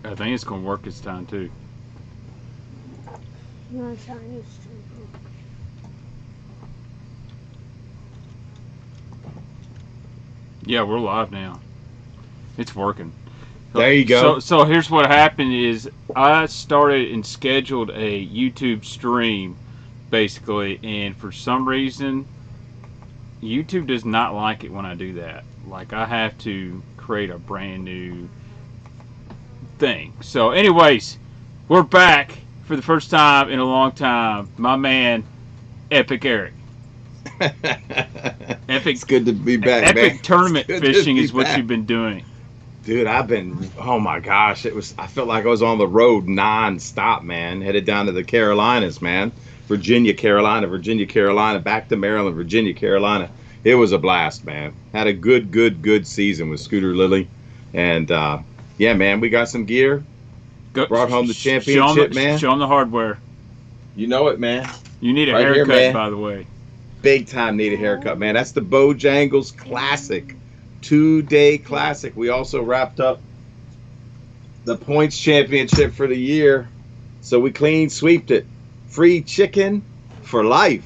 I think it's gonna work this time too. No Chinese too. Yeah, we're live now. It's working. There you go. So here's what happened is I started and scheduled a YouTube stream, basically, and for some reason, YouTube does not like it when I do that. Like, I have to create a brand new thing. So, anyways, we're back for the first time in a long time. My man, Epic Eric. Epic. It's good to be back, Epic man. tournament fishing is what you've been doing. Dude, oh my gosh, I felt like I was on the road non-stop, man. Headed down to the Carolinas, man. Virginia, Carolina, back to Maryland, Virginia, Carolina. It was a blast, man. Had a good season with Scooter Lily. And, yeah, man, we got some gear. Brought home the championship, man. Show them the hardware. You know it, man. You need a Right haircut, here, by the way. Big time need a haircut, man. That's the Bojangles Classic. 2-day classic. We also wrapped up the points championship for the year. So we clean sweeped it. Free chicken for life.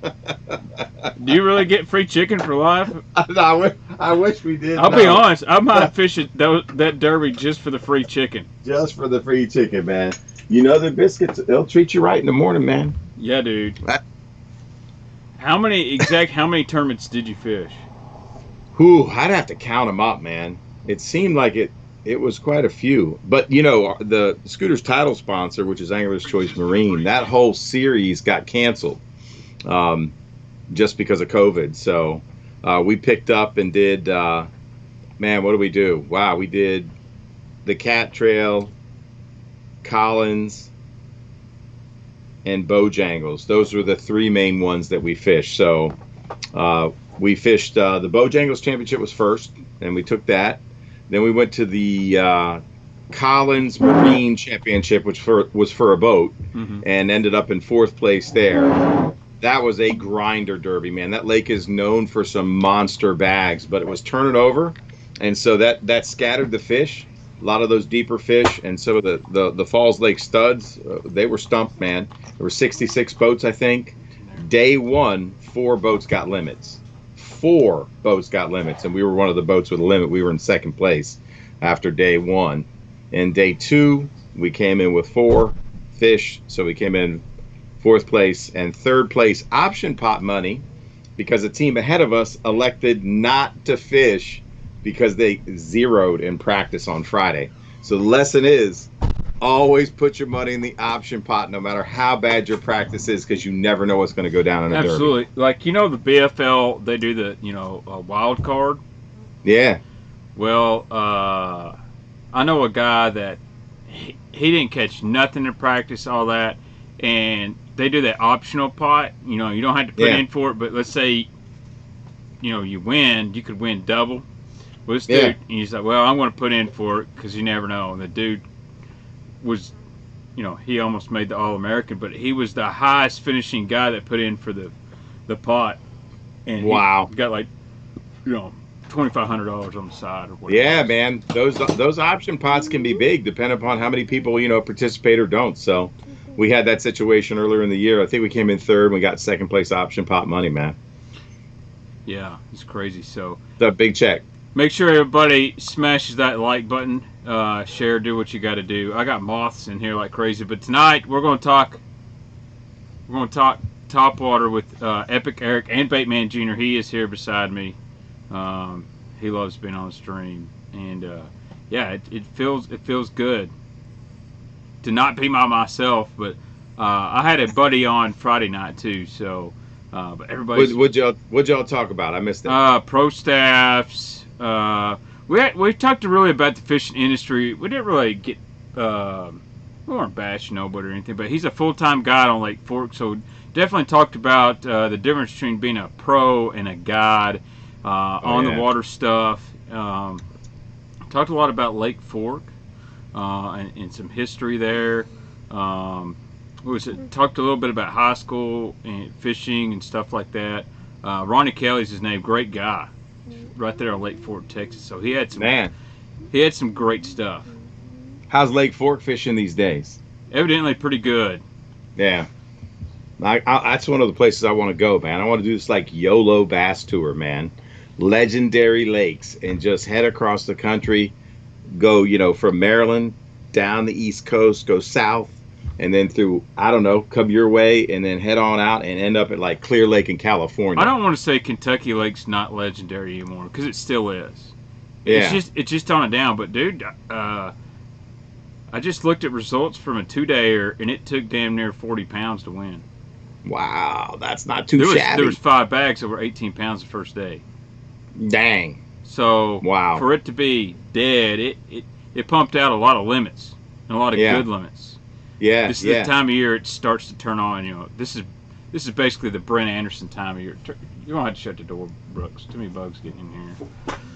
Do you really get free chicken for life? I wish we did. I'll be honest. I might fish that derby just for the free chicken. Just for the free chicken, man. You know the biscuits, they'll treat you right in the morning, man. Yeah, dude. How many tournaments did you fish? Whew, I'd have to count them up, man. It seemed like it was quite a few. But, you know, the Scooter's title sponsor, which is Angler's Choice Marine, that whole series got canceled just because of COVID. So we picked up and did, man, what did we do? Wow, we did the Cat Trail, Collins, and Bojangles. Those were the three main ones that we fished. So we fished the Bojangles Championship was first, and we took that. Then we went to the Collins Marine Championship, which was for a boat, and ended up in fourth place there. That was a grinder derby, man. That lake is known for some monster bags, but it was turning over, and so that scattered the fish. A lot of those deeper fish and some of the Falls Lake studs, they were stumped, man. There were 66 boats, I think. Day one, 4 boats got limits. 4 boats got limits, and we were one of the boats with a limit. We were in second place after day one. And day 2, we came in with 4 fish, so we came in fourth place and third place option pot money because the team ahead of us elected not to fish because they zeroed in practice on Friday. So the lesson is always put your money in the option pot no matter how bad your practice is because you never know what's going to go down in a derby. Absolutely. Like, you know, the BFL, they do the, wild card. Yeah. Well, I know a guy that he didn't catch nothing in practice, all that, and they do that optional pot. You know, you don't have to put in for it, but let's say, you win, you could win double. Well, this dude, he's like, well, I'm going to put in for it because you never know. And the dude was, he almost made the All-American, but he was the highest finishing guy that put in for the pot. And wow. He got like, $2,500 on the side or whatever. Yeah, man. Those option pots can be big depending upon how many people, participate or don't. So we had that situation earlier in the year. I think we came in third and we got second place option pot money, man. Yeah, it's crazy. So the big check. Make sure everybody smashes that like button, share, do what you got to do. I got moths in here like crazy, but tonight we're going to talk topwater with Epic Eric and Baitman Jr. He is here beside me. He loves being on the stream, and yeah, it feels good to not be by myself. But I had a buddy on Friday night too, so but everybody. What'd y'all talk about? I missed it. Pro staffs. We talked really about the fishing industry. We didn't really get we weren't bashing nobody or anything, but he's a full-time guide on Lake Fork, so definitely talked about the difference between being a pro and a guide on the water stuff. Talked a lot about Lake Fork and some history there. Talked a little bit about high school and fishing and stuff like that. Ronnie Kelly's his name, great guy, right there on Lake Fork, Texas. So he had some great stuff. How's Lake Fork fishing these days? Evidently pretty good. Yeah. That's one of the places I want to go, man. I want to do this like YOLO bass tour, man. Legendary lakes, and just head across the country, go, you know, from Maryland down the East Coast, go south, and then through, I don't know, come your way, and then head on out and end up at like Clear Lake in California. I don't want to say Kentucky Lake's not legendary anymore, because it still is. Yeah. It's just on it down. But dude, I just looked at results from a 2-dayer, and it took damn near 40 pounds to win. Wow, that's not too shabby. There was 5 bags over 18 pounds the first day. Dang. So wow, for it to be dead, it pumped out a lot of limits and a lot of good limits. Yeah, this is the time of year it starts to turn on. You know, this is basically the Brent Anderson time of year. You don't have to shut the door, Brooks. Too many bugs getting in here.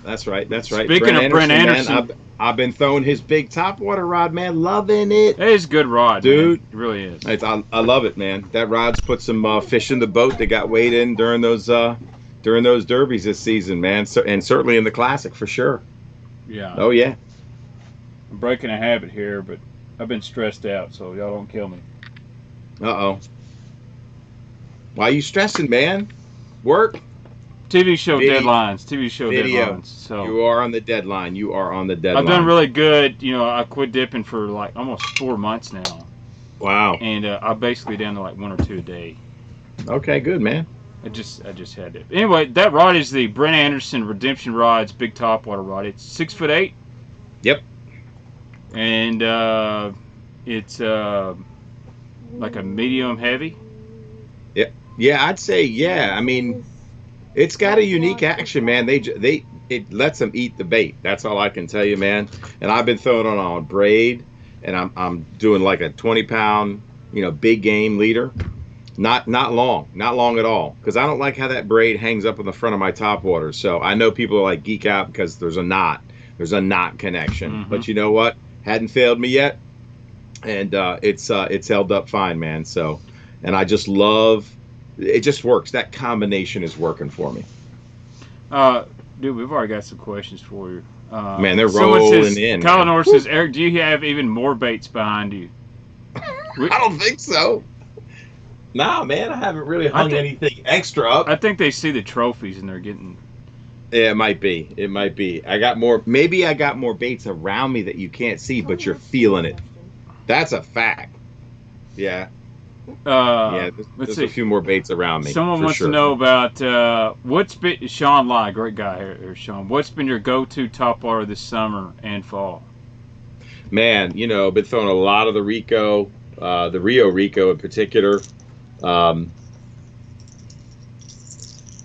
That's right. That's right. Speaking of Brent Anderson, man, I've been throwing his big topwater rod, man. Loving it. It's a good rod, dude. Man. It really is. I love it, man. That rod's put some fish in the boat that got weighed in during those derbies this season, man. And certainly in the classic for sure. Yeah. Oh yeah. I'm breaking a habit here, but I've been stressed out, so y'all don't kill me. Uh-oh. Why are you stressing, man? Work. TV show deadlines. TV show deadlines. So you are on the deadline. You are on the deadline. I've done really good. You know, I quit dipping for like almost 4 months now. Wow. And I'm basically down to like 1 or 2 a day. Okay, good, man. I just had to. Anyway, that rod is the Brent Anderson Redemption Rods big topwater rod. It's 6'8". Yep. And it's like a medium heavy. Yeah. Yeah, I'd say yeah. I mean, it's got a unique action, man. It lets them eat the bait. That's all I can tell you, man. And I've been throwing it on braid, and I'm doing like a 20-pound, you know, big game leader. Not long at all, because I don't like how that braid hangs up on the front of my topwater. So I know people are like geek out because there's a knot connection. Mm-hmm. But you know what? Hadn't failed me yet, and it's held up fine, man. So, and I just love. It just works. That combination is working for me. Dude, we've already got some questions for you. Man, they're rolling in. Colin Orr says, Eric, do you have even more baits behind you? I don't think so. Nah, man, I haven't really hung anything extra up. I think they see the trophies and they're getting... Yeah, it might be. It might be. I got more. Maybe I got more baits around me that you can't see, but you're feeling it. That's a fact. Yeah. There's a few more baits around me. Someone wants to know about what's been Sean Lai, great guy here, Sean. What's been your go-to topwater this summer and fall? Man, you know, been throwing a lot of the Rico, the Rio Rico in particular.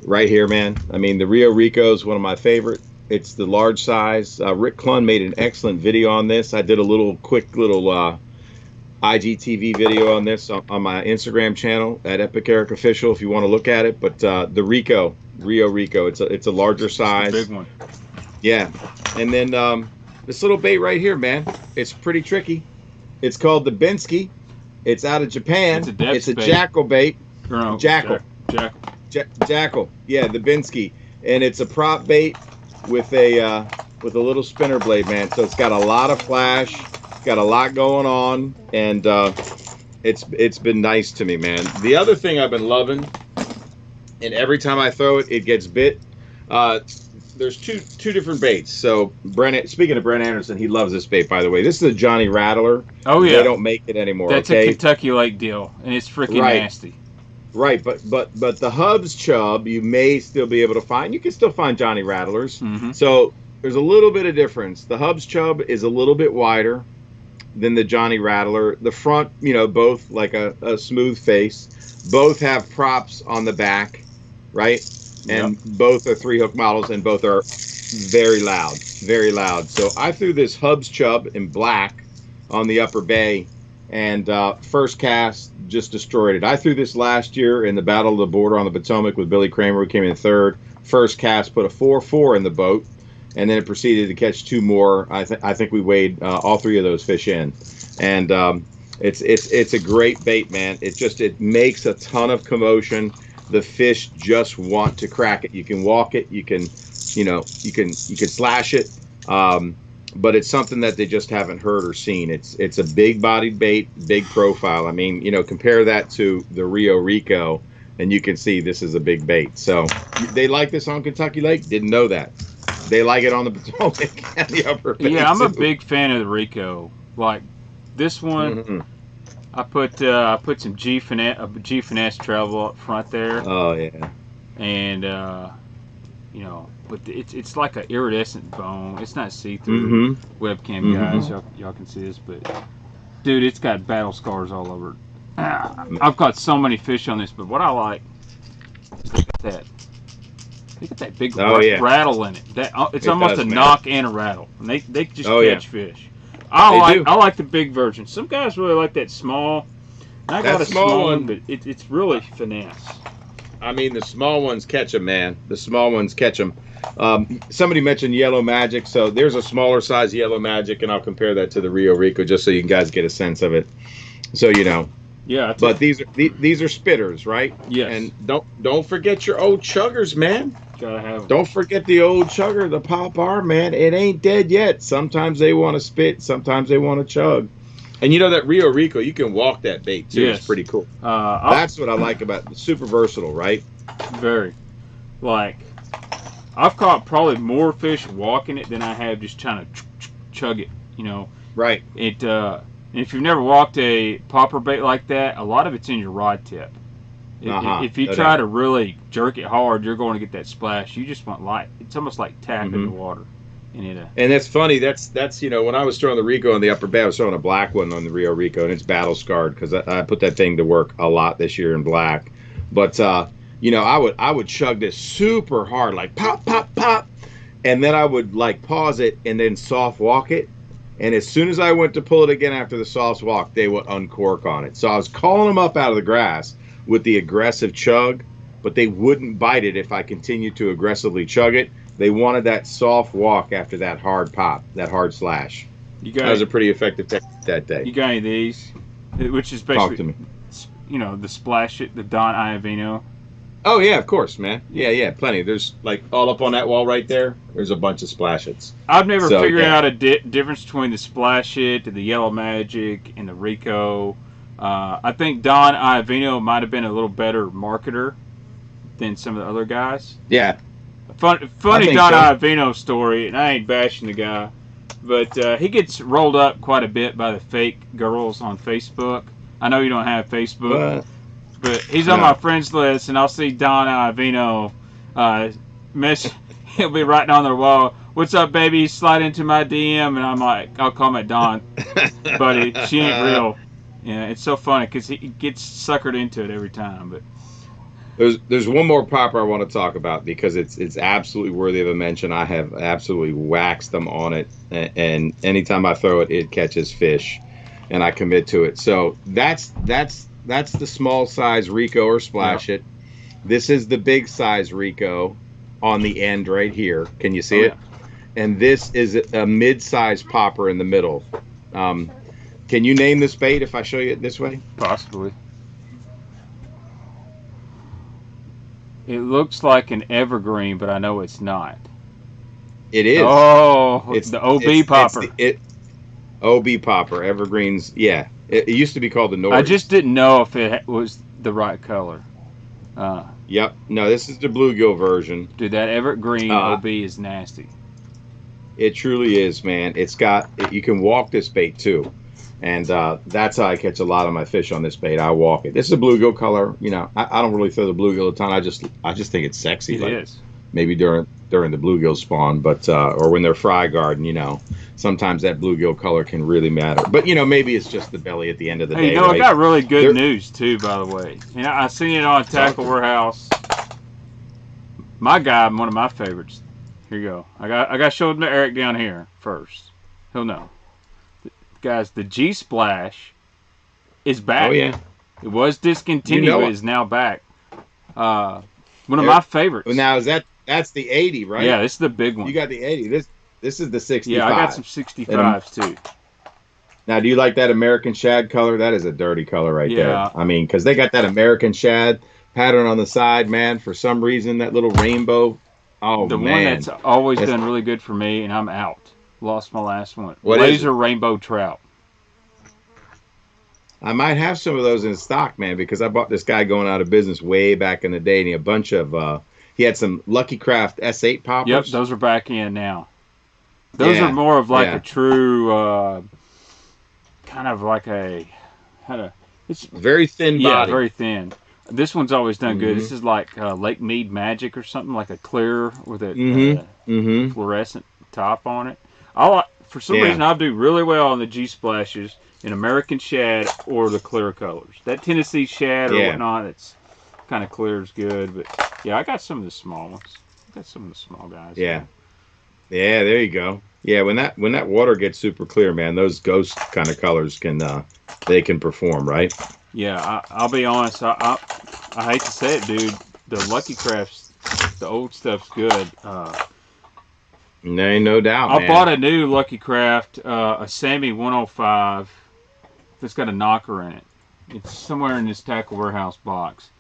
Right here, man. I mean, the Rio Rico is one of my favorite. It's the large size. Rick Clun made an excellent video on this. I did a quick little IGTV video on this on my Instagram channel at Epic Eric Official if you want to look at it. But the Rio Rico, it's a larger size. It's a big one. Yeah. And then this little bait right here, man. It's pretty tricky. It's called the Bensky. It's out of Japan. It's a jackal bait. No, jackal. Jackal. Yeah, the Bensky. And it's a prop bait with a little spinner blade, man. So it's got a lot of flash. Got a lot going on, and it's been nice to me, man. The other thing I've been loving, and every time I throw it, it gets bit. There's two different baits. So speaking of Brent Anderson, he loves this bait, by the way. This is a Johnny Rattler. Oh yeah, they don't make it anymore. That's a Kentucky Lake deal, and it's freaking nasty. Right, but the Hubs chub you may still be able to find. You can still find Johnny Rattlers. Mm-hmm. So there's a little bit of difference. The Hubs chub is a little bit wider than the Johnny Rattler. The front, you know, both like a smooth face. Both have props on the back, right? And both are 3-hook models, and both are very loud, very loud. So I threw this Hubs chub in black on the upper bay, and first cast just destroyed it. I threw this last year in the Battle of the Border on the Potomac with Billy Kramer, who came in third. First cast put a 4-4 in the boat, and then it proceeded to catch 2 more. I think we weighed all 3 of those fish in, and it's a great bait, man. It makes a ton of commotion. The fish just want to crack it. You can walk it. You can slash it. but it's something that they just haven't heard or seen. It's a big-bodied bait, big profile. I mean, you know, compare that to the Rio Rico, and you can see this is a big bait. So they like this on Kentucky Lake. Didn't know that. They like it on the Potomac and the Upper Bay. Yeah, I'm too. a big fan of the Rico. Like this one, I put some G finesse travel up front there. Oh yeah. And you know, but it's like an iridescent bone. It's not see-through. Webcam guys, y'all can see this, but dude, it's got battle scars all over it. I've caught so many fish on this, but what I like is look at that. Look at that big rattle in it. It's almost a knock and a rattle. And they just catch fish. I like the big version. Some guys really like that small. I got a small one, but it's really finesse. I mean, the small ones catch them, man. The small ones catch them. Somebody mentioned Yellow Magic, so there's a smaller size Yellow Magic, and I'll compare that to the Rio Rico just so you guys get a sense of it. So you know. Yeah. But these are spitters, right? Yes. And don't forget your old chuggers, man. Gotta have them. Don't forget the old chugger, the pop R, man. It ain't dead yet. Sometimes they want to spit, sometimes they want to chug. And you know that Rio Rico, you can walk that bait too. Yes. It's pretty cool. That's what I like about it. Super versatile, right? Very. Like, I've caught probably more fish walking it than I have just trying to chug it. You know. Right. If you've never walked a popper bait like that, a lot of it's in your rod tip. If you try to really jerk it hard, you're going to get that splash. You just want light. It's almost like tapping the water. And that's funny. That's you know, when I was throwing the Rico in the Upper Bay, I was throwing a black one on the Rio Rico, and it's battle scarred because I put that thing to work a lot this year in black. But you know, I would chug this super hard, like pop, pop, pop, and then I would like pause it and then soft walk it. And as soon as I went to pull it again after the soft walk, they would uncork on it. So I was calling them up out of the grass with the aggressive chug, but they wouldn't bite it if I continued to aggressively chug it. They wanted that soft walk after that hard pop, that hard slash. That was a pretty effective technique that day. You got any of these? Which is basically, talk to me. You know, the splash it, the Don Iovino. Oh yeah, of course, man. Yeah, plenty. There's like all up on that wall right there. There's a bunch of splash hits. I've never figured out a difference between the splash hit, the Yellow Magic, and the Rico. I think Don Iovino might have been a little better marketer than some of the other guys. Yeah. Funny Don Iovino story, and I ain't bashing the guy, but he gets rolled up quite a bit by the fake girls on Facebook. I know you don't have Facebook. But he's on my friends list, and I'll see Don Iovino. He'll be writing on their wall, "What's up, baby? Slide into my DM." And I'm like, I'll call him Don, buddy. She ain't real. Yeah, it's so funny because he gets suckered into it every time. But there's one more popper I want to talk about because it's absolutely worthy of a mention. I have absolutely waxed them on it, and anytime I throw it, it catches fish, and I commit to it. So that's the small size Rico or splash it. This is the big size Rico on the end right here. Can you see it? And this is a mid-size popper in the middle. Can you name this bait if I show you it this way? Possibly. It looks like an evergreen, but I know it's not. It is. Oh, it's the OB popper. OB popper, evergreens. Yeah. It used to be called the North. I just didn't know if it was the right color. Yep. No, this is the bluegill version. Dude, that evergreen OB is nasty. It truly is, man. It's got. You can walk this bait too, and that's how I catch a lot of my fish on this bait. I walk it. This is a bluegill color. You know, I don't really throw the bluegill a ton. I just think it's sexy. It is. Maybe during the bluegill spawn, but or when they're fry garden, you know, sometimes that bluegill color can really matter. But you know, maybe it's just the belly at the end of the day. You know, I got really good news too, by the way. You know, I seen it on Tackle Warehouse. My guy, one of my favorites. Here you go. I got to show to Eric down here first. He'll know. Guys, the G Splash is back. Oh yeah. It was discontinued, but is now back. One of my favorites. Now that's the 80, right? Yeah, this is the big one. You got the 80. This is the 65. Yeah, I got some 65s too. Now, do you like that American shad color? That is a dirty color right there. I mean, because they got that American shad pattern on the side, man. For some reason, that little rainbow. Oh, the man. one that's always done really good for me, and I'm out. Lost my last one. What Laser rainbow trout. I might have some of those in stock, man, because I bought this guy going out of business way back in the day, and he had a bunch of. He had some Lucky Craft S8 poppers. Yep, those are back in now. Those are more of like a true, kind of like a, it's very thin body. Yeah, very thin. This one's always done good. This is like Lake Mead Magic or something, like a clear with a fluorescent top on it. For some reason, I'll do really well on the G splashes in American shad or the clear colors. That Tennessee shad or whatnot, it's kind of clear is good. But yeah, I got some of the small ones. I got some of the small guys. Yeah. Yeah, there you go. Yeah, when that water gets super clear, man, those ghost kind of colors can they can perform, right? Yeah, I'll be honest. I hate to say it, dude. The Lucky Crafts, the old stuff's good. No doubt. I bought a new Lucky Craft, a Sammy 105 that's got a knocker in it. It's somewhere in this tackle warehouse box.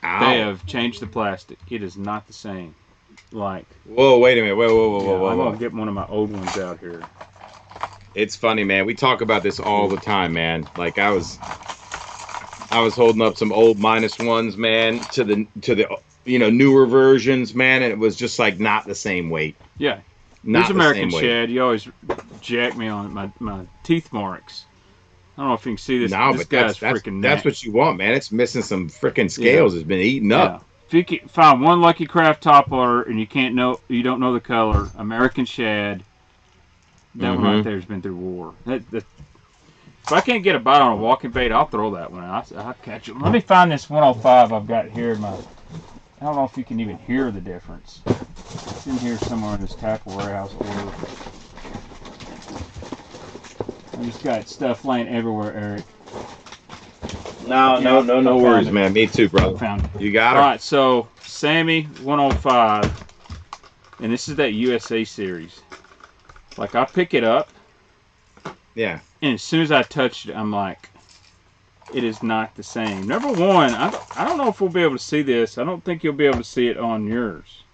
Ow. They have changed the plastic. It is not the same. Like, whoa, wait a minute, whoa. I'm gonna get one of my old ones out here. It's funny, man. We talk about this all the time, man. Like I was holding up some old -1s, man, to the newer versions, man, and it was just like not the same weight. Yeah, there's American shad. You always jack me on my teeth marks. I don't know if you can see this. No, this but guy's freaking. That's what you want, man. It's missing some freaking scales. It's been eaten up. If you can find one Lucky Craft topwater and you don't know the color, American shad. That one right there has been through war. If I can't get a bite on a walking bait, I'll throw that one out. I'll catch it. Let me find this 105 I've got here. I don't know if you can even hear the difference. It's in here somewhere in this tackle warehouse order. I just got stuff laying everywhere, Eric. No worries, man. Me too, brother. Found it. You got it. All right, so Sammy 105, and this is that USA series. Like, I pick it up. Yeah. And as soon as I touched it, I'm like, it is not the same. Number one, I don't know if we'll be able to see this. I don't think you'll be able to see it on yours.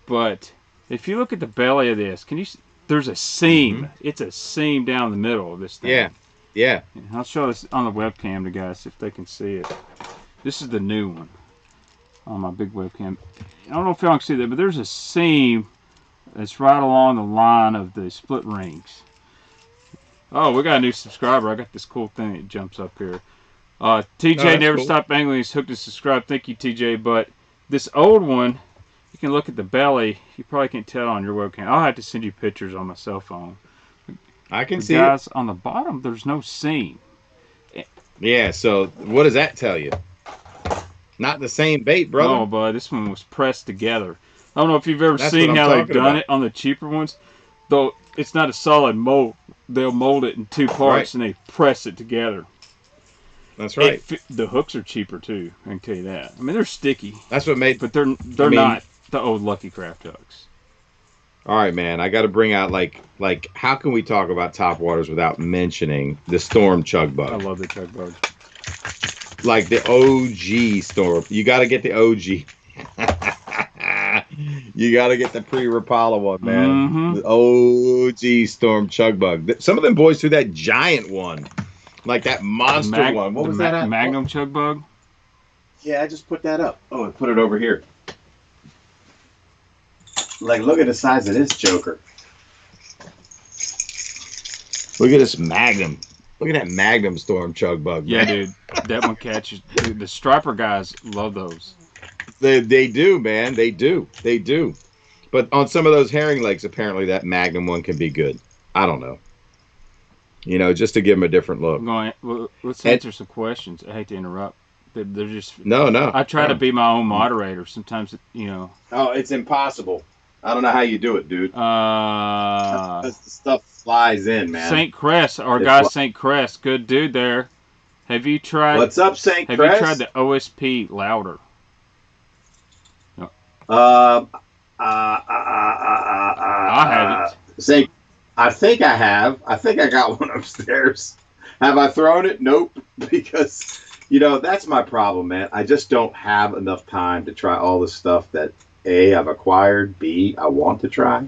But if you look at the belly of this, can you see? There's a seam. It's a seam down the middle of this thing. Yeah. I'll show this on the webcam to guys if they can see it. This is the new one on my big webcam. I don't know if y'all can see that, but there's a seam that's right along the line of the split rings. Oh, we got a new subscriber. I got this cool thing that jumps up here. TJ never stopped angling. He's hooked to subscribe. Thank you, TJ. But this old one, you can look at the belly. You probably can't tell on your webcam. I'll have to send you pictures on my cell phone. I can see guys, on the bottom, there's no seam. Yeah, so what does that tell you? Not the same bait, brother. No, but this one was pressed together. I don't know if you've ever seen how they've done it on the cheaper ones. Though it's not a solid mold. They'll mold it in two parts and they press it together. That's right. The hooks are cheaper too. I can tell you that. I mean, they're sticky. That's what made. But they're not the old Lucky Craft hooks. All right, man. I got to bring out like how can we talk about topwaters without mentioning the Storm Chug Bug? I love the Chug Bug. Like the OG Storm. You got to get the OG. You got to get the pre-Rapala one, man. The OG Storm Chug Bug. Some of them boys threw that giant one. Like that monster one. What was that? Magnum Chug Bug? Yeah, I just put that up. Oh, I put it over here. Like, look at the size of this joker. Look at this Magnum. Look at that Magnum Storm Chug Bug. Yeah, dude. That one catches. Dude, the striper guys love those. They do, man. They do. But on some of those herring lakes, apparently that Magnum one can be good. I don't know. You know, just to give them a different look. Let's answer some questions. I hate to interrupt. They're just... No. I try to be my own moderator. Sometimes, you know... Oh, it's impossible. I don't know how you do it, dude. Because the stuff flies in, man. St. Crest, our guy St. Crest, good dude there. Have you tried... What's up, St. Crest? Have you tried the OSP louder? No. I haven't. I think I have. I think I got one upstairs. Have I thrown it? Nope. Because, you know, that's my problem, man. I just don't have enough time to try all the stuff that A, I've acquired, B, I want to try.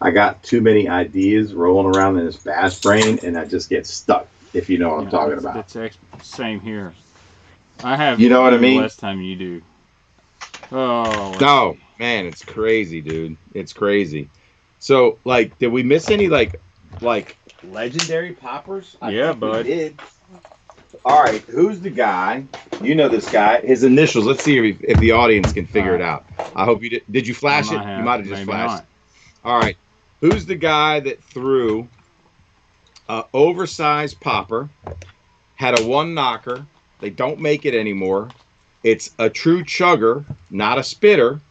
I got too many ideas rolling around in this bass brain, and I just get stuck. If you know what I'm talking about. That's same here. I have. You know what I mean? Less time you do. Oh. No, man, it's crazy, dude. It's crazy. So, like, did we miss any like legendary poppers? Yeah, bud. We did. All right, who's the guy? You know this guy. His initials. Let's see if the audience can figure it out. I hope you did. Did you flash it? You might have just flashed. All right. Who's the guy that threw an oversized popper, had a one knocker? They don't make it anymore. It's a true chugger, not a spitter,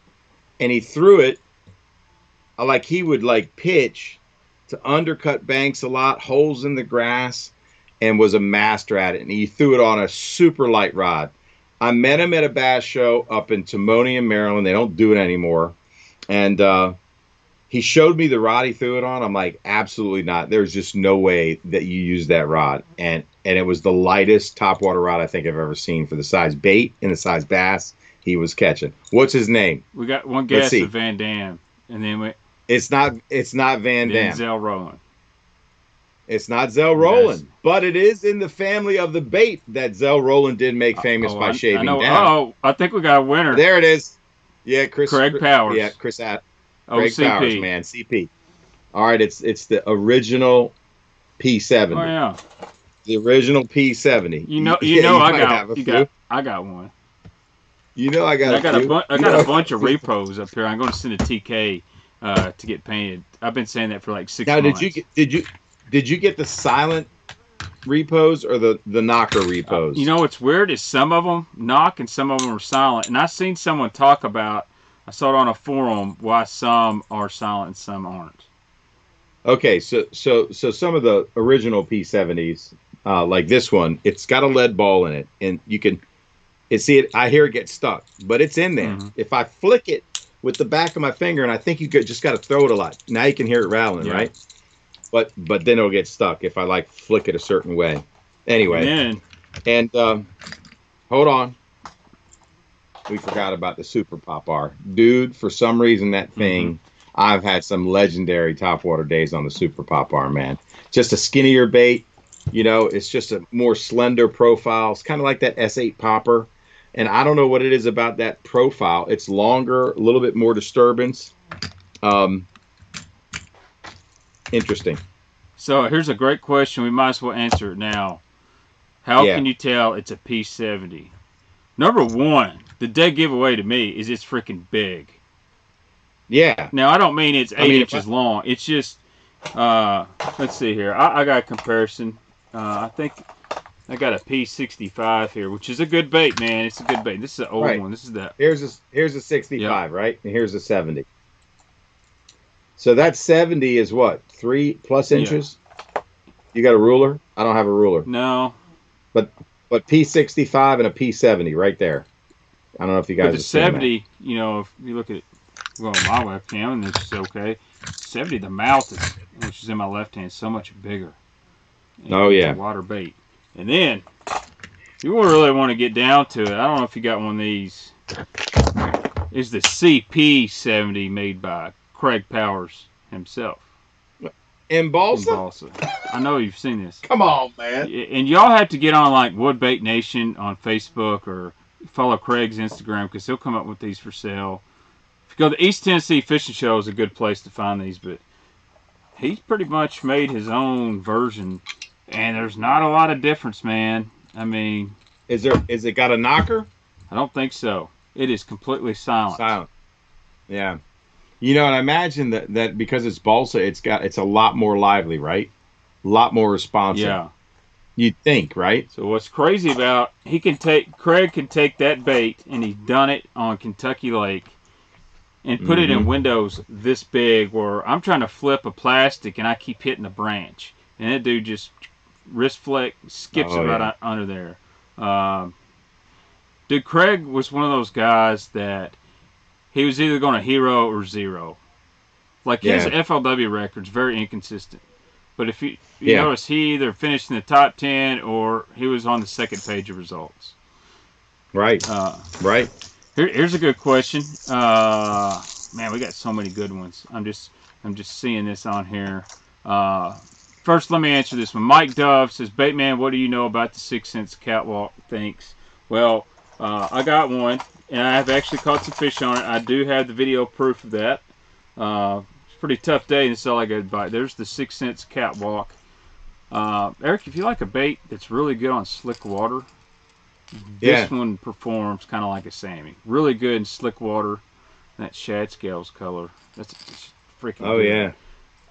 and he threw it like he would like pitch to undercut banks a lot, holes in the grass, and was a master at it. And he threw it on a super light rod. I met him at a bass show up in Timonium, Maryland. They don't do it anymore. And he showed me the rod he threw it on. I'm like, absolutely not. There's just no way that you use that rod. And it was the lightest topwater rod I think I've ever seen for the size bait and the size bass he was catching. What's his name? We got one guess of Van Dam, and then it's not Van Dam. Zell Rowland. It's not Zell Rowland, but it is in the family of the bait that Zell Rowland did make famous by shaving down. Oh, I think we got a winner. There it is. Yeah, Craig Powers. Yeah, Chris Craig CP. Powers, man, CP. All right, it's the original P70. Oh yeah, the original P70. You know, I got one. You know, I got a bunch of repos up here. I'm going to send a TK to get painted. I've been saying that for like 6 months. Did you get the silent repos or the knocker repos? You know what's weird is some of them knock and some of them are silent. And I've seen someone talk about, I saw it on a forum, why some are silent and some aren't. Okay, so some of the original P70s, like this one, it's got a lead ball in it, and you can see it. I hear it get stuck, but it's in there. Mm-hmm. If I flick it with the back of my finger, and I think you just got to throw it a lot. Now you can hear it rattling, right? But then it'll get stuck if I like flick it a certain way. Anyway, and hold on, we forgot about the Super Pop R, dude. For some reason, that thing. Mm-hmm. I've had some legendary topwater days on the Super Pop R, man. Just a skinnier bait, you know. It's just a more slender profile. It's kind of like that S8 popper, and I don't know what it is about that profile. It's longer, a little bit more disturbance. Interesting. So here's a great question. We might as well answer it now. How can you tell it's a P70? Number one, the dead giveaway to me is it's freaking big. Yeah. Now, I don't mean it's 8 inches long. It's just, let's see here. I got a comparison. I think I got a P65 here, which is a good bait, man. It's a good bait. This is an old one. This is the here's a 65, right? And here's a 70. So that 70 is what? 3+ inches? Yeah. You got a ruler? I don't have a ruler. No. But P65 and a P70 right there. I don't know if you guys. But the 70, you know, if you look at it, well, my webcam, and this is okay. 70, the mouth is, which is in my left hand, so much bigger. And it's a water bait. And then, if you really want to get down to it, I don't know if you got one of these. It's the CP70 made by Craig Powers himself. In Balsa? In Balsa. I know you've seen this. Come on, man. And y'all have to get on like Woodbait Nation on Facebook or follow Craig's Instagram because he'll come up with these for sale. If you go to the East Tennessee Fishing Show is a good place to find these, but he's pretty much made his own version, and there's not a lot of difference, man. I mean, is it got a knocker? I don't think so. It is completely silent. Silent. Yeah. You know, and I imagine that because it's balsa, it's a lot more lively, right? A lot more responsive. Yeah. You'd think, right? So what's crazy about Craig can take that bait, and he's done it on Kentucky Lake, and put it in windows this big where I'm trying to flip a plastic and I keep hitting a branch. And that dude just wrist flick, skips it right under there. Dude, Craig was one of those guys that he was either going to hero or zero. Like his FLW record's very inconsistent. But if you notice, he either finished in the top 10 or he was on the second page of results. Right. Right. Here's a good question. Man, we got so many good ones. I'm just I'm just seeing this on here. First, let me answer this one. Mike Dove says, Baitman, what do you know about the 6 cents catwalk? Thanks. Well, I got one, and I have actually caught some fish on it. I do have the video proof of that. It's a pretty tough day, and that's all I got to buy. There's the 6 cents catwalk. Eric, if you like a bait that's really good on slick water, this one performs kind of like a Sammy. Really good in slick water. That shad scales color. That's freaking good. Yeah.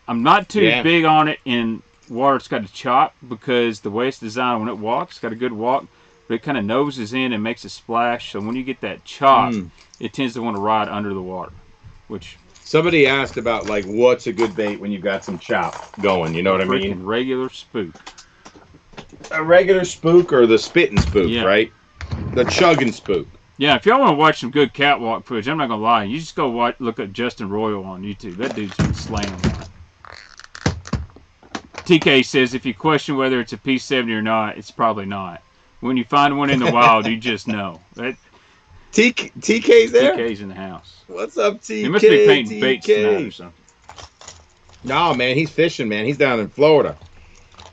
I'm not too big on it in water it's got to chop, because the way it's designed, when it walks, it's got a good walk, but it kind of noses in and makes a splash. So when you get that chop, it tends to want to ride under the water. Which somebody asked about, like, what's a good bait when you got some chop going. You know what I mean? Regular spook. A regular spook or the spitting spook, right? The chugging spook. Yeah, if y'all want to watch some good catwalk footage, I'm not gonna lie, you just go look at Justin Royal on YouTube. That dude's been slaying them. TK says, if you question whether it's a P70 or not, it's probably not. When you find one in the wild, you just know. TK's there? TK's in the house. What's up, TK? He must be painting baits tonight or something. No, man, he's fishing, man. He's down in Florida.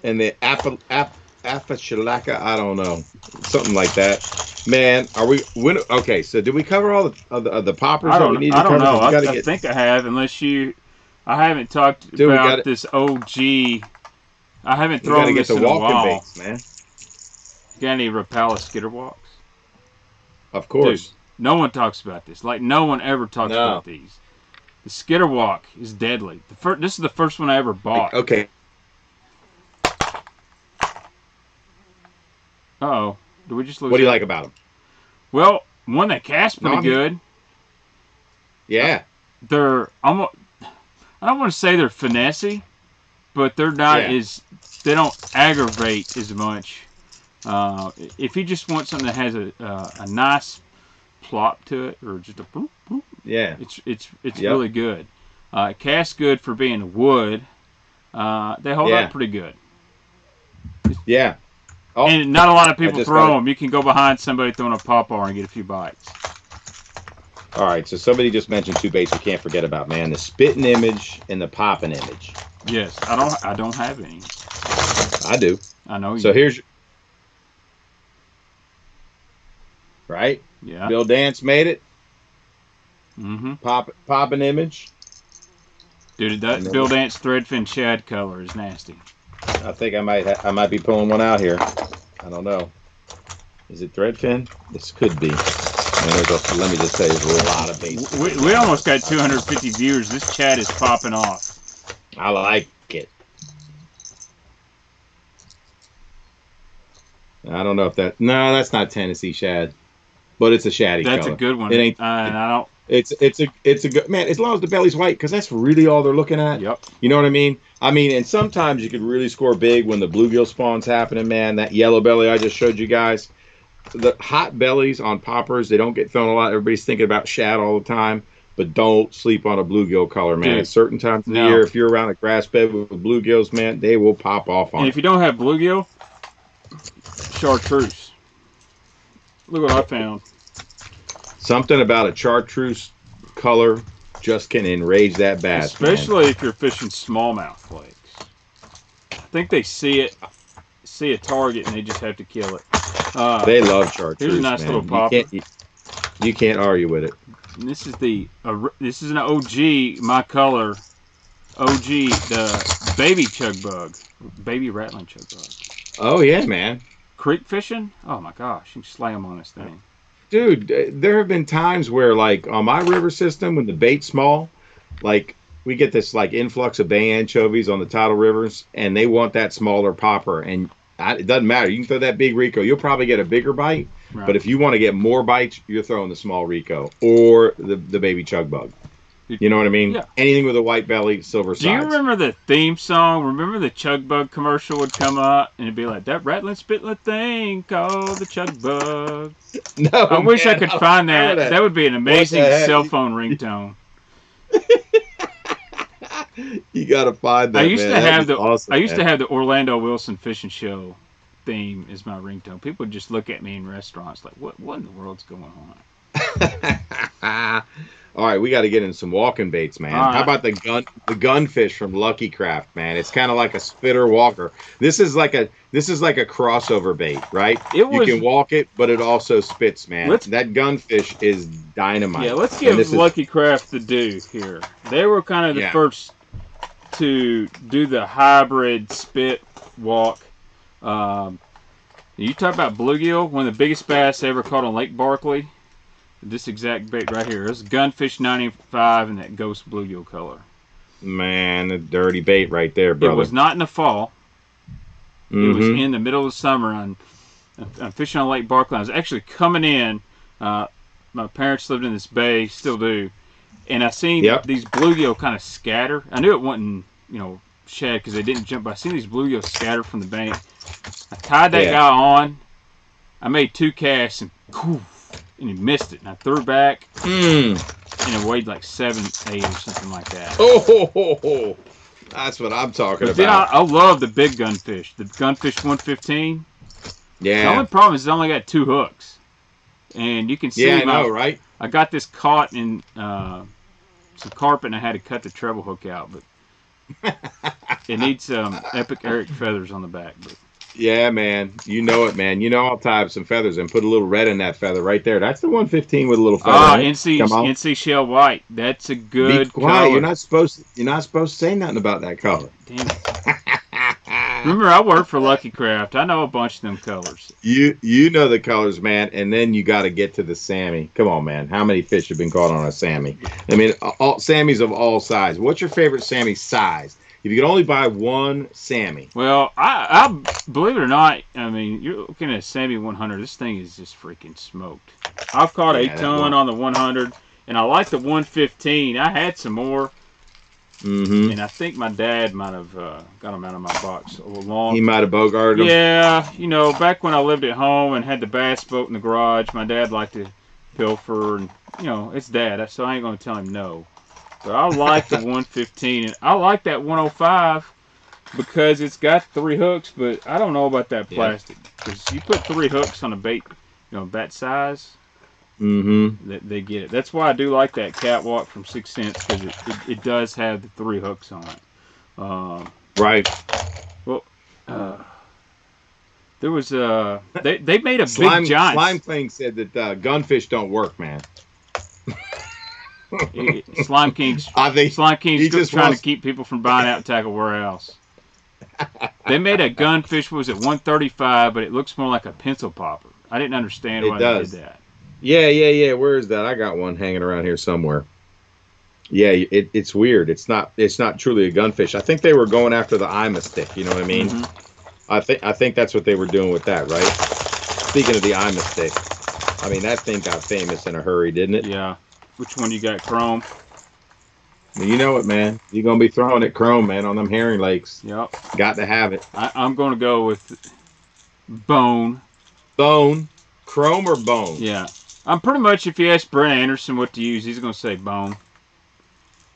In the Apalachicola, I don't know. Something like that. Man, okay, so did we cover all the poppers that we need to cover? I don't know. I think I have, unless you... I haven't talked about this OG... I haven't thrown this in a while. Baits, man. Got any Rapala Skitter Walks? Of course. Dude, no one talks about this. Like, no one ever talks about these. The Skitter Walk is deadly. This is the first one I ever bought. Okay. Uh-oh. Did we just lose What do you like about them? Well, one that casts pretty good. Yeah. They're almost... I don't want to say they're finessey, but they're not as... They don't aggravate as much. If you just want something that has a nice plop to it, or just a boop, boop, it's really good. It casts good for being wood. They hold up pretty good. Yeah. Oh, and not a lot of people throw them. You can go behind somebody throwing a pop-bar and get a few bites. All right, so somebody just mentioned two baits we can't forget about, man. The spitting image and the popping image. Yes, I don't have any. I do. I know you. So here's... Right? Yeah. Bill Dance made it. Mm-hmm. Popping image. Dude, that Bill Dance threadfin shad color is nasty. I think I might be pulling one out here. I don't know. Is it threadfin? This could be. Let me just say, there's a lot of baits. We almost got 250 viewers. This chat is popping off. I like it. I don't know if that... No, that's not Tennessee shad. But it's a shaddy color. That's a good one. It ain't... And I don't... It's a good... Man, as long as the belly's white, because that's really all they're looking at. Yep. You know what I mean? And sometimes you could really score big when the bluegill spawn's happening, man. That yellow belly I just showed you guys. The hot bellies on poppers, they don't get thrown a lot. Everybody's thinking about shad all the time. But don't sleep on a bluegill color, man. Dude, at certain times of the year, if you're around a grass bed with bluegills, man, they will pop off on And if you don't have bluegill, chartreuse. Look what I found. Something about a chartreuse color just can enrage that bass, especially if you're fishing smallmouth flakes. I think they see a target and they just have to kill it. They love chartreuse. Here's a nice little popper. You can't argue with it. And this is an OG, my color, OG, the baby chug bug, baby rattling chug bug. Oh yeah, man. Creek fishing? Oh my gosh, you can slay them on this thing. Dude, there have been times where, like, on my river system, when the bait's small, like, we get this, like, influx of bay anchovies on the tidal rivers, and they want that smaller popper, and it doesn't matter. You can throw that big Rico. You'll probably get a bigger bite, right. But if you want to get more bites, you're throwing the small Rico or the baby chug bug. You know what I mean? Yeah. Anything with a white belly, silver sides. Do you remember the theme song? Remember the Chug Bug commercial would come up and it'd be like, that rattling, spitling thing called the Chug Bug. No, I wish I could find that. That would be an amazing cell phone ringtone. You gotta find that. I used to have the Orlando Wilson Fishing Show theme as my ringtone. People would just look at me in restaurants like, what in the world's going on? All right, we got to get in some walking baits, man. Right. How about the gunfish from Lucky Craft, man? It's kind of like a spitter walker. This is like a crossover bait, right? You can walk it, but it also spits, man. That gunfish is dynamite. Yeah, let's give Lucky Craft the due here. They were kind of the first to do the hybrid spit walk. You talk about bluegill, one of the biggest bass I ever caught on Lake Barkley. This exact bait right here. This is Gunfish 95 in that ghost bluegill color. Man, a dirty bait right there, brother. It was not in the fall. It was in the middle of the summer. I'm fishing on Lake Barkley. I was actually coming in. My parents lived in this bay, still do. And I seen these bluegill kind of scatter. I knew it wasn't, shad because they didn't jump. But I seen these bluegill scatter from the bank. I tied that guy on. I made 2 casts and he missed it. And I threw back, and it weighed like 7, 8 or something like that. Oh, that's what I'm talking about. Then I love the big gunfish. The Gunfish 115. Yeah. The only problem is it's only got 2 hooks. And you can see I know, right? I got this caught in some carpet and I had to cut the treble hook out. But it needs some Epic Eric feathers on the back. But yeah, man. You know it, man. I'll tie up some feathers and put a little red in that feather right there. That's the 115 with a little feather. Right? NC Shell White. That's a good color. You're not supposed to say nothing about that color. Damn it. Remember, I work for Lucky Craft. I know a bunch of them colors. You know the colors, man. And then you got to get to the Sammy. Come on, man. How many fish have been caught on a Sammy? I mean, all Sammys of all sizes. What's your favorite Sammy size? If you could only buy one Sammy. Well, I believe it or not, I mean, you're looking at a Sammy 100. This thing is just freaking smoked. I've caught a ton on the 100, and I like the 115. I had some more, and I think my dad might have got them out of my box a little long. He might have bogarted them. Yeah, back when I lived at home and had the bass boat in the garage, my dad liked to pilfer, and, it's dad, so I ain't going to tell him no. But I like the 115, and I like that 105 because it's got 3 hooks, but I don't know about that plastic. Because you put 3 hooks on a bait, bat size, they get it. That's why I do like that catwalk from 6 Cents, because it does have the 3 hooks on it. Right. Well, there was they made a Slime, big giant. Slime Cling said that gunfish don't work, man. Slime King's just trying to keep people from buying out Tackle Warehouse. They made a gunfish, what was it, 135, but it looks more like a pencil popper. I didn't understand why they did that. Yeah. Where is that? I got one hanging around here somewhere. Yeah, it's weird. It's not truly a gunfish. I think they were going after the Ima stick. You know what I mean? I think that's what they were doing with that, right? Speaking of the Ima stick, I mean that thing got famous in a hurry, didn't it? Yeah. Which one you got, Chrome? Well, you know it, man. You're going to be throwing it Chrome, man, on them herring lakes. Yep. Got to have it. I'm going to go with Bone. Bone? Chrome or Bone? Yeah. I'm pretty much, if you ask Brent Anderson what to use, he's going to say Bone.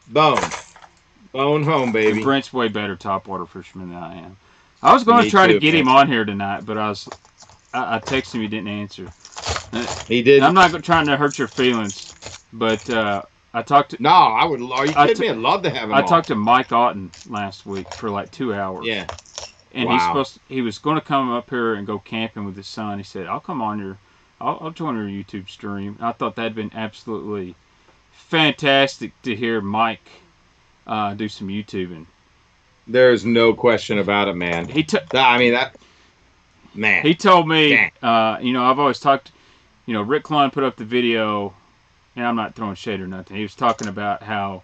Bone. Bone home, baby. And Brent's way better topwater fisherman than I am. I was going to try to get him on here tonight, but I texted him, he didn't answer. He did. I'm not trying to hurt your feelings, but I talked to... No, I would... Are you kidding me? I'd love to have him on. I talked to Mike Otten last week for like 2 hours. Yeah. And he was going to come up here and go camping with his son. He said, I'll come on I'll join your YouTube stream. I thought that'd been absolutely fantastic to hear Mike do some YouTubing. There's no question about it, man. Man. He told me, I've always talked, Rick Clun put up the video, and I'm not throwing shade or nothing. He was talking about how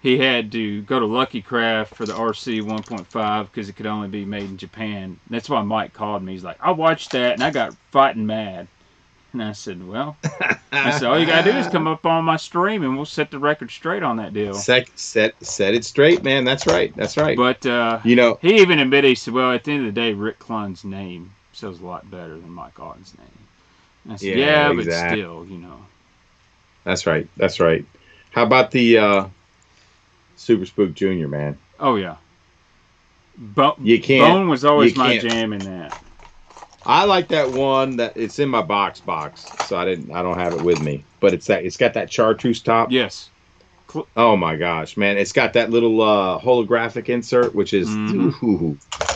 he had to go to Lucky Craft for the RC 1.5 because it could only be made in Japan. That's why Mike called me. He's like, I watched that, and I got fighting mad. And I said, all you got to do is come up on my stream, and we'll set the record straight on that deal. Set it straight, man. That's right. But, he even admitted, he said, well, at the end of the day, Rick Clun's name sells a lot better than Mike Otten's name. And I said, but still, That's right. How about the Super Spook Jr., man? Oh, yeah. Bone was always my jam in that. I like that one that it's in my box, so I don't have it with me, but it's got that chartreuse top. Yes. Oh my gosh, man! It's got that little holographic insert, which is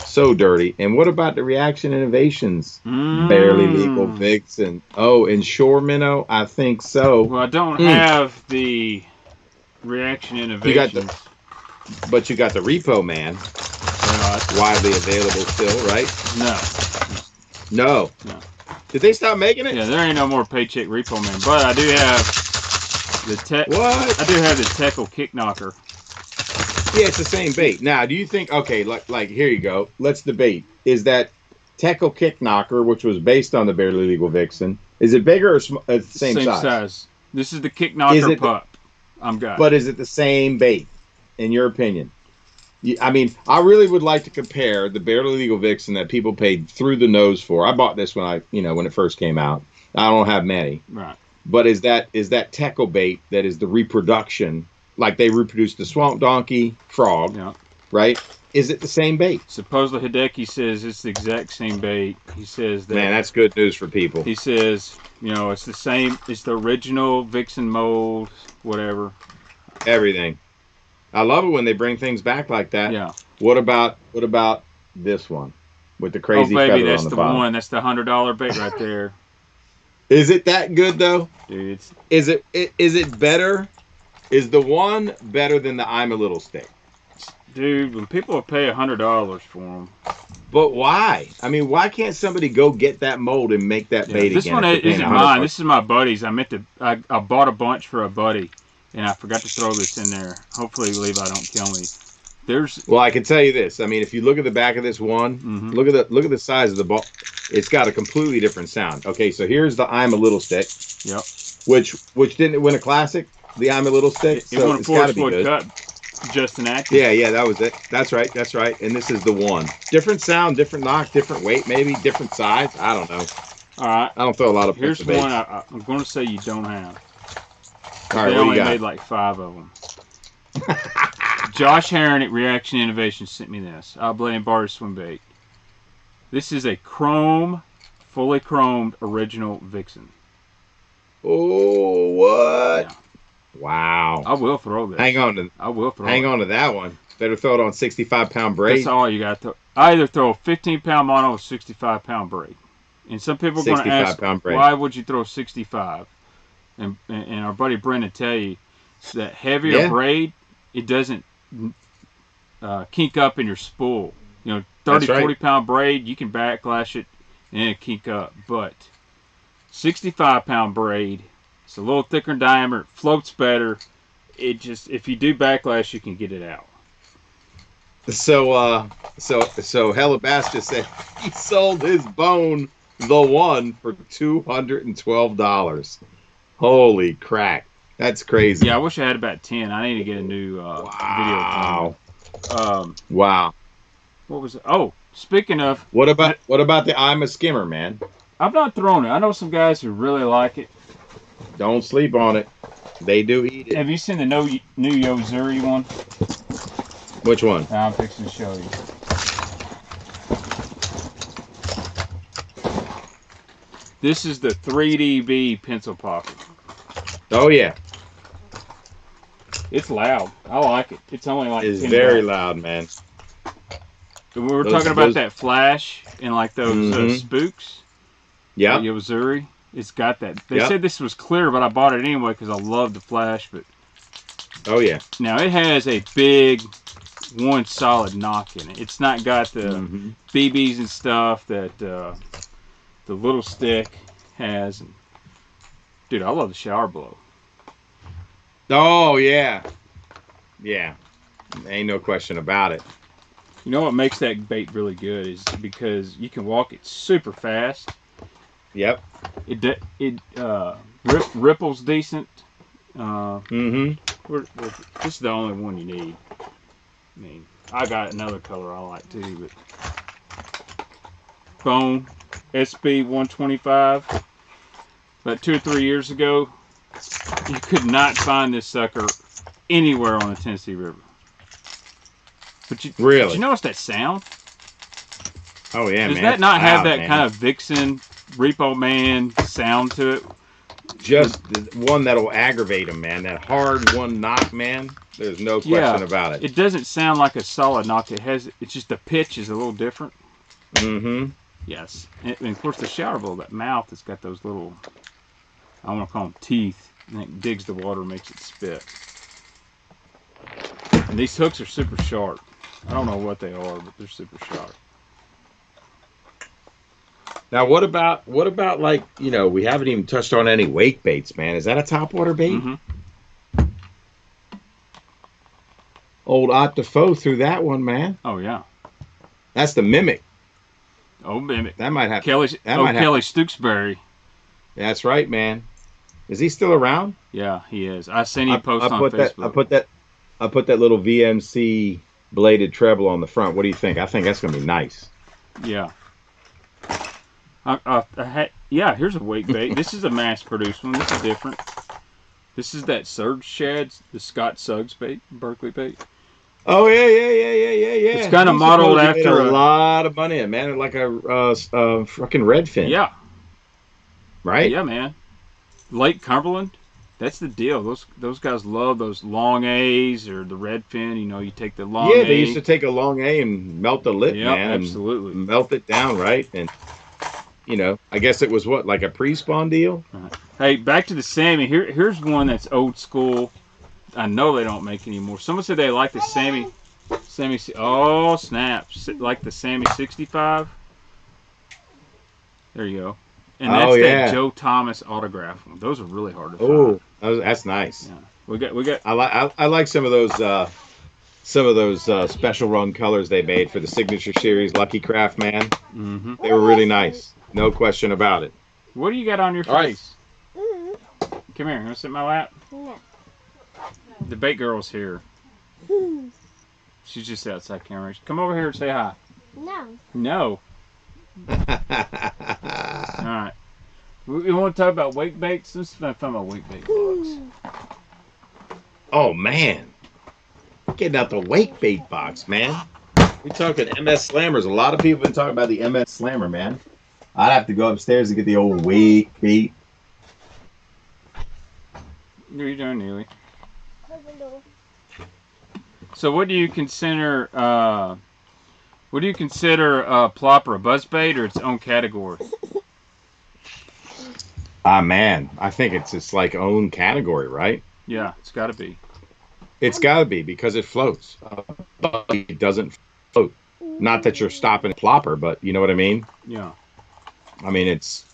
so dirty. And what about the Reaction Innovations barely legal Vixen? Oh, and Shore Minnow, I think so. Well, I don't have the Reaction Innovations. But you got the Repo Man, widely available still, right? No. Did they stop making it? Yeah, there ain't no more Paycheck Repo Man, but I do have. I do have the Teckle Kick Knocker. Yeah, it's the same bait. Now, do you think? Okay, like here you go. Let's debate. Is that Teckle Kick Knocker, which was based on the barely legal Vixen, is it bigger or the same size? This is the Kick Knocker pup. I'm got. But is it the same bait, in your opinion? I mean, I really would like to compare the barely legal Vixen that people paid through the nose for. I bought this when when it first came out. I don't have many. Right. But is that Teckle bait that is the reproduction, like they reproduced the Swamp Donkey frog, right? Is it the same bait? Supposedly Hideki says it's the exact same bait. He says that. Man, that's good news for people. He says, it's the same. It's the original Vixen mold, whatever. Everything. I love it when they bring things back like that. Yeah. What about this one with the crazy feather on the bottom? That's the one. That's the $100 bait right there. Is it that good though? Dude, is it better? Is the one better than the I'm a Little Stick? Dude, when people pay $100 for them. But why? I mean, why can't somebody go get that mold and make that bait this again? This one isn't mine. This is my buddy's. I bought a bunch for a buddy, and I forgot to throw this in there. Hopefully, Levi don't kill me. Well, I can tell you this. I mean, if you look at the back of this one, look at the size of the ball. It's got a completely different sound. Okay, so here's the I'm a Little Stick. Yep. Which didn't win a classic. The I'm a Little Stick. It won a Forest Wood Cup. Just an action. Yeah, that was it. That's right. And this is the one. Different sound, different knock, different weight, maybe different size. I don't know. All right. I don't throw a lot of. Here's one I'm going to say you don't have. All right, they what only do you got? made like 5 of them. Josh Herron at Reaction Innovations sent me this. I'll blame Barter Swim Bait. This is a fully chromed original Vixen. Oh, what? Yeah. Wow. I will throw this. Hang on to that one. Better throw it on 65-pound braid. That's all you got to throw. I either throw a 15-pound mono or 65-pound braid. And some people are going to ask, why would you throw 65? And our buddy Brendan tell you that heavier braid, it doesn't kink up in your spool. 30, 40-pound braid, you can backlash it and it'll kink up. But 65-pound braid, it's a little thicker in diameter, it floats better. If you do backlash, you can get it out. So Hellabass just said he sold his bone, the one, for $212. Holy crack. That's crazy. Yeah, I wish I had about 10. I need to get a new video camera. Wow. What was it? Oh, speaking of... What about the I'm a Skimmer, man? I've not thrown it. I know some guys who really like it. Don't sleep on it. They do eat it. Have you seen the new Yozuri one? Which one? I'm fixing to show you. This is the 3DB pencil pocket. Oh, yeah. It's loud. I like it. It's only like it's very loud, man. We were talking about that flash and like those spooks. Yeah. Yozuri. It's got that. They said this was clear, but I bought it anyway because I love the flash. But oh yeah. Now it has a big one solid knock in it. It's not got the BBs and stuff that the little stick has. And, dude, I love the shower blow. Oh yeah. Yeah. Ain't no question about it. You know what makes that bait really good is because you can walk it super fast. Yep. It ripples decent. This is the only one you need. I mean, I got another color I like too, but Bone SB 125. About 2 or 3 years ago, you could not find this sucker anywhere on the Tennessee River. But you really? Did you notice that sound? Oh yeah, Does man. that not have that man. kind of Vixen, Repo Man sound to it? Just one that'll aggravate him, man. That hard one knock, man. There's no question about it. It doesn't sound like a solid knock. It's just the pitch is a little different. Mm-hmm. Yes. And of course the shower bowl, that mouth has got those little, I want to call them teeth, and it digs the water and makes it spit. And these hooks are super sharp. I don't know what they are, but they're super sharp. Now, what about like, you know, we haven't even touched on any wake baits, man. Is that a topwater bait? Mm-hmm. Old Octafo threw that one, man. Oh yeah. That's the Mimic. Oh, Mimic. That might have Kelly Stooksbury. That's right, man. Is he still around? Yeah, he is. I seen him post on Facebook. I put that little VMC bladed treble on the front. What do you think? I think that's gonna be nice. Yeah. Yeah, here's a wake bait. This is a mass-produced one. This is different. This is that Surge Shads, the Scott Suggs bait, Berkeley bait. Oh yeah. It's kind of modeled after a lot of money, man. Like a fucking redfin. Yeah. Right. Yeah, man. Lake Cumberland. That's the deal. Those guys love those long A's or the redfin. You know, you take the long A. Yeah, they used to take a long A and melt the lip, man. Absolutely. And melt it down, right? And you know, I guess it was what, like a pre-spawn deal? Hey, back to the Sammy. Here's one that's old school. I know they don't make anymore. Someone said they like the Sammy. Oh, snaps. Like the Sammy 65. There you go. And that's that Joe Thomas autograph one. Those are really hard to find. Oh, that's nice. Yeah. We got. I like some of those special run colors they made for the Signature Series Lucky Craft, man. Mm-hmm. They were really nice. No question about it. What do you got on your face? Right. Come here. You want to sit in my lap? No. The bait girl's here. She's just outside camera. Come over here and say hi. No. No. All right. We want to talk about wake baits. This is fun about wake bait box. Oh man, getting out the wake bait box, man. We talking MS Slammers. A lot of people have been talking about the MS Slammer, man. I'd have to go upstairs to get the old wake bait. What are you doing, Neely? So, what do you consider? Plopper, a buzzbait, or its own category? Ah, man, I think it's its like own category, right? Yeah, it's got to be. It's got to be because it floats. It doesn't float. Not that you're stopping a plopper, but you know what I mean? Yeah. I mean, it's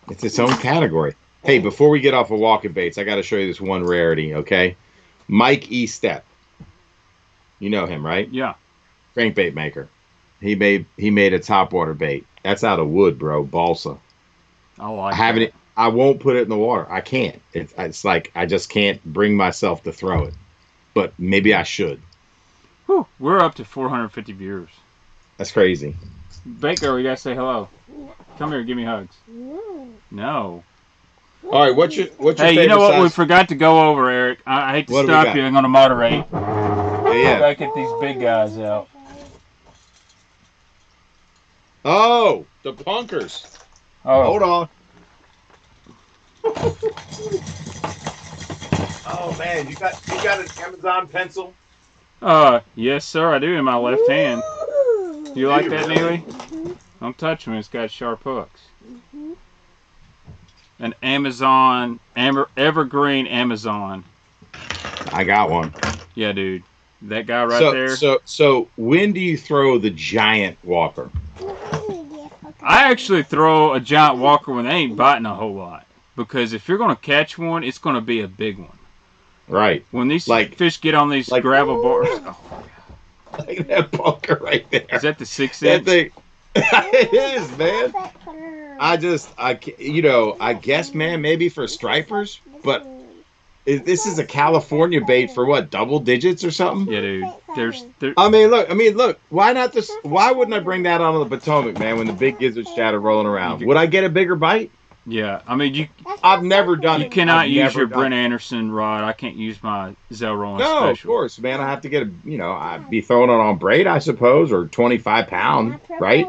its own category. Hey, before we get off of walking baits, I got to show you this one rarity, okay? Mike E. Step. You know him, right? Yeah. Crankbait maker. He made a topwater bait. That's out of wood, bro. Balsa. I like it. I won't put it in the water. I can't. It's like I just can't bring myself to throw it. But maybe I should. Whew, we're up to 450 viewers. That's crazy. Bait girl, you gotta say hello. Come here, give me hugs. No. All right, what's your Hey, you know what? Size? We forgot to go over, Eric. I hate to stop you. I'm gonna moderate. Yeah. Gotta get these big guys out. Oh, the punkers. Oh. Hold on. Oh man, you got an Amazon pencil? Yes sir, I do in my left hand. You like that, Neely? Don't touch me, it's got sharp hooks. An Amazon, evergreen Amazon. I got one. Yeah, dude. That guy right there. So when do you throw the giant walker? I actually throw a giant walker when they ain't biting a whole lot. Because if you're going to catch one, it's going to be a big one. Right. When these fish get on these gravel bars. Oh, God. Like that bunker right there. Is that the 6-inch? That thing, it is, man. I guess, man, maybe for stripers, but this is a California bait for what, double digits or something? Yeah, dude. I mean, look. Why not this? Why wouldn't I bring that onto the Potomac, man, when the big gizzard shad are rolling around? Would I get a bigger bite? Yeah, I mean I've never done you it. cannot I've use never your done Brent Anderson rod. I can't use my Zelro No, Special. of course, man. I have to get a, I'd be throwing it on braid, I suppose, or 25-pound, right?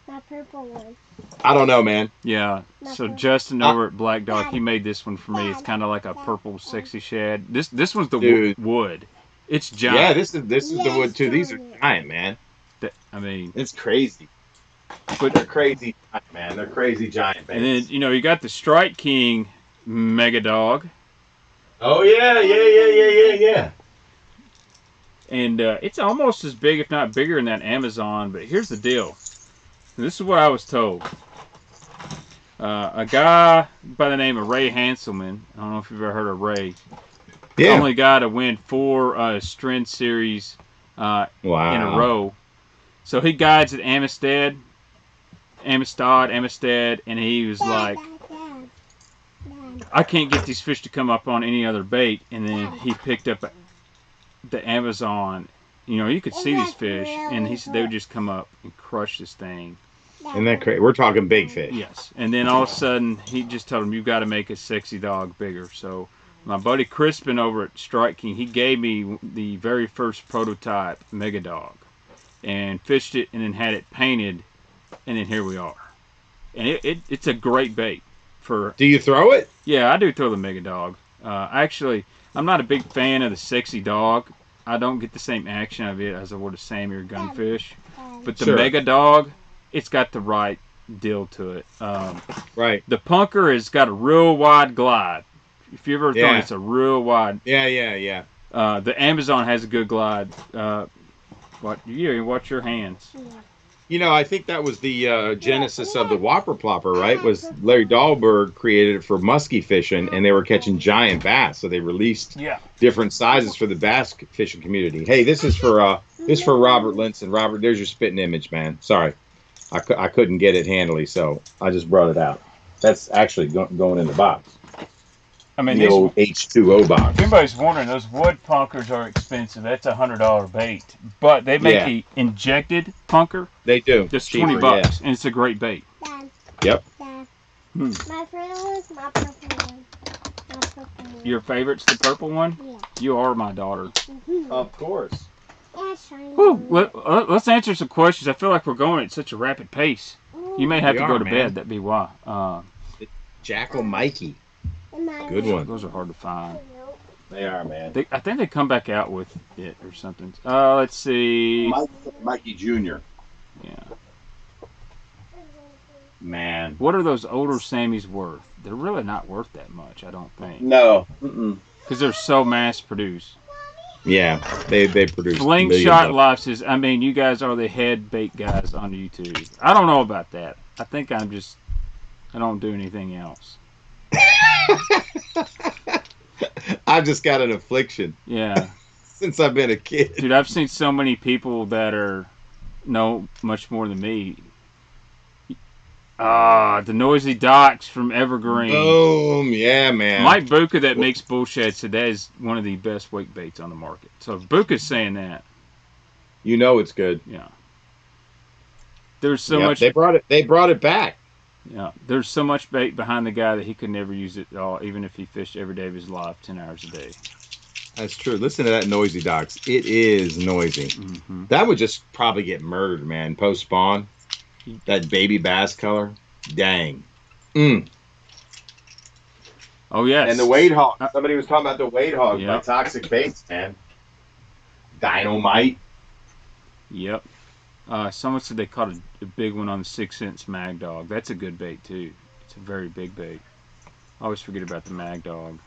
My purple one. I don't know, man. Yeah. So Justin over at Black Dog, he made this one for me. It's kind of like a purple sexy shad. This one's the wood. It's giant. Yeah, this is the wood too. These are giant, man. I mean, it's crazy. But they're crazy, man. They're crazy giant baits. And then you got the Strike King Mega Dog. Oh yeah. And it's almost as big, if not bigger, than that Amazon. But here's the deal. This is what I was told. A guy by the name of Ray Hanselman. I don't know if you've ever heard of Ray. Yeah. The only guy to win 4 Strand Series in a row. So he guides at Amistad, and he was like, I can't get these fish to come up on any other bait. And then he picked up the Amazon. You could see these fish, and he said they would just come up and crush this thing. Isn't that crazy? We're talking big fish. Yes. And then all of a sudden, he just told him, you've got to make a sexy dog bigger. So my buddy Crispin over at Strike King, he gave me the very first prototype Mega Dog and fished it and then had it painted, and then here we are. And it's a great bait. Do you throw it? Yeah, I do throw the Mega Dog. Actually, I'm not a big fan of the sexy dog. I don't get the same action of it as I would a Sammy or Gunfish. But the Mega Dog, it's got the right deal to it. Right. The Punker has got a real wide glide. If you ever thought it's a real wide. Yeah. The Amazon has a good glide. Watch your hands. I think that was the genesis of the Whopper Plopper, right? Was Larry Dahlberg created it for musky fishing, and they were catching giant bass, so they released different sizes for the bass fishing community. Hey, this is for Robert Linson. Robert, there's your spitting image, man. Sorry, I couldn't get it handily, so I just brought it out. That's actually going in the box. I mean, the old H2O box. If anybody's wondering, those wood punkers are expensive. That's $100 bait. But they make the injected punker. They do. Just $20, and it's a great bait. Dad. Yep. Dad. My favorite was my purple one. Your favorite's the purple one? Yeah. You are my daughter. Of course. Let's answer some questions. I feel like we're going at such a rapid pace. You may have to go to bed. That'd be why. Jackal Mikey. Good one. Those are hard to find. They are, man. I think they come back out with it or something. Let's see. Mikey Jr. Yeah. Man. What are those older Sammys worth? They're really not worth that much, I don't think. No. Because they're so mass produced. Yeah, they produce. Slingshot Life says, I mean, you guys are the head bait guys on YouTube. I don't know about that. I think I don't do anything else. I've just got an affliction. Yeah. Since I've been a kid. Dude, I've seen so many people that know much more than me. The Noisy Docks from Evergreen. Boom, yeah, man. Mike Buka that makes bullshit said that is one of the best wake baits on the market. So if Buka's saying that, you know it's good. Yeah. There's so much. They brought it back. Yeah, there's so much bait behind the guy that he could never use it at all, even if he fished every day of his life, 10 hours a day. That's true. Listen to that Noisy Docks. It is noisy. Mm-hmm. That would just probably get murdered, man. Post spawn, that baby bass color, dang. Oh yes. And the Wade Hog. Somebody was talking about the Wade Hog by Toxic Baits, man. Dynamite. Yep. Someone said they caught a big one on the 6 cents Mag Dog. That's a good bait too. It's a very big bait. I always forget about the Mag Dog.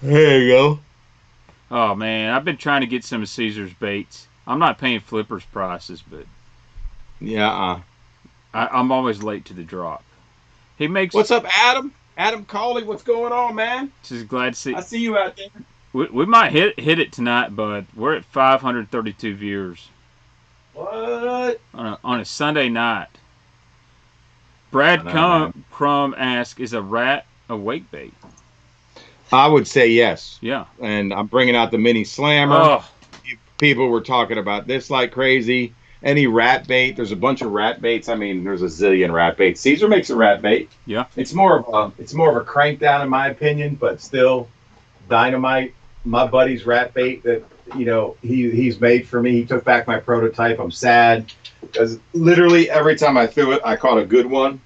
There you go. Oh man, I've been trying to get some of Caesar's baits. I'm not paying flippers prices, but yeah, I'm always late to the drop. He makes. What's up, Adam? Adam Cawley, what's going on, man? Just glad to see. I see you out there. We might hit it tonight, bud. We're at 532 viewers. What? On a Sunday night. Brad Crumb asks, is a rat a wake bait? I would say yes. Yeah. And I'm bringing out the mini slammer. Oh. People were talking about this like crazy. any rat bait. There's a bunch of rat baits. I mean, there's a zillion rat baits. Caesar makes a rat bait. Yeah. It's more of a crank down in my opinion, but still dynamite. My buddy's rat bait that he's made for me. He took back my prototype. I'm sad because literally every time I threw it, I caught a good one.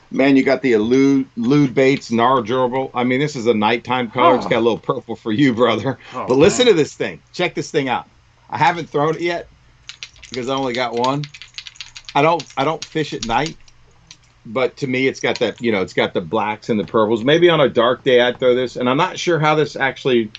Man, you got the elude baits, Nar durable. I mean, this is a nighttime color. It's got a little purple for you, brother. But listen to this thing. Check this thing out. I haven't thrown it yet because I only got one. I don't fish at night, but to me, it's got that, it's got the blacks and the purples. Maybe on a dark day I'd throw this, and I'm not sure how this actually,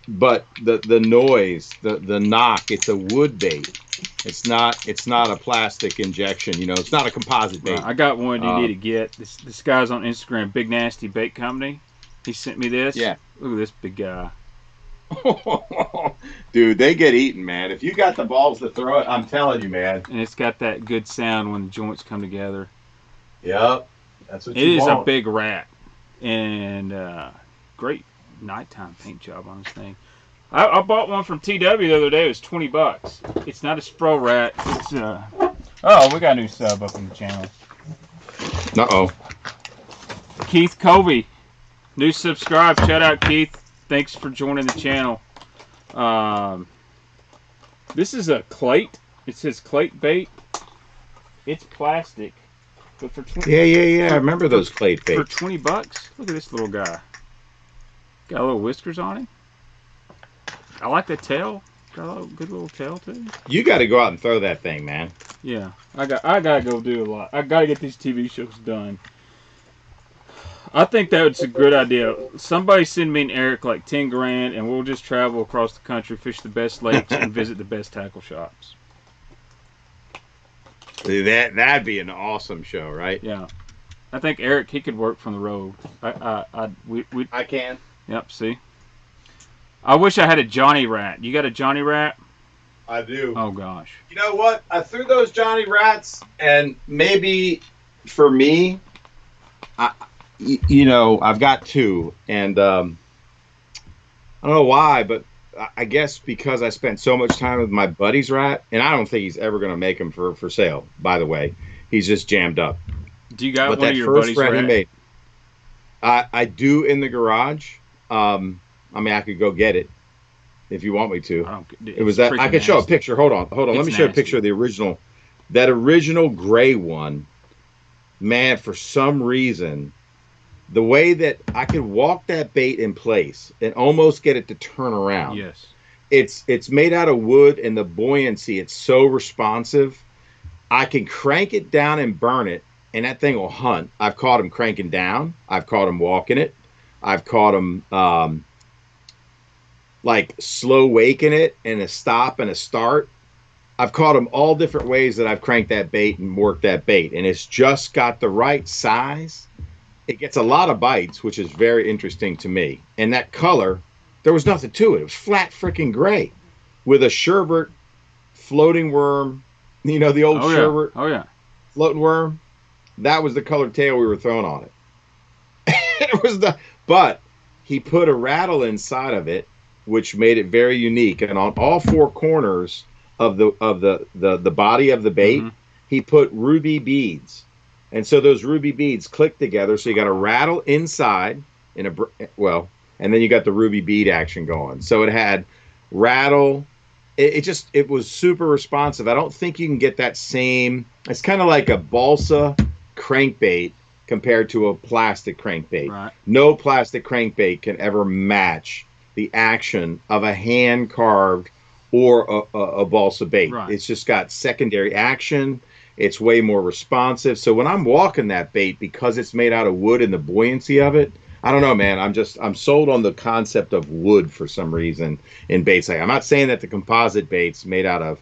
but the noise, the knock, it's a wood bait. It's not a plastic injection, it's not a composite bait. I got one you need to get. This guy's on Instagram, Big Nasty Bait Company. He sent me this. Yeah. Look at this big guy. Dude, they get eaten, man. If you got the balls to throw it, I'm telling you, man. And it's got that good sound when the joints come together. Yep. That's what you It is want. a big rat. And great nighttime paint job on this thing. I bought one from TW the other day. It was $20. It's not a Spro rat. It's we got a new sub up on the channel. Uh-oh. Keith Covey, new subscribe. Shout out, Keith. Thanks for joining the channel. This is a clate. It says clate bait. It's plastic, but for 20. Yeah. I remember those clate baits. For $20. Look at this little guy. Got a little whiskers on him. I like the tail. Got a good little tail too. You got to go out and throw that thing, man. Yeah, I gotta go do a lot. I gotta get these TV shows done. I think that's a good idea. Somebody send me and Eric like 10 grand, and we'll just travel across the country, fish the best lakes, and visit the best tackle shops. That'd be an awesome show, right? Yeah, I think Eric, he could work from the road. I can. Yep. See. I wish I had a Johnny Rat. You got a Johnny Rat? I do. Oh, gosh. You know what? I threw those Johnny Rats, and maybe for me, I've got two. And I don't know why, but I guess because I spent so much time with my buddy's rat, and I don't think he's ever going to make them for sale, by the way. He's just jammed up. Do you got one of your buddy's rat? He made, I do in the garage. I mean, I could go get it if you want me to. It was that I could show a picture. Hold on. Let me show a picture of the original. That original gray one. Man, for some reason, the way that I could walk that bait in place and almost get it to turn around. Yes. It's made out of wood, and the buoyancy, it's so responsive. I can crank it down and burn it, and that thing will hunt. I've caught him cranking down. I've caught him walking it. I've caught him like slow waking it and a stop and a start. I've caught them all different ways that I've cranked that bait and worked that bait, and it's just got the right size. It gets a lot of bites, which is very interesting to me. And that color, there was nothing to it. It was flat freaking gray with a sherbet floating worm. The old sherbet. Oh yeah. Floating worm. That was the colored tail we were throwing on it. But he put a rattle inside of it, which made it very unique. And on all four corners of the body of the bait, he put ruby beads. And so those ruby beads click together. So you got a rattle inside and then you got the ruby bead action going. So it had rattle. It was super responsive. I don't think you can get that same. It's kind of like a balsa crankbait compared to a plastic crankbait. Right. No plastic crankbait can ever match the action of a hand carved or a balsa bait. Right. It's just got secondary action. It's way more responsive. So when I'm walking that bait, because it's made out of wood and the buoyancy of it, I don't know, man. I'm sold on the concept of wood for some reason in baits. I'm not saying that the composite baits made out of,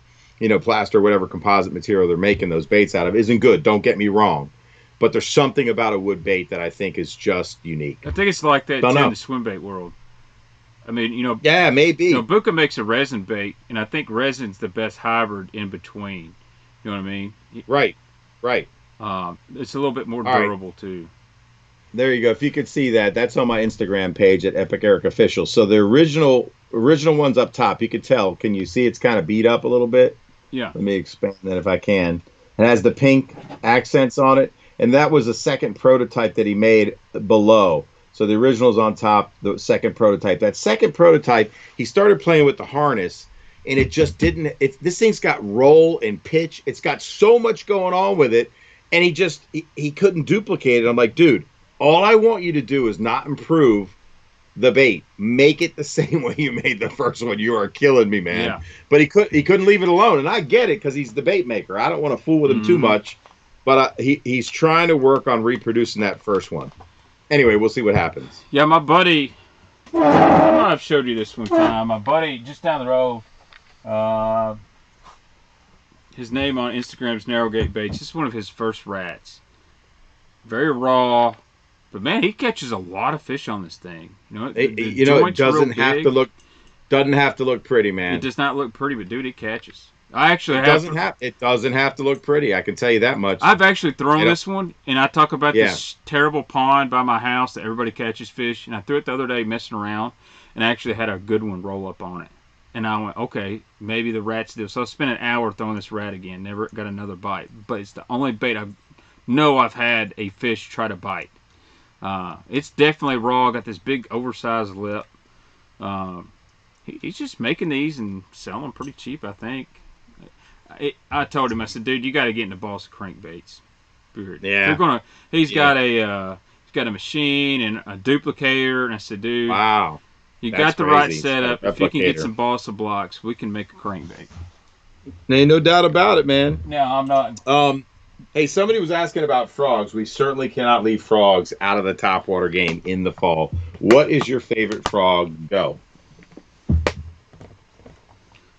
plaster or whatever composite material they're making those baits out of isn't good. Don't get me wrong. But there's something about a wood bait that I think is just unique. I think it's like that in the swim bait world. I mean, Yeah, maybe. Buka makes a resin bait, and I think resin's the best hybrid in between. You know what I mean? Right. It's a little bit more durable too. There you go. If you could see that, that's on my Instagram page at Epic Eric Official. So the original one's up top. You could tell. Can you see it's kind of beat up a little bit? Yeah. Let me expand that if I can. It has the pink accents on it, and that was the second prototype that he made below. So the original's on top, the second prototype. That second prototype, he started playing with the harness, and it just didn't. This thing's got roll and pitch. It's got so much going on with it, and he couldn't duplicate it. I'm like, dude, all I want you to do is not improve the bait. Make it the same way you made the first one. You are killing me, man. Yeah. But he couldn't leave it alone, and I get it because he's the bait maker. I don't want to fool with him too much, but he's trying to work on reproducing that first one. Anyway, we'll see what happens. Yeah, my buddy, I don't know if I've showed you this one time. My buddy just down the road, his name on Instagram is Narrowgate Baits. This is one of his first rats. Very raw, but man, he catches a lot of fish on this thing. You know, it doesn't have to look pretty, man. It does not look pretty, but dude, it catches. It doesn't have to look pretty. I can tell you that much. I've actually thrown this one, and I talk about this terrible pond by my house that everybody catches fish, and I threw it the other day messing around, and I actually had a good one roll up on it. And I went, okay, maybe the rat's do. So I spent an hour throwing this rat again. Never got another bite, but it's the only bait I've had a fish try to bite. It's definitely raw. Got this big oversized lip. He's just making these and selling them pretty cheap, I think. I told him, I said, dude, you got to get into balls of crankbaits. Period. Yeah. He's got a machine and a duplicator, and I said, dude, wow, you got the right setup. If you can get some balsa blocks, we can make a crankbait. Ain't no doubt about it, man. No, I'm not. Hey, somebody was asking about frogs. We certainly cannot leave frogs out of the topwater game in the fall. What is your favorite frog? Go.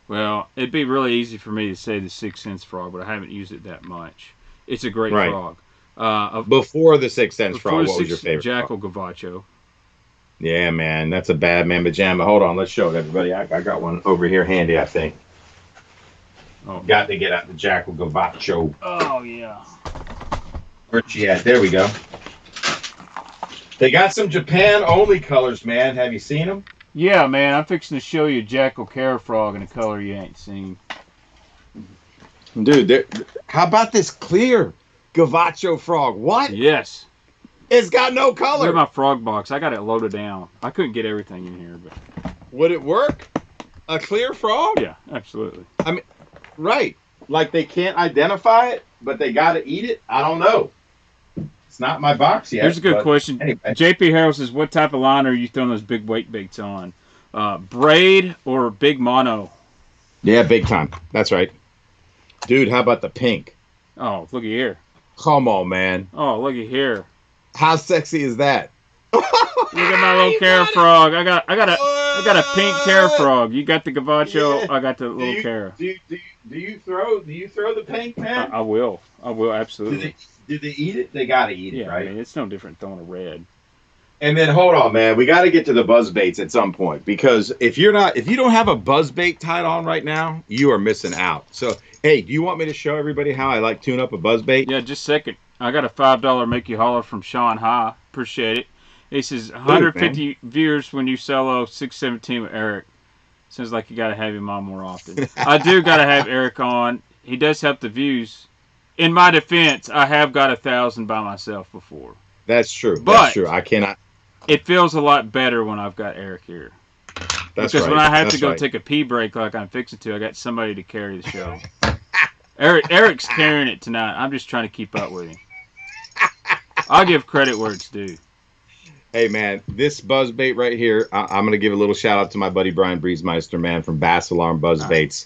Well, it'd be really easy for me to say the 6 Sense frog, but I haven't used it that much. It's a great frog. Before the 6 Sense frog, what was your favorite? Jackal Gavacho. Yeah, man, that's a bad man pajama. Hold on, let's show it, everybody. I got one over here handy, I think. Oh. Got to get out the Jackal Gavacho. Oh, yeah. Where's she at? There we go. They got some Japan-only colors, man. Have you seen them? Yeah, man, I'm fixing to show you Jackal Carrot Frog in a color you ain't seen. Dude, how about this clear Gavacho frog? What? Yes. It's got no color. Look at my frog box. I got it loaded down. I couldn't get everything in here, but would it work? A clear frog? Yeah, absolutely. I mean, right. Like they can't identify it, but they got to eat it? I don't know. It's not my box yet. Here's a good question. Anyway. JP Harrell says, what type of line are you throwing those big weight baits on? Braid or big mono? Yeah, big time. That's right. Dude, how about the pink? Oh, looky here. Come on, man. Oh, looky here. How sexy is that? Look at my little carrot frog. I got a pink carrot frog. You got the Gavacho. Yeah. I got the little carrot. Do you throw the pink, man? I will. Absolutely. Do they eat it? They gotta eat it, right? I mean, it's no different throwing a red. And then hold on, man. We got to get to the buzzbaits at some point, because if you don't have a buzzbait tied on right now, you are missing out. So, hey, do you want me to show everybody how I tune up a buzzbait? Yeah, just a second. I got a $5 make you holler from Sean Ha. Appreciate it. He says 150 viewers when you solo 617 with Eric. Sounds like you got to have him on more often. I do got to have Eric on. He does help the views. In my defense, I have got 1,000 by myself before. That's true. That's true. I cannot. It feels a lot better when I've got Eric here. Because when I have to go take a pee break like I'm fixing to, I got somebody to carry the show. Eric's carrying it tonight. I'm just trying to keep up with him. I'll give credit where it's due. Hey, man, this buzzbait right here, I'm going to give a little shout out to my buddy Brian Breezemeister, man, from Bass Alarm Buzzbaits.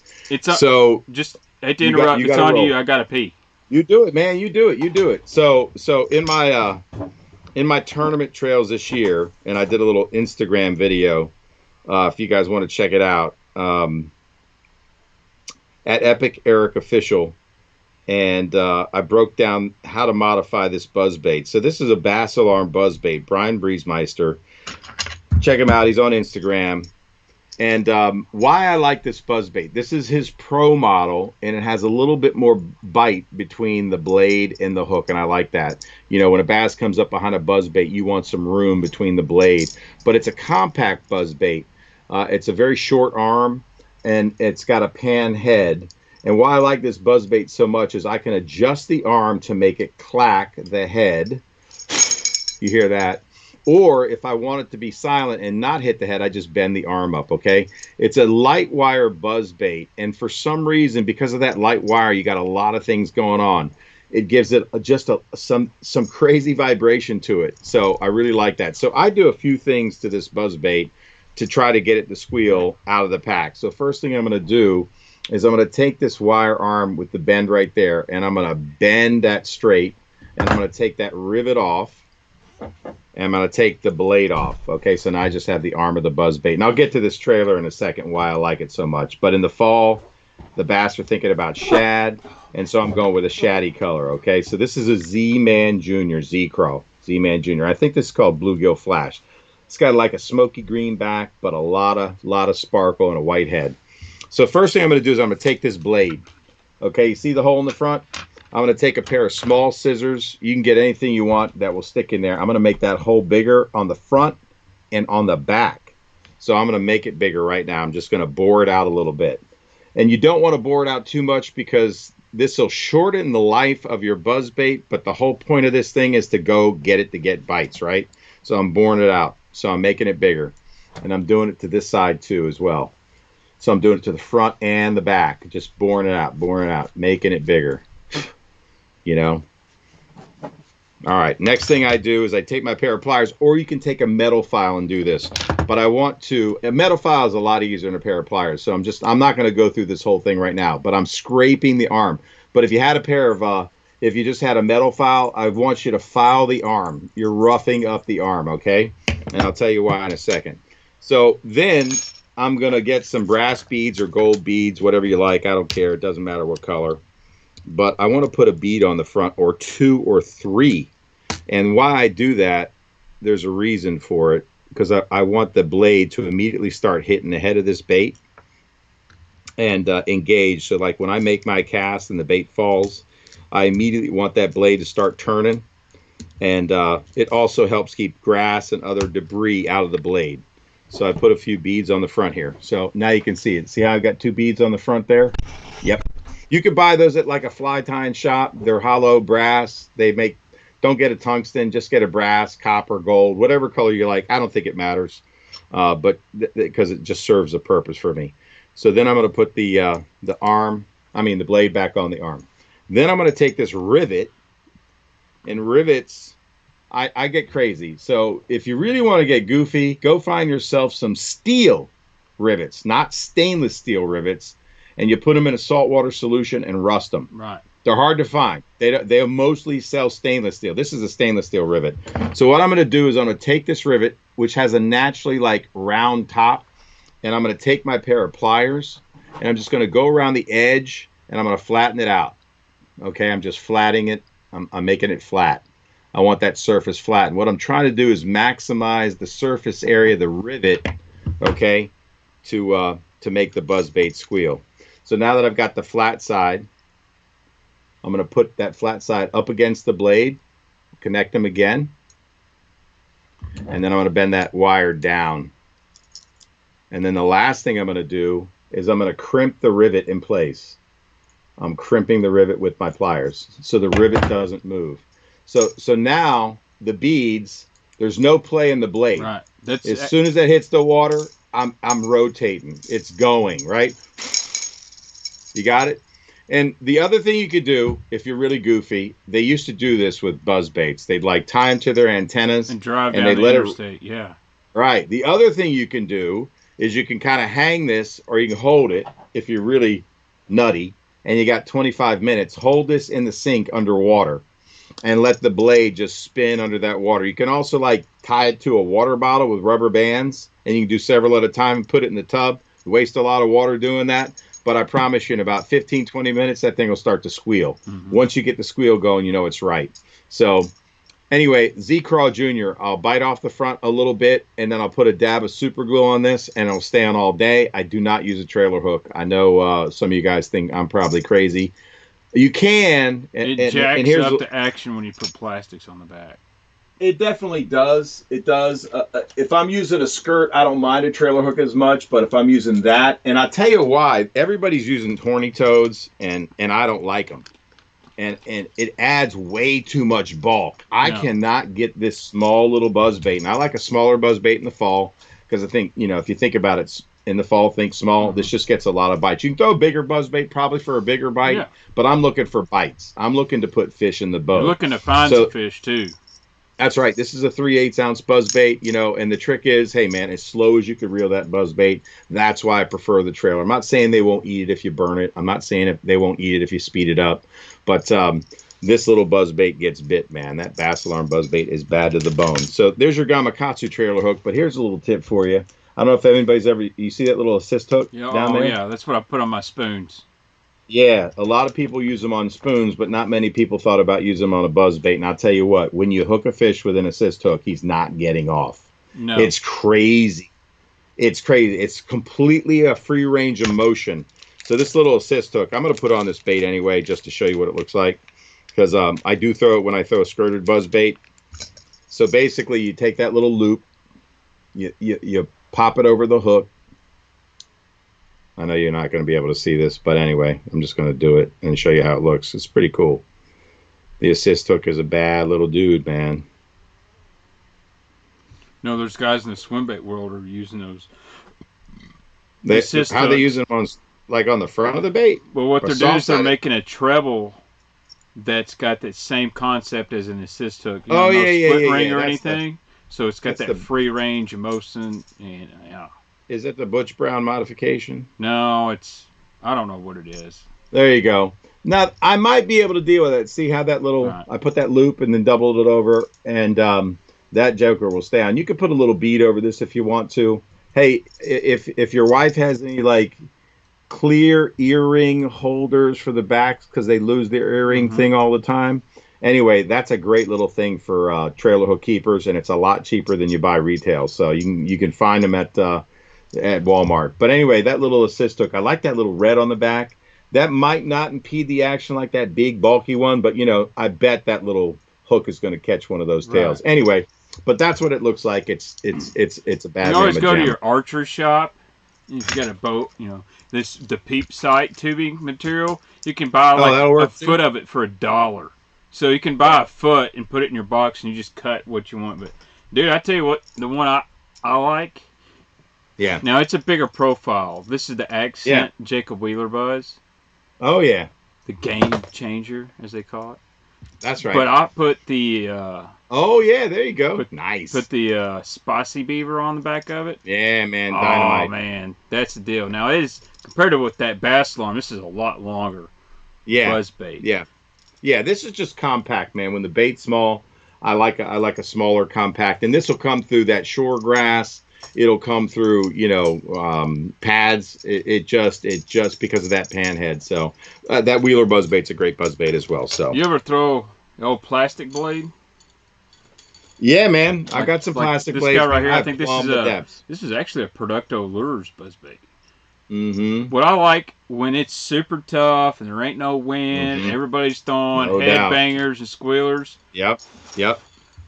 Just hate to interrupt. It's on you. I got to pee. You do it, man. You do it. So in my tournament trails this year, and I did a little Instagram video, if you guys want to check it out, at Epic Eric Official, and I broke down how to modify this buzzbait. So this is a Bass Alarm buzzbait, Brian Breezemeister. Check him out. He's on Instagram. And why I like this buzzbait, this is his pro model, and it has a little bit more bite between the blade and the hook, and I like that. You know, when a bass comes up behind a buzzbait, you want some room between the blade. But it's a compact buzzbait. It's a very short arm, and it's got a pan head. And why I like this buzzbait so much is I can adjust the arm to make it clack the head. You hear that? Or if I want it to be silent and not hit the head, I just bend the arm up, okay? It's a light wire buzzbait, and for some reason, because of that light wire, you got a lot of things going on. It gives it just some crazy vibration to it. So I really like that. So I do a few things to this buzzbait to try to get it to squeal out of the pack. So first thing I'm going to do is I'm going to take this wire arm with the bend right there, and I'm going to bend that straight, and I'm going to take that rivet off, and I'm going to take the blade off. Okay, so now I just have the arm of the buzzbait. And I'll get to this trailer in a second why I like it so much. But in the fall, the bass are thinking about shad, and so I'm going with a shaddy color. Okay, so this is a Z-Man Jr. Z-Craw. Z-Man Jr. I think this is called Bluegill Flash. It's got like a smoky green back, but a lot of sparkle and a white head. So first thing I'm going to do is I'm going to take this blade. Okay, you see the hole in the front? I'm going to take a pair of small scissors. You can get anything you want that will stick in there. I'm going to make that hole bigger on the front and on the back. So I'm going to make it bigger right now. I'm just going to bore it out a little bit. And you don't want to bore it out too much because this will shorten the life of your buzzbait, but the whole point of this thing is to go get it to get bites, right? So I'm boring it out. So I'm making it bigger. And I'm doing it to this side too as well. So I'm doing it to the front and the back. Just boring it out, making it bigger. You know? All right, next thing I do is I take my pair of pliers, or you can take a metal file and do this. But I want to, a metal file is a lot easier than a pair of pliers. So I'm not going to go through this whole thing right now, but I'm scraping the arm. But if you had a pair of, if you just had a metal file, I want you to file the arm. You're roughing up the arm, okay? And I'll tell you why in a second. So then I'm going to get some brass beads or gold beads, whatever you like. I don't care. It doesn't matter what color. But I want to put a bead on the front, or 2 or 3. And why I do that, there's a reason for it. Because I want the blade to immediately start hitting the head of this bait and engage. So like when I make my cast and the bait falls, I immediately want that blade to start turning. And it also helps keep grass and other debris out of the blade. So I put a few beads on the front here. So now you can see it. See how I've got 2 beads on the front there? Yep. You can buy those at like a fly tying shop. They're hollow brass. They make, don't get a tungsten, just get a brass, copper, gold, whatever color you like. I don't think it matters, but because it just serves a purpose for me. So then I'm going to put the blade back on the arm. Then I'm going to take this rivet, and rivets, I get crazy. So if you really want to get goofy, go find yourself some steel rivets, not stainless steel rivets, and you put them in a saltwater solution and rust them. Right. They're hard to find. They mostly sell stainless steel. This is a stainless steel rivet. So what I'm going to do is I'm going to take this rivet, which has a naturally like round top, and I'm going to take my pair of pliers, and I'm just going to go around the edge, and I'm going to flatten it out. Okay, I'm just flattening it. I'm making it flat. I want that surface flat. And what I'm trying to do is maximize the surface area of the rivet, okay, to make the buzzbait squeal. So now that I've got the flat side, I'm going to put that flat side up against the blade, connect them again, and then I'm going to bend that wire down. And then the last thing I'm going to do is I'm going to crimp the rivet in place. I'm crimping the rivet with my pliers so the rivet doesn't move. So now the beads, there's no play in the blade. Right. As soon as that hits the water, I'm rotating. It's going, right? You got it? And the other thing you could do, if you're really goofy, they used to do this with buzzbaits. They'd like tie them to their antennas and drive down the interstate. Yeah. Right. The other thing you can do is you can kind of hang this, or you can hold it if you're really nutty, and you got 25 minutes. Hold this in the sink underwater and let the blade just spin under that water. You can also like tie it to a water bottle with rubber bands, and you can do several at a time and put it in the tub. Waste a lot of water doing that. But I promise you, in about 15, 20 minutes, that thing will start to squeal. Mm-hmm. Once you get the squeal going, you know it's right. So anyway, Z-Craw Jr., I'll bite off the front a little bit, and then I'll put a dab of super glue on this, and it'll stay on all day. I do not use a trailer hook. I know some of you guys think I'm probably crazy. You can. It jacks up the action when you put plastics on the back. It definitely does. It does. If I'm using a skirt, I don't mind a trailer hook as much. But if I'm using that, and I'll tell you why, everybody's using horny toads, and I don't like them. And it adds way too much bulk. I cannot get this small little buzzbait. And I like a smaller buzzbait in the fall because I think, if you think about it, in the fall, think small. This just gets a lot of bites. You can throw a bigger buzzbait probably for a bigger bite, but I'm looking for bites. I'm looking to put fish in the boat. You're looking to find some fish too. That's right. This is a 3/8 ounce buzzbait, and the trick is, hey man, as slow as you could reel that buzzbait. That's why I prefer the trailer. I'm not saying they won't eat it if you burn it. I'm not saying they won't eat it if you speed it up. But this little buzzbait gets bit, man. That bass alarm buzzbait is bad to the bone. So there's your Gamakatsu trailer hook. But here's a little tip for you. I don't know if anybody's ever, you see that little assist hook down there? Yeah, that's what I put on my spoons. Yeah, a lot of people use them on spoons, but not many people thought about using them on a buzzbait. And I'll tell you what, when you hook a fish with an assist hook, he's not getting off. No. It's crazy. It's crazy. It's completely a free range of motion. So this little assist hook, I'm going to put on this bait anyway, just to show you what it looks like. Because I do throw it when I throw a skirted buzzbait. So basically, you take that little loop, you pop it over the hook. I know you're not going to be able to see this, but anyway, I'm just going to do it and show you how it looks. It's pretty cool. The assist hook is a bad little dude, man. No, there's guys in the swim bait world who are using those. How they using them on, like on the front of the bait? Well, what they're doing is they're making a treble that's got that same concept as an assist hook. No split ring or anything. So it's got that free range of motion, and Is it the Butch Brown modification? No, I don't know what it is. There you go. Now, I might be able to deal with it. See how that little, I put that loop and then doubled it over, and that joker will stay on. You could put a little bead over this if you want to. Hey, if your wife has any, like, clear earring holders for the backs because they lose their earring thing all the time. Anyway, that's a great little thing for trailer hook keepers, and it's a lot cheaper than you buy retail. So you can find them at Walmart. But anyway, that little assist hook, I like that little red on the back. That might not impede the action like that big bulky one, but I bet that little hook is going to catch one of those tails. Right. Anyway, but that's what it looks like. It's a bad. You always go to your archer shop. If you got a boat, the peep sight tubing material. You can buy a foot of it for $1. So you can buy a foot and put it in your box, and you just cut what you want. But dude, I tell you what, the one I like. Yeah. Now it's a bigger profile. This is the Accent Jacob Wheeler Buzz. Oh yeah. The game changer, as they call it. That's right. But I put the. Oh yeah, there you go. Nice. Put the spicy beaver on the back of it. Yeah, man. Dynamite. Oh man, that's the deal. Now it is compared to with that bass alarm. This is a lot longer. Yeah. Buzz bait. Yeah. Yeah. This is just compact, man. When the bait's small, I like a smaller compact, and this will come through that shore grass. It'll come through, pads. It just because of that pan head. So that Wheeler buzzbait's a great buzzbait as well. So you ever throw the old plastic blade? Yeah, man. I got some plastic blades. This guy right here, I think this is actually a Producto Lures buzzbait. Mm-hmm. What I like when it's super tough and there ain't no wind, and everybody's throwing headbangers and squealers. Yep.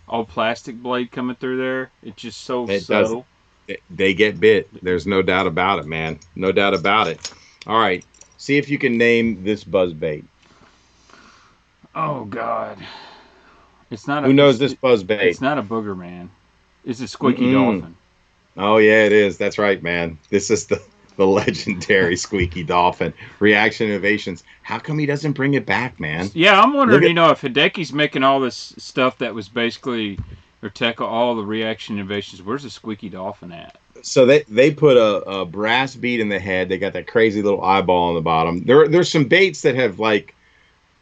Old plastic blade coming through there. It's just so subtle. They get bit. There's no doubt about it, man. No doubt about it. All right. See if you can name this buzzbait. Oh, God. It's not. Who knows this buzzbait? It's not a booger, man. It's a squeaky dolphin. Oh, yeah, it is. That's right, man. This is the legendary squeaky dolphin. Reaction Innovations. How come he doesn't bring it back, man? Yeah, I'm wondering, if Hideki's making all this stuff that was basically... Or tackle all the reaction innovations. Where's the squeaky dolphin at? So they put a brass bead in the head. They got that crazy little eyeball on the bottom. There's some baits that have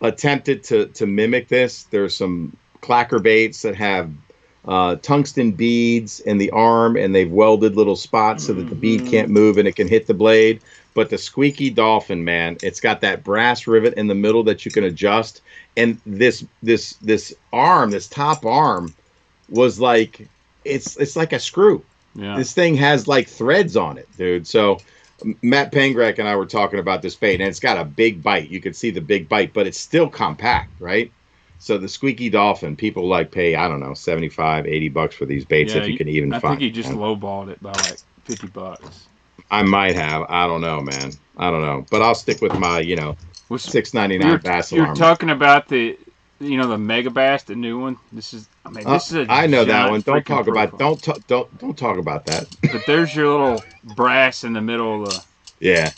attempted to mimic this. There's some clacker baits that have tungsten beads in the arm, and they've welded little spots so that the bead can't move and it can hit the blade. But the squeaky dolphin, man, it's got that brass rivet in the middle that you can adjust, and this arm, this top arm, was like it's like a screw. Yeah. This thing has threads on it, dude. So Matt Pengrek and I were talking about this bait, and it's got a big bite. You can see the big bite, but it's still compact, right? So the Squeaky Dolphin, people like pay, I don't know, 75, $80 for these baits if you can even I find. think he just lowballed it by like $50. I might have. I don't know, man. I don't know. But I'll stick with my, $6.99 bass alarm. You're talking about the Mega Bass, the new one. This is I know that one. Don't talk about don't talk about that. But there's your little brass in the middle of the. Yeah.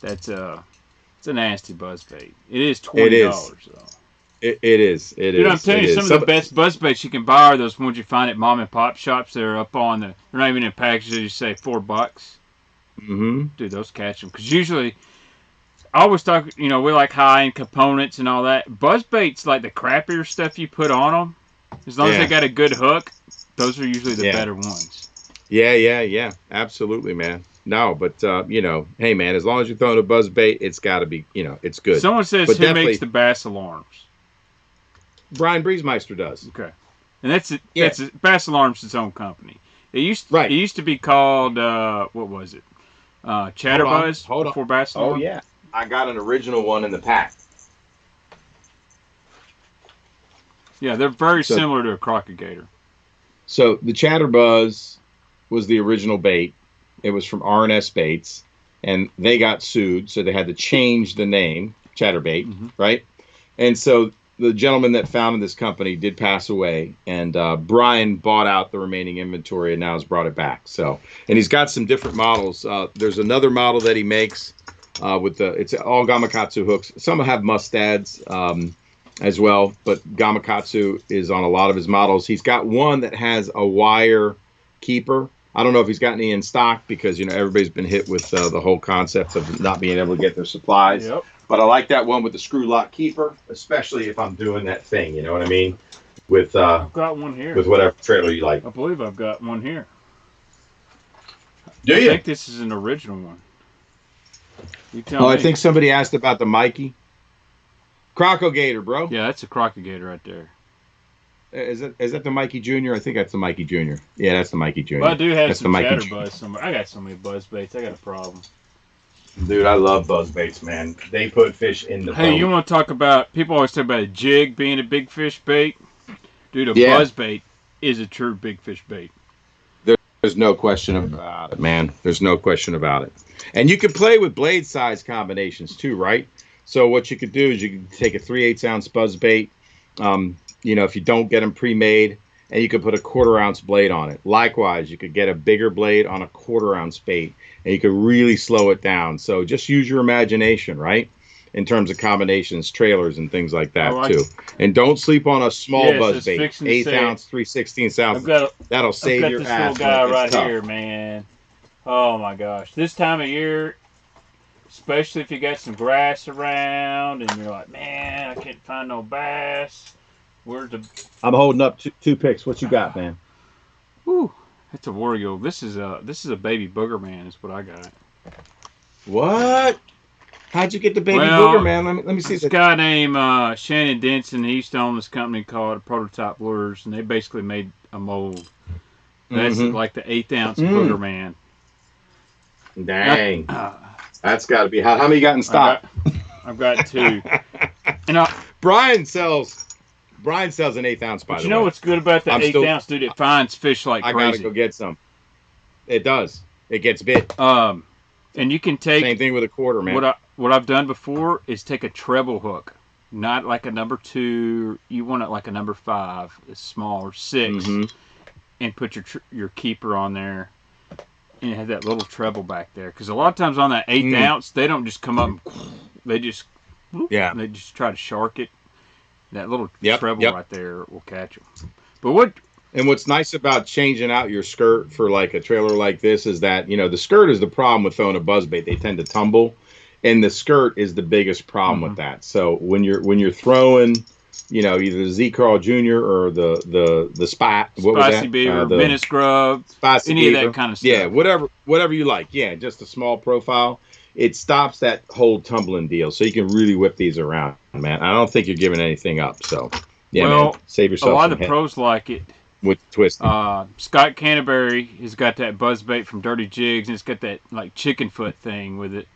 That's it's a nasty buzzbait. It is $20 though. It is. It is. I'm telling you, some of the best buzzbaits you can buy are those ones you find at mom and pop shops. They're up on they're not even in packages. You say $4. Mm-hmm. Dude, those catch them. Because usually, I always talk, we like high-end components and all that. Buzzbaits, like the crappier stuff you put on them, as long as they got a good hook, those are usually the better ones. Yeah. Absolutely, man. No, but, hey, man, as long as you're throwing a buzzbait, it's got to be, it's good. Someone says, but who makes the bass alarms? Brian Breezemeister does. Okay. And that's Bass Alarm's its own company. It used to be called, what was it? Chatterbuzz before Bass Alarm. Oh, yeah. I got an original one in the pack. Yeah, they're very similar to a crocodigator. So the Chatterbuzz was the original bait. It was from R&S Baits, and they got sued, so they had to change the name, Chatterbait, right? And so the gentleman that founded this company did pass away, and Brian bought out the remaining inventory and now has brought it back. So, and he's got some different models. There's another model that he makes it's all Gamakatsu hooks. Some have mustads as well, but Gamakatsu is on a lot of his models. He's got one that has a wire keeper. I don't know if he's got any in stock because, everybody's been hit with the whole concept of not being able to get their supplies. Yep. But I like that one with the screw lock keeper, especially if I'm doing that thing, you know what I mean? With I've got one here. With whatever trailer you like. I believe I've got one here. Do you? I think this is an original one. You tell me. I think somebody asked about the Mikey. Crocogator, bro. Yeah, that's a crocodigator right there. Is that the Mikey Jr.? I think that's the Mikey Jr. Yeah, that's the Mikey Jr. Well, I do have some chatterbuzz somewhere. I got so many buzzbaits. I got a problem. Dude, I love buzzbaits, man. They put fish in the boat. Hey, you want to talk about, people always talk about a jig being a big fish bait. Dude, a buzzbait is a true big fish bait. There's no question about it, man. There's no question about it. And you can play with blade size combinations too, right? So what you could do is you can take a 3/8 ounce buzzbait, if you don't get them pre-made, and you could put a 1/4 ounce blade on it. Likewise, you could get a bigger blade on a 1/4 ounce bait, and you could really slow it down. So just use your imagination, right? In terms of combinations, trailers, and things like that, too. And don't sleep on a small buzzbait. 1/8 ounce, 3/16 ounce. That'll save your ass. I've got this little guy right here, man. Oh, my gosh. This time of year, especially if you got some grass around, and you're like, man, I can't find no bass. I'm holding up two picks. What you got, man? Whew. It's a Wario. This is a baby booger man. Is what I got. What? How'd you get the baby booger man? Let me see. This guy named Shannon Denson. He used to own this company called Prototype Lures, and they basically made a mold. That's like the 1/8 ounce booger man. Dang. That's got to be how many you got in stock? I've got 2. And Brian sells an 1/8 ounce. By the way, you know what's good about the 1/8 ounce, dude? It finds fish like crazy. I gotta go get some. It does. It gets bit. And you can take same thing with a 1/4, man. What I've done before is take a treble hook, not like a number 2. You want it like a number 5, it's small, or 6, and put your keeper on there. And you have that little treble back there, because a lot of times on that 1/8 ounce, they don't just come up. They just they just try to shark it. That little treble right there will catch them. But what's nice about changing out your skirt for like a trailer like this is that the skirt is the problem with throwing a buzzbait. They tend to tumble, and the skirt is the biggest problem with that. So when you're throwing, either the Z Carl Jr. or the Spot, what was that? Spicy Beaver, Minute Scrub, any of that kind of stuff. Yeah, whatever you like. Yeah, just a small profile. It stops that whole tumbling deal, so you can really whip these around, man. I don't think you're giving anything up. So, man, save yourself. A lot of the pros like it. With twisting. Scott Canterbury has got that buzzbait from Dirty Jigs, and it's got that like chicken foot thing with it.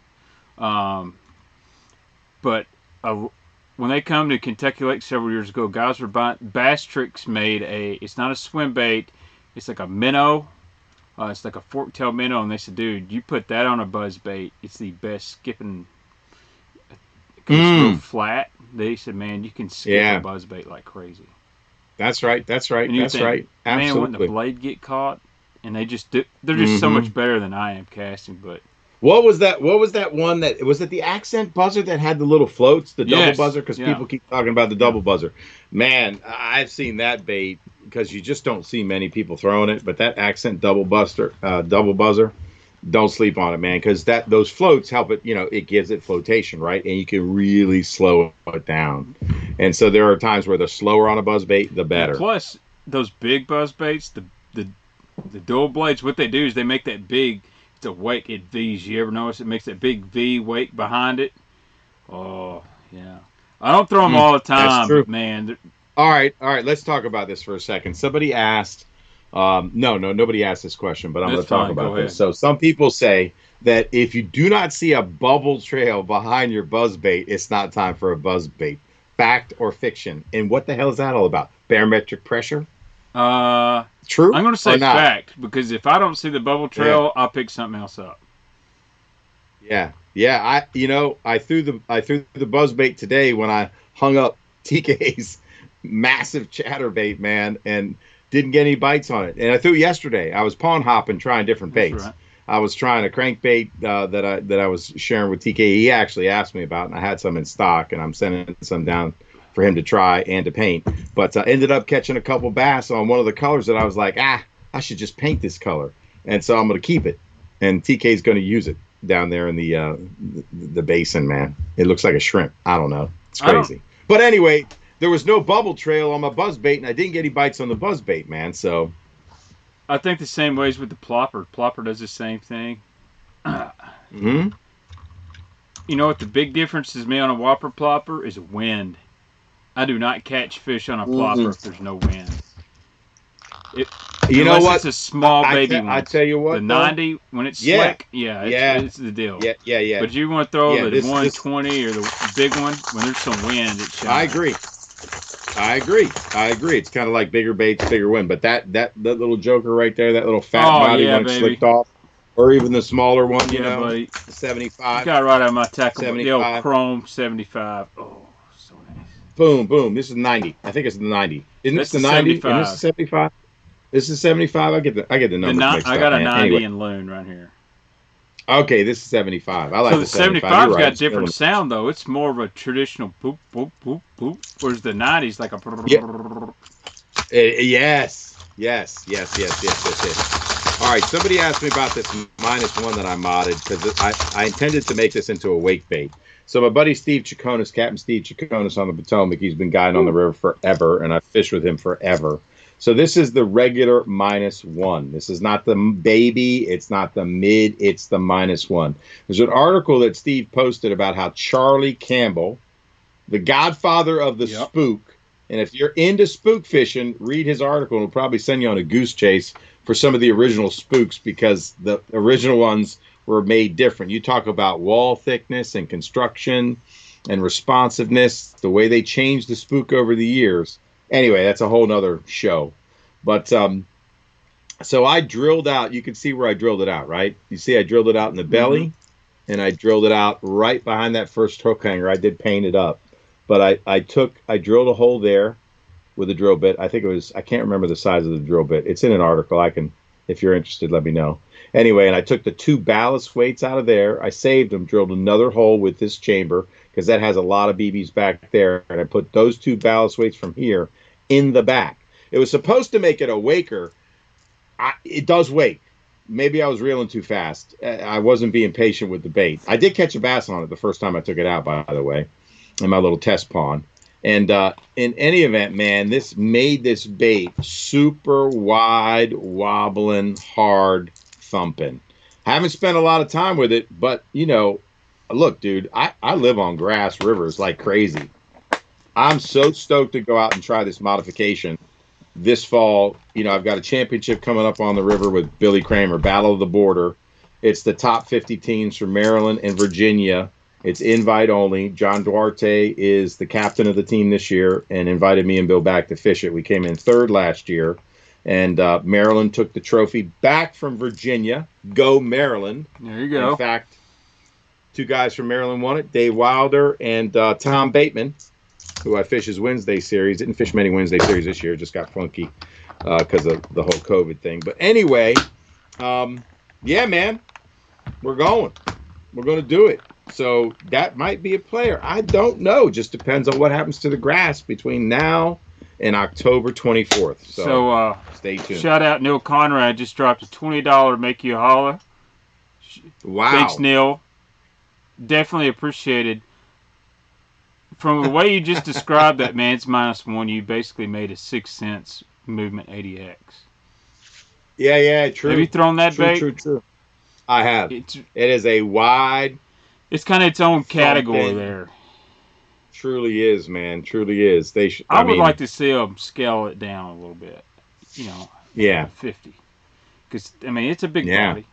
But when they come to Kentucky Lake several years ago, guys were buying. Bastrix made it's not a swim bait, it's like a minnow. It's like a fork-tailed minnow, and they said, dude, you put that on a buzzbait, it's the best skipping. Because it's real flat. They said, man, you can skip a buzzbait like crazy. That's right. Absolutely. Man, when the blade get caught, and they're just so much better than I am casting. But what was that one that was it the accent buzzer that had the little floats, the double buzzer? Because people keep talking about the double buzzer. Man, I've seen that bait because you just don't see many people throwing it. But that accent double buzzer, don't sleep on it, man, because those floats help it. It gives it flotation, right, and you can really slow it down. And so there are times where the slower on a buzzbait, the better. Plus, those big buzzbaits, the dual blades, what they do is they make that big. It's a wake. It V's. You ever notice it makes that big V wake behind it? Oh yeah. I don't throw them all the time, that's true. But man. All right. Let's talk about this for a second. Somebody asked. Nobody asked this question, but I'm going to talk about this. So some people say that if you do not see a bubble trail behind your buzzbait, it's not time for a buzzbait. Fact or fiction? And what the hell is that all about? Barometric pressure? True? I'm going to say fact, because if I don't see the bubble trail, I'll pick something else up. Yeah. I threw the buzzbait today when I hung up TK's massive chatterbait, man, and didn't get any bites on it. And I threw it yesterday. I was pawn hopping, trying different baits. Right. I was trying a crankbait that I was sharing with TK. He actually asked me about, and I had some in stock, and I'm sending some down for him to try and to paint. But I ended up catching a couple bass on one of the colors that I was like, I should just paint this color. And so I'm going to keep it. And TK's going to use it down there in the basin, man. It looks like a shrimp. I don't know. It's crazy. But anyway, there was no bubble trail on my buzzbait, and I didn't get any bites on the buzzbait, man. So I think the same ways with the plopper. Plopper does the same thing. Mm-hmm. You know what the big difference is me on a whopper plopper is wind. I do not catch fish on a plopper if there's no wind. You know what? It's a small baby one. I tell you what, the 90 when it's slick, it's the deal. Yeah. But you want to throw the 120 or the big one when there's some wind. It shines. I agree. It's kind of like bigger baits, bigger wind. But that little joker right there, that little fat body when it's slicked off, or even the smaller one, you know, buddy. 75. You got right out of my tackle. 75. The old Chrome 75. Oh, so nice. Boom. This is 90. I think it's the 90. Isn't this the 90? 75. And this is 75. This is 75. I get the numbers mixed up. I got a 90 anyway. in loon right here. Okay, this is 75. I like so the 75. 75's right. got different sound though. It's more of a traditional boop boop boop boop. Whereas the 90's like a. Yes. All right, somebody asked me about this -1 that I modded because I intended to make this into a wake bait. So my buddy Steve Chaconis, Captain Steve Chaconis on the Potomac, he's been guiding on the river forever, and I've fished with him forever. So this is the regular -1. This is not the baby. It's not the mid. It's the -1. There's an article that Steve posted about how Charlie Campbell, the godfather of the spook, and if you're into spook fishing, read his article. It'll probably send you on a goose chase for some of the original spooks because the original ones were made different. You talk about wall thickness and construction and responsiveness, the way they changed the spook over the years. Anyway, that's a whole nother show. But so I drilled out. You can see where I drilled it out, right? You see I drilled it out in the belly, and I drilled it out right behind that first hook hanger. I did paint it up. But I drilled a hole there with a drill bit. I think it was, I can't remember the size of the drill bit. It's in an article. I can, if you're interested, let me know. Anyway, and I took the 2 ballast weights out of there. I saved them, drilled another hole with this chamber because that has a lot of BBs back there. And I put those 2 ballast weights from here in the back. It was supposed to make it a waker. It does wake. Maybe I was reeling too fast. I wasn't being patient with the bait. I did catch a bass on it the first time I took it out, by the way, in my little test pond. And in any event, man, this made this bait super wide, wobbling, hard, thumping. I haven't spent a lot of time with it, but, you know, look, dude, I live on grass rivers like crazy. I'm so stoked to go out and try this modification this fall. You know, I've got a championship coming up on the river with Billy Kramer, Battle of the Border. It's the top 50 teams from Maryland and Virginia. It's invite only. John Duarte is the captain of the team this year and invited me and Bill back to fish it. We came in third last year, and Maryland took the trophy back from Virginia. Go Maryland. There you go. In fact, 2 guys from Maryland won it, Dave Wilder and Tom Baitman, who I fish his Wednesday series. Didn't fish many Wednesday series this year. Just got funky because of the whole COVID thing. But anyway, yeah, man, we're going. We're going to do it. So that might be a player. I don't know. Just depends on what happens to the grass between now and October 24th. So stay tuned. Shout out Neil Conrad. Just dropped a $20 make you holler. Wow. Thanks, Neil. Definitely appreciated. From the way you just described that, man, it's -1. You basically made a 6 cents movement 80x. Yeah, true. Have you thrown that bait? True. I have. It is a wide. It's kind of its own category there. Truly is, man. Truly is. I would like to see them scale it down a little bit. Yeah. 50. Because, I mean, it's a big body.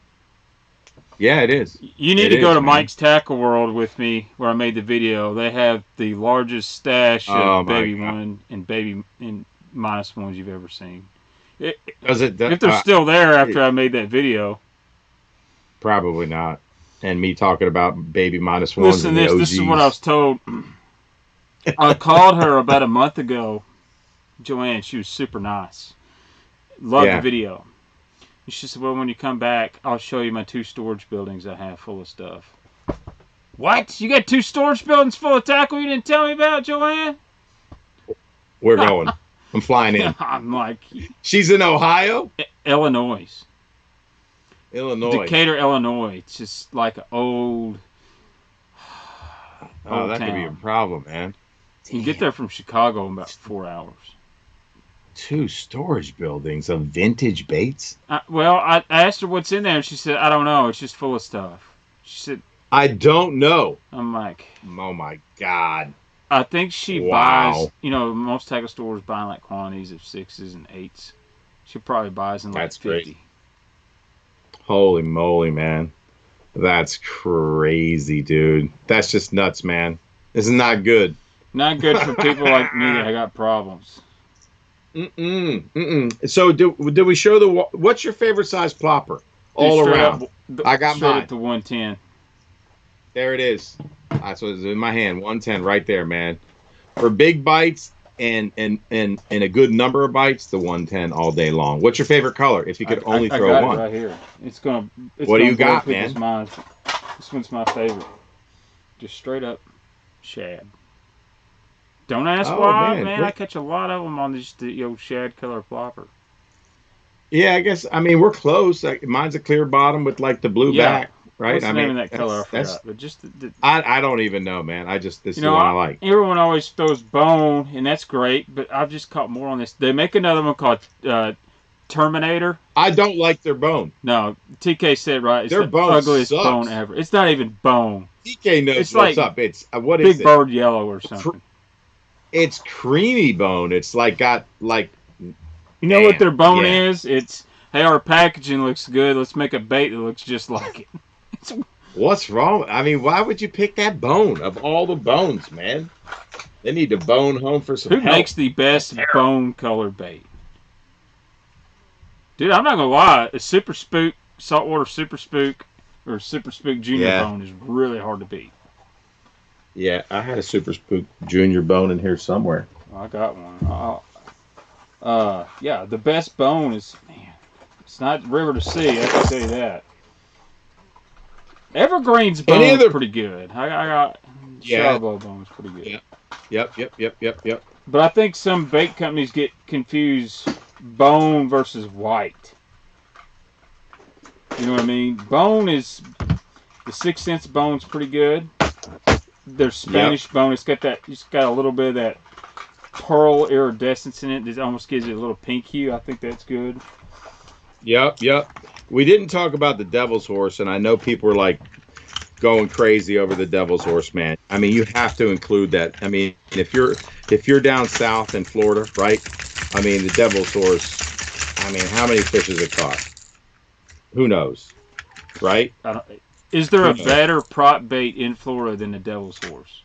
Yeah, it is. You need to go to Mike's Tackle World with me, where I made the video. They have the largest stash of baby one and baby in -1s you've ever seen. If they're still there after I made that video. Probably not. And me talking about baby -1s. Listen, this is what I was told. I called her about a month ago, Joanne. She was super nice. Loved the video. And she said, well, when you come back, I'll show you my 2 storage buildings I have full of stuff. What? You got 2 storage buildings full of tackle you didn't tell me about, Joanne? We're going. I'm flying in. I'm like... She's in Ohio? Illinois. Decatur, Illinois. It's just like an old that town. could be a problem, man. You can get there from Chicago in about 4 hours. 2 storage buildings of vintage baits? Well, I asked her what's in there, and she said, I don't know. It's just full of stuff. She said... I don't know. I'm like... Oh, my God. I think she buys... most tackle stores buying like quantities of 6s and 8s. She probably buys in like 50. Great. Holy moly, man. That's crazy, dude. That's just nuts, man. This is not good. Not good for people like me that got problems. So, did we show what's your favorite size plopper? All around. I got mine. At the 110. There it is. That's what is in my hand. 110 right there, man. For big bites and a good number of bites, the 110 all day long. What's your favorite color? If you could only throw I got one. It right here. What do you got, man? This one's my favorite. Just straight up shad. Don't ask why, man. I catch a lot of them on just the old shad color plopper. Yeah, I guess. I mean, we're close. Mine's a clear bottom with like the blue back, right? What's the name of that color? I forgot. But just I don't even know, man. This is the one I like. Everyone always throws bone, and that's great. But I've just caught more on this. They make another one called Terminator. I don't like their bone. No, TK said right. It's their the ugliest sucks. Bone ever. It's not even bone. TK knows what's up. It's what is it? Big bird yellow or something. It's creamy bone. It's like got like. You know what their bone is? It's, hey, our packaging looks good. Let's make a bait that looks just like it. What's wrong? I mean, why would you pick that bone of all the bones, man? They need to bone home for some help. Who makes the best bone color bait? Dude, I'm not going to lie. A Super Spook, saltwater Super Spook, or Super Spook Junior bone is really hard to beat. Yeah, I had a Super Spook Junior bone in here somewhere. I got one. Yeah, the best bone is, man, it's not River to Sea, I can tell you that. Evergreen's bone is pretty good. I got Charbo bone's pretty good. Yep. But I think some bait companies get confused bone versus white. You know what I mean? Bone is, the 6 cents bone's pretty good. There's Spanish bone. It's got a little bit of that pearl iridescence in it that almost gives it a little pink hue. I think that's good. Yep. We didn't talk about the Devil's Horse, and I know people are like going crazy over the Devil's Horse, man. I mean, you have to include that. I mean, if you're down south in Florida, right? I mean, the Devil's Horse. I mean, how many fish has it caught? Who knows, right? Is there a better prop bait in Florida than the Devil's Horse?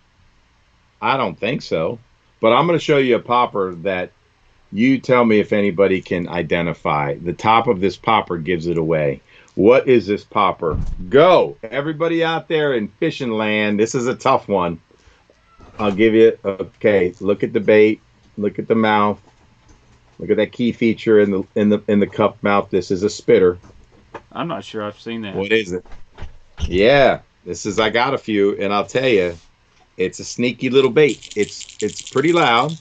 I don't think so. But I'm going to show you a popper that you tell me if anybody can identify. The top of this popper gives it away. What is this popper? Go! Everybody out there in fishing land, this is a tough one. I'll give you, okay, look at the bait, look at the mouth, look at that key feature in the cup mouth. This is a spitter. I'm not sure I've seen that. What is it? Yeah, I got a few, and I'll tell you, it's a sneaky little bait. It's pretty loud.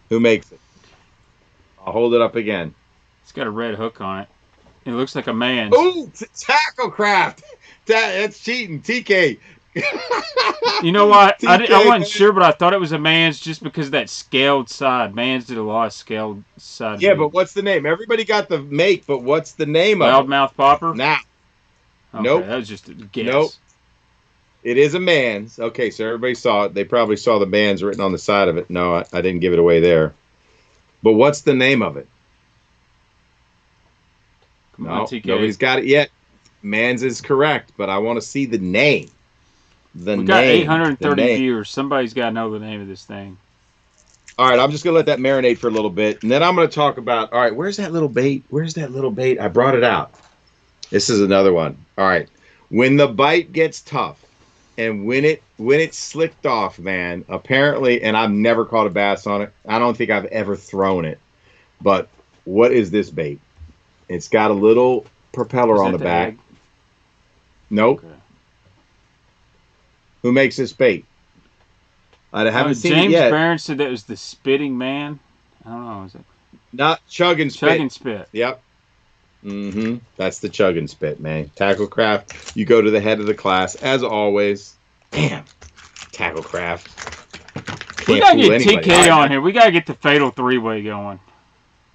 Who makes it? I'll hold it up again. It's got a red hook on it. It looks like a man's. Oh, tackle craft. That's cheating. TK. You know what? TK, I wasn't sure, but I thought it was a man's just because of that scaled side. Man's did a lot of scaled side. Yeah, but what's the name? Everybody got the make, but what's the name of it? Loudmouth popper? Nah. Okay, Nope. That was just a guess. Nope. It is a man's. Okay, so everybody saw it. They probably saw the man's written on the side of it. No, I didn't give it away there. But what's the name of it? Come on, TK. Nobody's got it yet. Man's is correct, but I want to see the name. We got 830 viewers. Somebody's got to know the name of this thing. All right, I'm just going to let that marinate for a little bit, and then I'm going to talk about, all right, where's that little bait? Where's that little bait? I brought it out. This is another one. All right. When the bite gets tough, and when it's slicked off, man, apparently, and I've never caught a bass on it. I don't think I've ever thrown it. But what is this bait? It's got a little propeller on the back. Egg? Nope. Okay. Who makes this bait? I haven't seen it yet. James Barron said that was the Spitting Man. I don't know. Is it? Not Chug and Spit. Chug and Spit. Yep. Mm-hmm. That's the Chug and Spit, man. Tacklecraft. You go to the head of the class, as always. Damn. Tacklecraft. We gotta get TK on here. We gotta get the Fatal 3-Way going.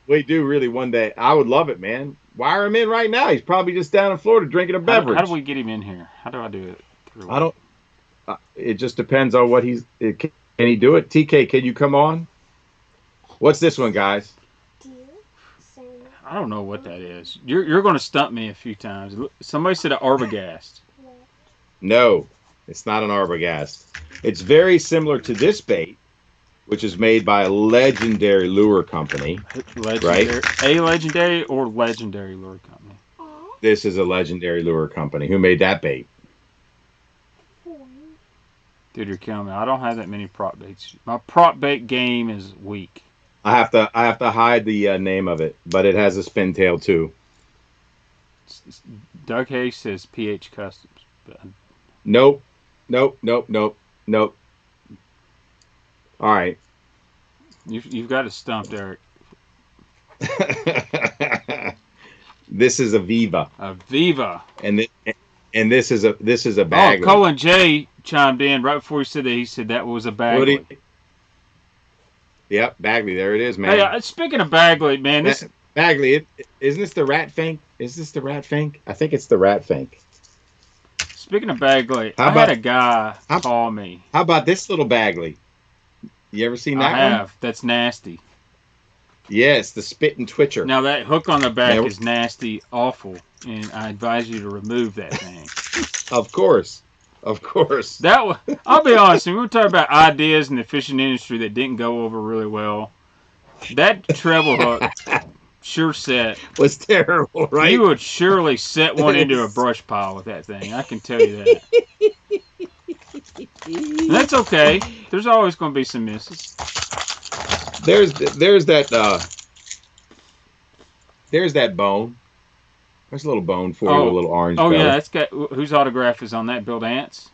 We do really one day. I would love it, man. Wire him in right now. He's probably just down in Florida drinking a beverage. How do we get him in here? How do I do it? I don't. It just depends on what he's. Can he do it? TK, can you come on? What's this one, guys? I don't know what that is. You're going to stump me a few times. Somebody said an arbogast. No, it's not an arbogast. It's very similar to this bait, which is made by a legendary lure company. Right? A legendary or legendary lure company? This is a legendary lure company. Who made that bait? Dude, you're killing me. I don't have that many prop baits. My prop bait game is weak. I have to hide the name of it, but it has a spin tail too. Doug Hayes says PH Customs. But... Nope. All right. You've got it stumped, Eric. This is a Viva. A Viva. And this is a bag. Oh, Colin J chimed in right before he said that. He said that was a Bagley. Yep, Bagley. There it is, man. Hey, speaking of Bagley, man, this Bagley. Isn't this the rat fink? Is this the rat fink? I think it's the rat fink. Speaking of Bagley, I had a guy call me. How about this little Bagley? You ever seen that one? I have. That's nasty. Yes, the spit and twitcher. Now that hook on the back is nasty, awful, and I advise you to remove that thing. Of course. I'll be honest. We're talking about ideas in the fishing industry that didn't go over really well. That treble hook sure set. Was terrible, right? You would surely set one into a brush pile with that thing. I can tell you that. And that's okay. There's always going to be some misses. There's that bone. There's a little bone for you, a little orange. Oh belly. Yeah, that's got whose autograph is on that? Bill Dance.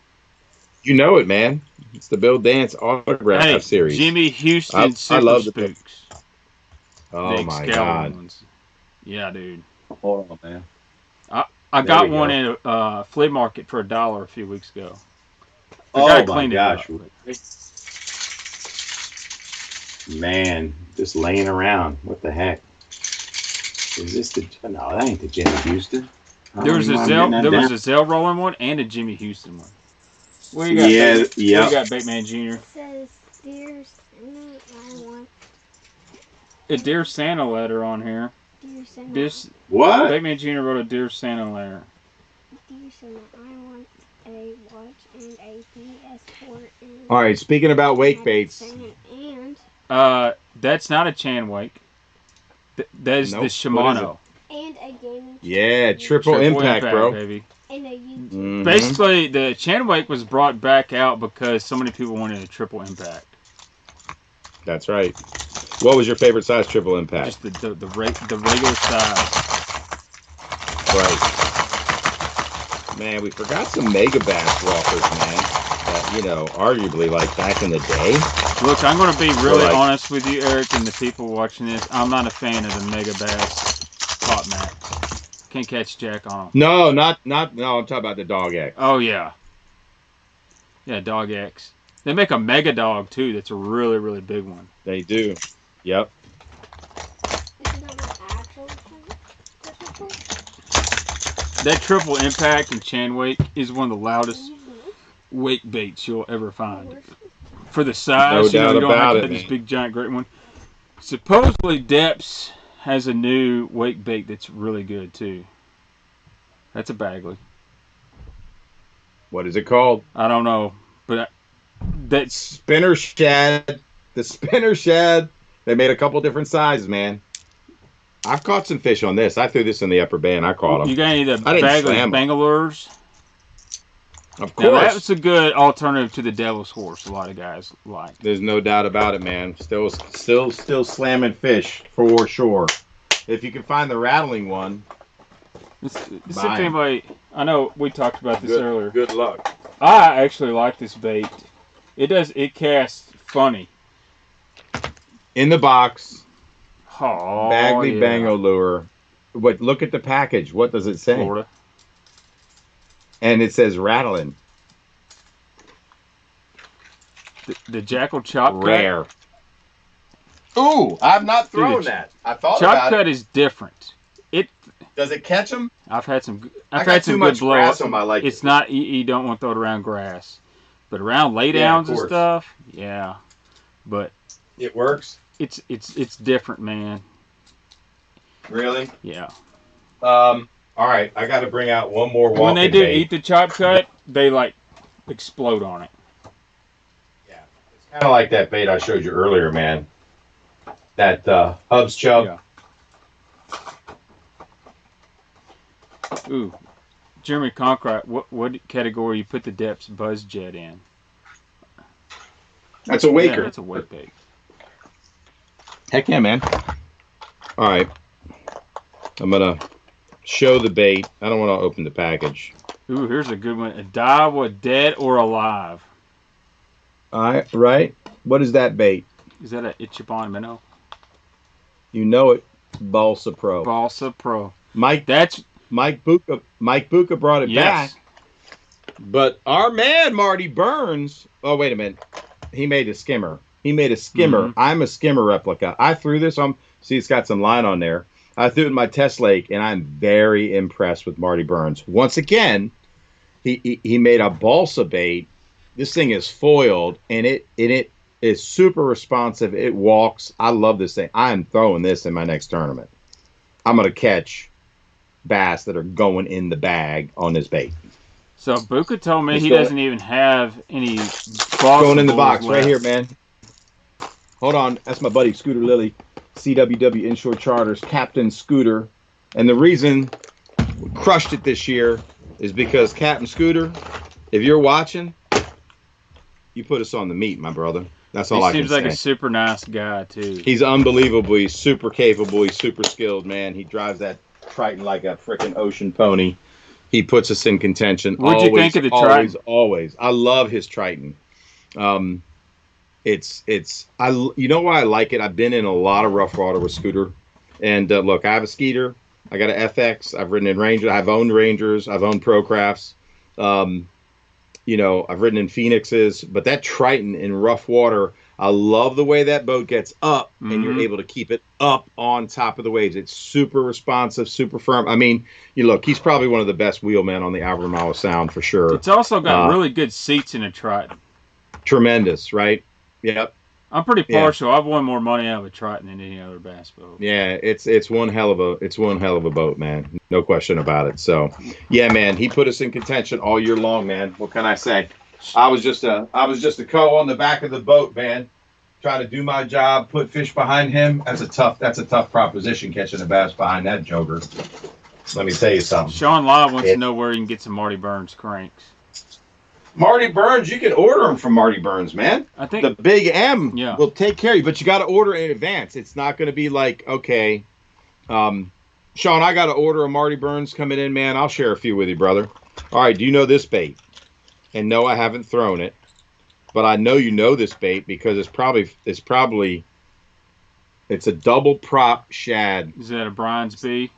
You know it, man. It's the Bill Dance autograph series. Jimmy Houston. I love the Spooks. Oh my God. Ones. Yeah, dude. Hold on, man. I got one in a flea market for $1 a few weeks ago. Oh my gosh. Man, just laying around. What the heck? Is this the... No, that ain't the Jimmy Houston. There was a Zell rolling one and a Jimmy Houston one. What do you got? Yeah. What do you got, Baitman Jr.? It says Dear Santa. A Dear Santa letter on here. Dear Santa. What? Baitman Jr. wrote a Dear Santa letter. decent. I want a watch and a PS4 and All right, speaking about wake baits. and That's not a Chan wake. That is Nope. the Shimano. and a gaming. Yeah, triple impact, bro. Baby. And a YouTube. Mhm. Basically, the Chan wake was brought back out because so many people wanted a triple impact. That's right. What was your favorite size triple impact? Just the regular size. Right. Man, we forgot some mega bass walkers, man. That, you know, arguably like back in the day. Look, I'm going to be really like, honest with you, Eric, and the people watching this. I'm not a fan of the mega bass pot max. Can't catch jack on them. No, no, I'm talking about the Dog X. Oh, yeah. Yeah, Dog X. They make a mega dog, too. That's a really, really big one. They do. Yep. That triple impact and Chan wake is one of the loudest wake baits you'll ever find. For the size, No doubt you don't about have to it, have this man. big, giant, great one. Supposedly, Depths has a new wake bait that's really good, too. That's a Bagley. What is it called? I don't know, but that's Spinner shad. The spinner shad. They made a couple different sizes, man. I've caught some fish on this. I threw this in the upper bay and I caught them. You got any of the I didn't Bagley slam 'em. Bangalores? Of Now, course. that's a good alternative to the Devil's Horse. A lot of guys like. There's no doubt about it, man. Still slamming fish for sure. If you can find the rattling one, This if Buy 'em. anybody, I know we talked about this earlier. Good luck. I actually like this bait. It casts funny. In the box, Oh, Bagley yeah. Bango lure. But look at the package. What does it say? Florida. And it says rattling. The Jackal chop cut. Rare. Ooh, I've not thrown Dude, that. I thought Chop about cut it. is different. Does it catch them? I've had some. I I've got had too some much good blow grass up. on my like. It's not. You don't want to throw it around grass, but around lay Yeah, of downs and course. stuff. Yeah, but It works. it's different, man. Really? Yeah. All right, I got to bring out one more walking When they do bait. eat the chop cut, they like explode on it. Yeah, it's kind of like that bait I showed you earlier, man. That Hubs Chub. Yeah. Ooh, Jeremy Conkright, what category you put the Depths Buzz Jet in? That's a waker. Yeah, that's a wake bait. Heck yeah, man. All right. I'm going to show the bait. I don't want to open the package. Ooh, here's a good one. A Daiwa, dead or alive? All right, right. What is that bait? Is that a Ichiban minnow? You know it. Balsa Pro. Balsa Pro. Mike Buka brought it Yes. back. But our man Marty Burns, oh wait a minute. He made a skimmer. He made a skimmer. Mm-hmm. I'm a skimmer replica. I threw this on, see it's got some line on there. I threw it in my test lake and I'm very impressed with Marty Burns. Once again, he made a balsa bait. This thing is foiled and it is super responsive. It walks. I love this thing. I am throwing this in my next tournament. I'm going to catch bass that are going in the bag on this bait. So Buka told me Let's he go. doesn't even have any box Going in the box left. right here, man. Hold on. That's my buddy Scooter Lilly, CWW Inshore Charters, Captain Scooter. And the reason we crushed it this year is because Captain Scooter, if you're watching, you put us on the meat, my brother. That's all I He can seems like say. a super nice guy, too. He's unbelievable. He's super capable. He's super skilled, man. He drives that Triton like a freaking ocean pony. He puts us in contention. What'd you think of the always, Triton? Always. I love his Triton. You know why I like it? I've been in a lot of rough water with Scooter. And look, I have a Skeeter. I got an FX. I've ridden in Ranger. I've owned Rangers. I've owned Procrafts. You know, I've ridden in Phoenixes. But that Triton in rough water, I love the way that boat gets up and you're able to keep it up on top of the waves. It's super responsive, super firm. I mean, you look, he's probably one of the best wheelmen on the Albemarle Sound for sure. It's also got really good seats in a Triton. Tremendous, right? Yep. I'm pretty partial. I've won more money out of a Triton than any other bass boat. Yeah, it's one hell of a boat, man. No question about it. So, yeah, man, he put us in contention all year long, man. What can I say? I was just a co on the back of the boat, man, trying to do my job, put fish behind him. That's a tough proposition catching a bass behind that joker. Let me tell you something. Sean Live wants to know where you can get some Marty Burns cranks. Marty Burns, you can order them from Marty Burns, man. I think the Big M will take care of you, but you got to order in advance. It's not going to be like, okay, Sean, I got to order a Marty Burns coming in, man. I'll share a few with you, brother. All right, do you know this bait? And no, I haven't thrown it, but I know you know this bait because it's a double prop shad. Is that a Brian's B?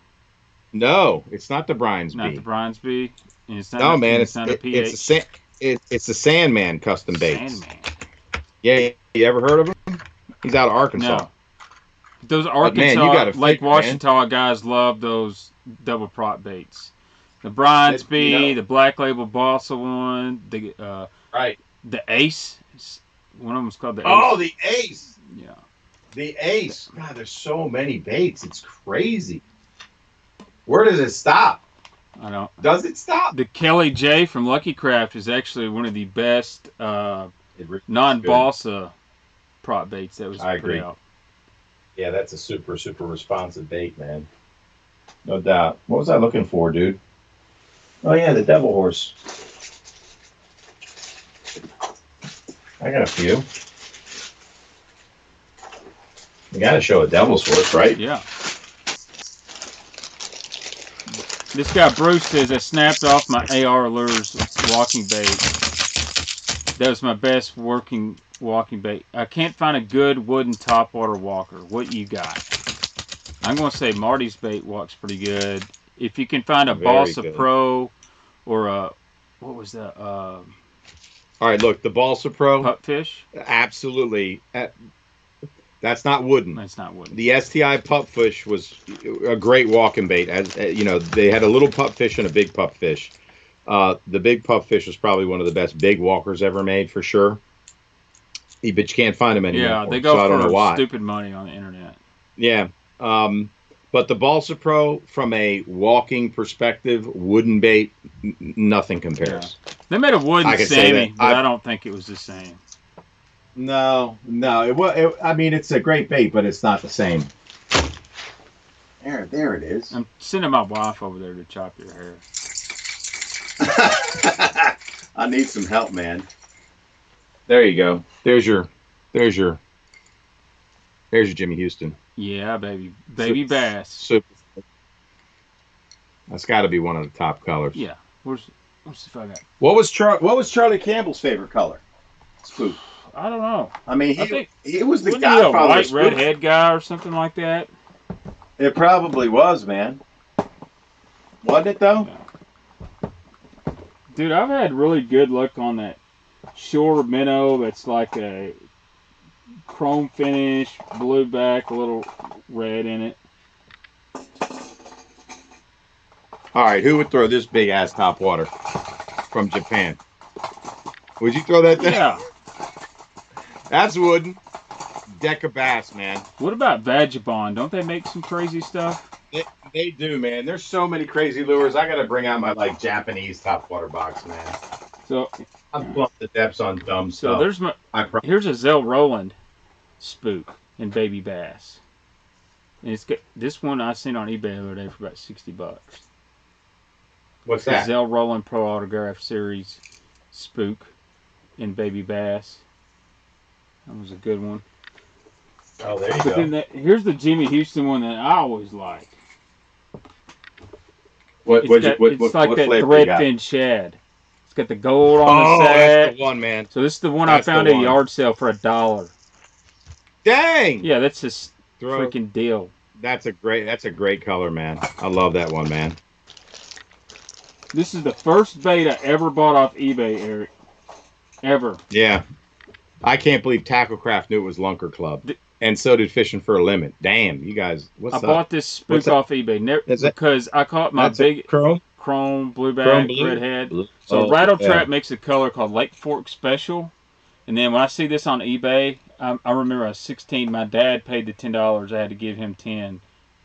No, it's not the Brian's B. Not the Brian's B. And it's not, no, man, it's not a PH. It's the Sandman custom baits. Sandman. Yeah, you ever heard of him? He's out of Arkansas. No. Those Arkansas, Lake Washita guys love those double prop baits. The Brian's B, the Black Label Balsa one, the Ace. One of them is called the Ace. Oh, the Ace. Yeah. The Ace. God, there's so many baits. It's crazy. Where does it stop? I don't. Does it stop? The Kelly J from Lucky Craft is actually one of the best non-balsa prop baits that was put out. Yeah, that's a super responsive bait, man. No doubt. What was I looking for, dude? Oh yeah, the Devil Horse. I got a few. You got to show a Devil's Horse, right? Yeah. This guy Bruce says I snapped off my AR Lures walking bait. That was my best working walking bait. I can't find a good wooden topwater walker. What you got? I'm going to say Marty's bait walks pretty good. If you can find a Balsa Pro or a, what was that? All right, look, the Balsa Pro. Pupfish? Absolutely. That's not wooden. That's not wooden. The STI pupfish was a great walking bait. As you know, they had a little pupfish and a big pupfish. The big pupfish was probably one of the best big walkers ever made, for sure. But you can't find them anymore. Yeah, they go for stupid money on the internet. Yeah. But the Balsa Pro, from a walking perspective, wooden bait, nothing compares. Yeah. They made a wooden Sammy, but I don't think it was the same. No. I mean, it's a great bait, but it's not the same. There it is. I'm sending my wife over there to chop your hair. I need some help, man. There you go. There's your Jimmy Houston. Yeah, baby bass. That's got to be one of the top colors. Yeah. Let's see if I got. What was Charlie Campbell's favorite color? Spook. I don't know. I mean, he was the godfather. A white redhead guy or something like that. It probably was, man. Wasn't it though? Yeah. Dude, I've had really good luck on that shore minnow. That's like a chrome finish, blue back, a little red in it. All right, who would throw this big ass topwater from Japan? Would you throw that there? Yeah. That's wooden. Deca bass, man. What about Vagabond? Don't they make some crazy stuff? They do, man. There's so many crazy lures. I gotta bring out my Japanese topwater box, man. So I'm plumping the depths on dumb stuff. So there's here's a Zell Roland spook in baby bass. And it's got this one I seen on eBay the other day for about $60. What's that? Zell Roland Pro Autograph Series spook in baby bass. That was a good one. Oh, there you go. Then here's the Jimmy Houston one that I always like. It's like that threadfin shad. It's got the gold on the sack. That's the one, man. So this is the one I found at a yard sale for $1. Dang! Yeah, that's just freaking deal. That's a great color, man. I love that one, man. This is the first bait I ever bought off eBay, Eric. Ever. Yeah. I can't believe Tacklecraft knew it was Lunker Club. And so did Fishing for a Limit. Damn, you guys, what's up? I bought this spook off eBay because I caught my big chrome blueback redhead. So Rattle Trap makes a color called Lake Fork Special. And then when I see this on eBay, I remember I was 16. My dad paid the $10. I had to give him 10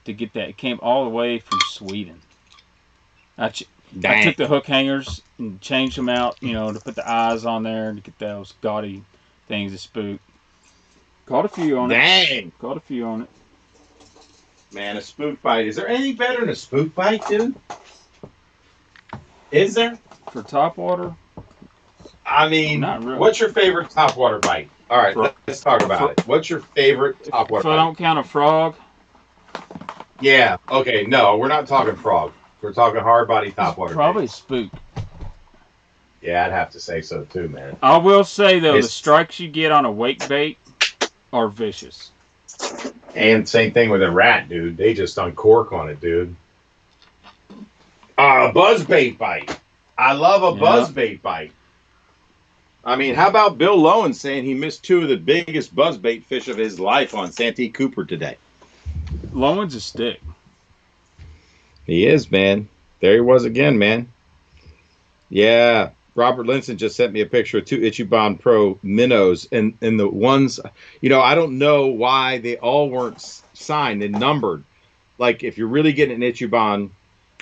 to get that. It came all the way from Sweden. I took the hook hangers and changed them out, to put the eyes on there and to get those gaudy things to spook. Caught a few on it. Dang. Caught a few on it. Man, a spook bite. Is there any better than a spook bite, dude? Is there? For topwater? I mean, not really. What's your favorite topwater bite? All right, let's talk about it. What's your favorite topwater bite? If I don't count a frog? Yeah. Okay, no, we're not talking frog. We're talking hard body topwater. Probably spook. Yeah, I'd have to say so too, man. I will say, though, the strikes you get on a wake bait are vicious. And same thing with a rat, dude. They just uncork on it, dude. A buzzbait bite. I love a buzzbait bite. I mean, how about Bill Lowen saying he missed 2 of the biggest buzzbait fish of his life on Santee Cooper today? Lowen's a stick. He is, man. There he was again, man. Yeah. Robert Linson just sent me a picture of 2 Ichiban Pro minnows, and the ones, I don't know why they all weren't signed and numbered. Like, if you're really getting an Ichiban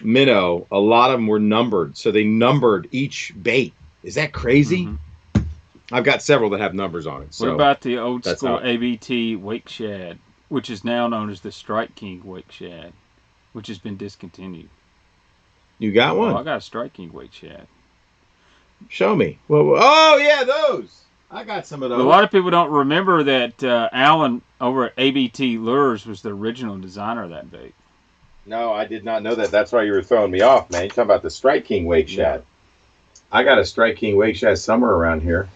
minnow, a lot of them were numbered, so they numbered each bait. Is that crazy? Mm-hmm. I've got several that have numbers on it. So what about the old school ABT wake shad, which is now known as the Strike King wake shad, which has been discontinued? You got one? Oh, I got a Strike King wake shad. Show me. Well, oh yeah, those. I got some of those. A lot of people don't remember that Alan over at ABT Lures was the original designer of that bait. No, I did not know that. That's why you were throwing me off, man. You're talking about the Strike King wake shad. Yeah. I got a Strike King wake shad somewhere around here.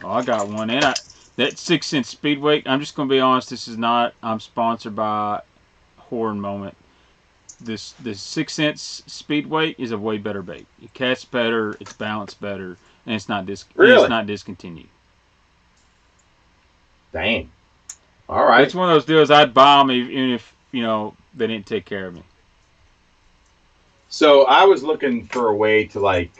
Oh, I got one. And that 6 cent speed wake, I'm just going to be honest, I'm sponsored by Horn Moment. The 6 cents speed weight is a way better bait. It casts better, it's balanced better, and it's not discontinued. Dang. All right. It's one of those deals I'd buy them even if they didn't take care of me. So I was looking for a way to I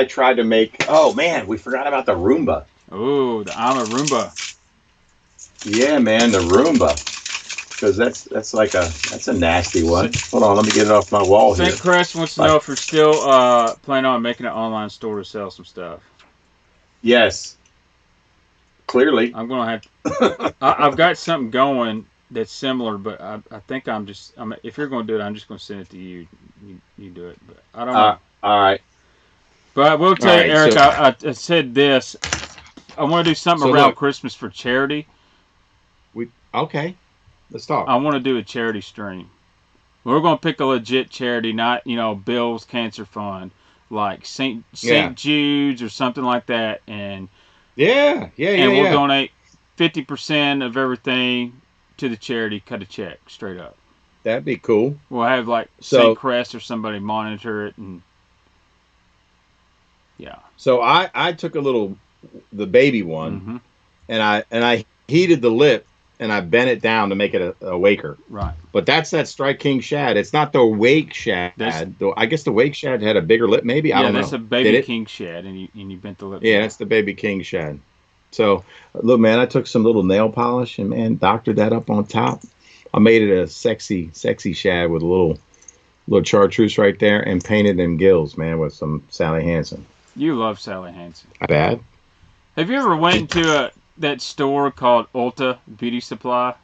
tried to make. Oh man, we forgot about the Roomba. Oh, the I'm a Roomba. Yeah, man, the Roomba. Because that's a nasty one. Hold on, let me get it off my wall here. St. Crest wants to know if you're still planning on making an online store to sell some stuff. Yes. Clearly. I'm gonna have. I've got something going that's similar, but I think if you're gonna do it, I'm just gonna send it to you. You do it, but I don't know. All right. But I will tell you, Eric. I said this. I want to do something around Christmas for charity. Okay. Let's talk. I want to do a charity stream. We're going to pick a legit charity, not, Bill's Cancer Fund, like St. Jude's or something like that. And we'll donate 50% of everything to the charity, cut a check straight up. That'd be cool. We'll have St. Crest or somebody monitor it. And yeah. So I took the baby one, and I heated the lip. And I bent it down to make it a waker. Right. But that's that Strike King shad. It's not the wake shad. I guess the wake shad had a bigger lip, maybe? I don't know. Yeah, that's a baby king shad, and you bent the lip. Yeah, that's the baby king shad. So, look, man, I took some little nail polish and, man, doctored that up on top. I made it a sexy shad with a little chartreuse right there and painted them gills, man, with some Sally Hansen. You love Sally Hansen. Bad. Have you ever went into that store called Ulta Beauty Supply?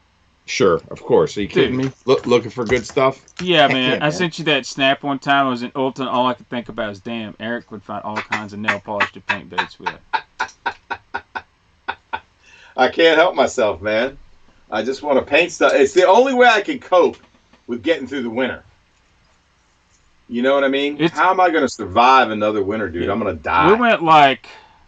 Sure, of course. Are you kidding me? Looking for good stuff? Yeah, man. I sent you that snap one time. I was in Ulta, and all I could think about is, damn, Eric would find all kinds of nail polish to paint baits with. I can't help myself, man. I just want to paint stuff. It's the only way I can cope with getting through the winter. You know what I mean? How am I going to survive another winter, dude? Yeah. I'm going to die. We went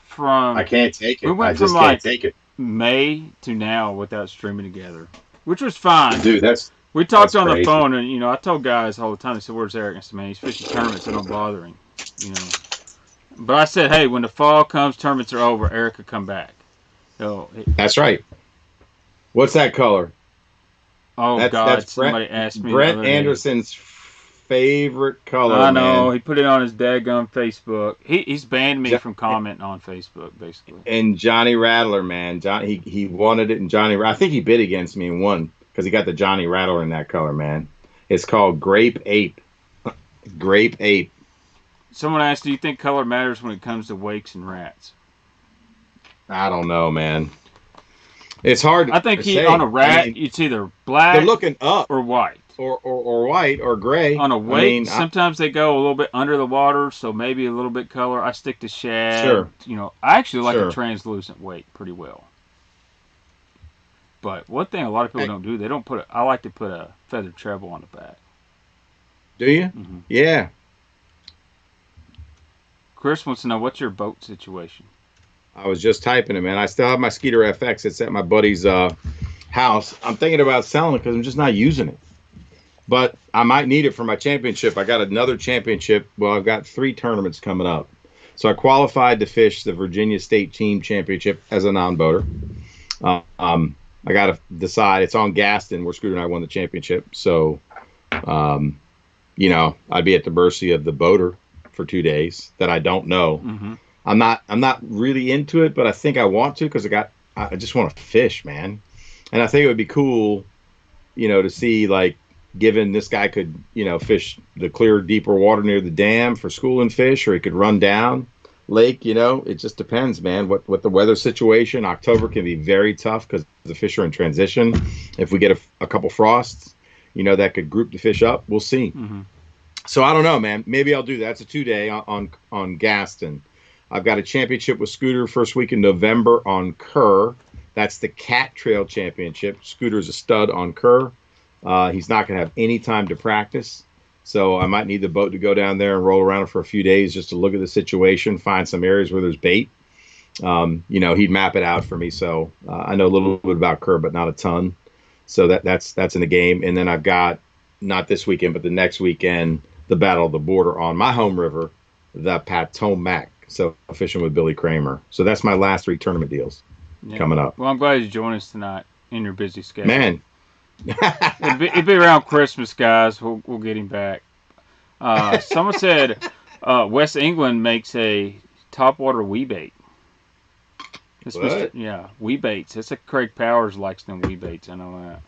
from... I can't take it. We went from can't take it. May to now without streaming together, which was fine. Dude, we talked on the phone, and I told guys all the time. They said, "Where's Eric?" I said, "Man, he's fishing tournaments. So don't bother him." But I said, "Hey, when the fall comes, tournaments are over. Eric could come back." So that's right. What's that color? Oh God! Somebody asked me. Brent Anderson's favorite color, I know. man. He put it on his daggum Facebook. He's banned me from commenting on Facebook, basically. And Johnny Rattler, man. He wanted it, and I think he bid against me and won because he got the Johnny Rattler in that color, man. It's called Grape Ape. Grape Ape. Someone asked, do you think color matters when it comes to wakes and rats? I don't know, man. It's hard. I think on a rat, it's either black. They're looking up or white. Or white or gray. On a wake, sometimes they go a little bit under the water, so maybe a little bit color. I stick to shad. Sure. You know, I actually like a translucent wake pretty well. But one thing a lot of people don't do, they don't put I like to put a feathered treble on the back. Do you? Mm-hmm. Yeah. Chris wants to know, what's your boat situation? I was just typing it, man. I still have my Skitter FX. It's at my buddy's house. I'm thinking about selling it because I'm just not using it. But I might need it for my championship. I got another championship. Well, I've got 3 tournaments coming up. So I qualified to fish the Virginia State Team Championship as a non-boater. I got to decide. It's on Gaston where Scooter and I won the championship. So, you know, I'd be at the mercy of the boater for 2 days that I don't know. Mm-hmm. I'm not really into it, but I think I want to because I just want to fish, man. And I think it would be cool, you know, to see, like, given this guy could, you know, fish the clear, deeper water near the dam for schooling fish, or he could run down lake, you know. It just depends, man, what the weather situation. October can be very tough because the fish are in transition. If we get a couple frosts, you know, that could group the fish up. We'll see. Mm-hmm. So I don't know, man. Maybe I'll do that. It's a 2-day on Gaston. I've got a championship with Scooter first week in November on Kerr. That's the Cat Trail Championship. Scooter's a stud on Kerr. He's not going to have any time to practice. So I might need the boat to go down there and roll around for a few days just to look at the situation, find some areas where there's bait. You know, he'd map it out for me. So I know a little bit about Kerr, but not a ton. So that's in the game. And then I've got, not this weekend, but the next weekend, the Battle of the Border on my home river, the Potomac. So fishing with Billy Kramer. So that's my last 3 tournament deals coming up. Well, I'm glad you joined us tonight in your busy schedule. Man. It'd be around Christmas, guys. We'll get him back. Someone said West England makes a topwater wee bait. What? Yeah, wee baits. That's a Craig Powers likes them wee baits. I know that.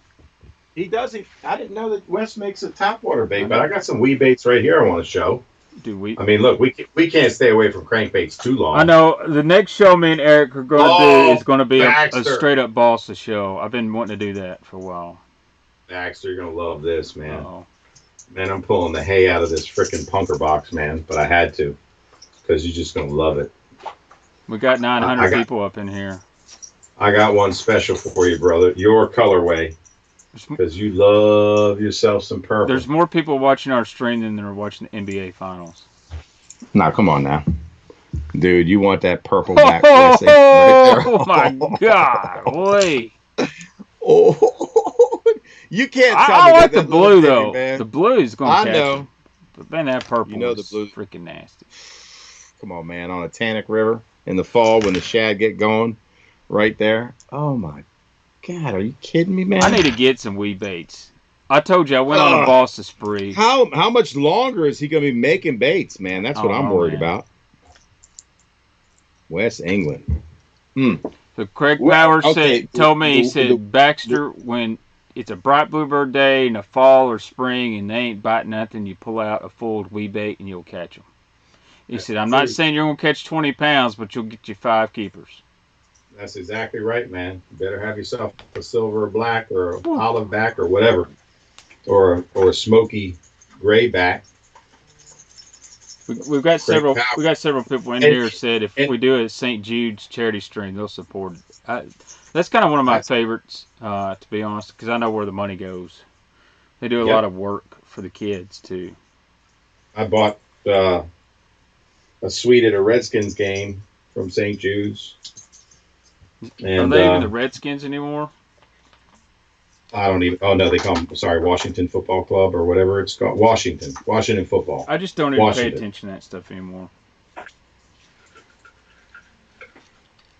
He does. I didn't know that West makes a topwater bait, but I got some wee baits right here I want to show. I mean, look, we can't stay away from crankbaits too long. I know. The next show me and Eric are going to do is going to be a straight up Bossa show. I've been wanting to do that for a while. Baxter, you're going to love this, man. Uh-oh. Man, I'm pulling the hay out of this freaking punker box, man, but I had to because you're just going to love it. We got 900 people up in here. I got one special for you, brother. Your colorway. Because you love yourself some purple. There's more people watching our stream than are watching the NBA Finals. Now, come on now. Dude, you want that purple back right there. Oh, my God. Wait. Oh, you can't tell me I like the blue, thing, though. man. The blue is going to catch I know. him. But then that purple the blue is freaking nasty. Come on, man. On a Tannic River in the fall when the shad get going right there. Oh, my God, are you kidding me, man? I need to get some wee baits. I told you I went on a Bossa spree. How much longer is he going to be making baits, man? That's what I'm worried about. West England. So Craig Powers told me, he said, Baxter, when it's a bright bluebird day in the fall or spring and they ain't biting nothing, you pull out a full wee bait and you'll catch them. He said, I'm not saying you're going to catch 20 pounds, but you'll get you 5 keepers. That's exactly right, man. You better have yourself a silver or black or an olive back or whatever, or a smoky gray back. We've got several people in here said if we do a St. Jude's charity stream, they'll support it. That's kind of one of my favorites, to be honest, because I know where the money goes. They do a lot of work for the kids too. I bought a suite at a Redskins game from St. Jude's. And, are they even the Redskins anymore? I don't even. Oh no, they call them. Sorry, Washington Football Club or whatever it's called. Washington Football. I just don't even pay attention to that stuff anymore.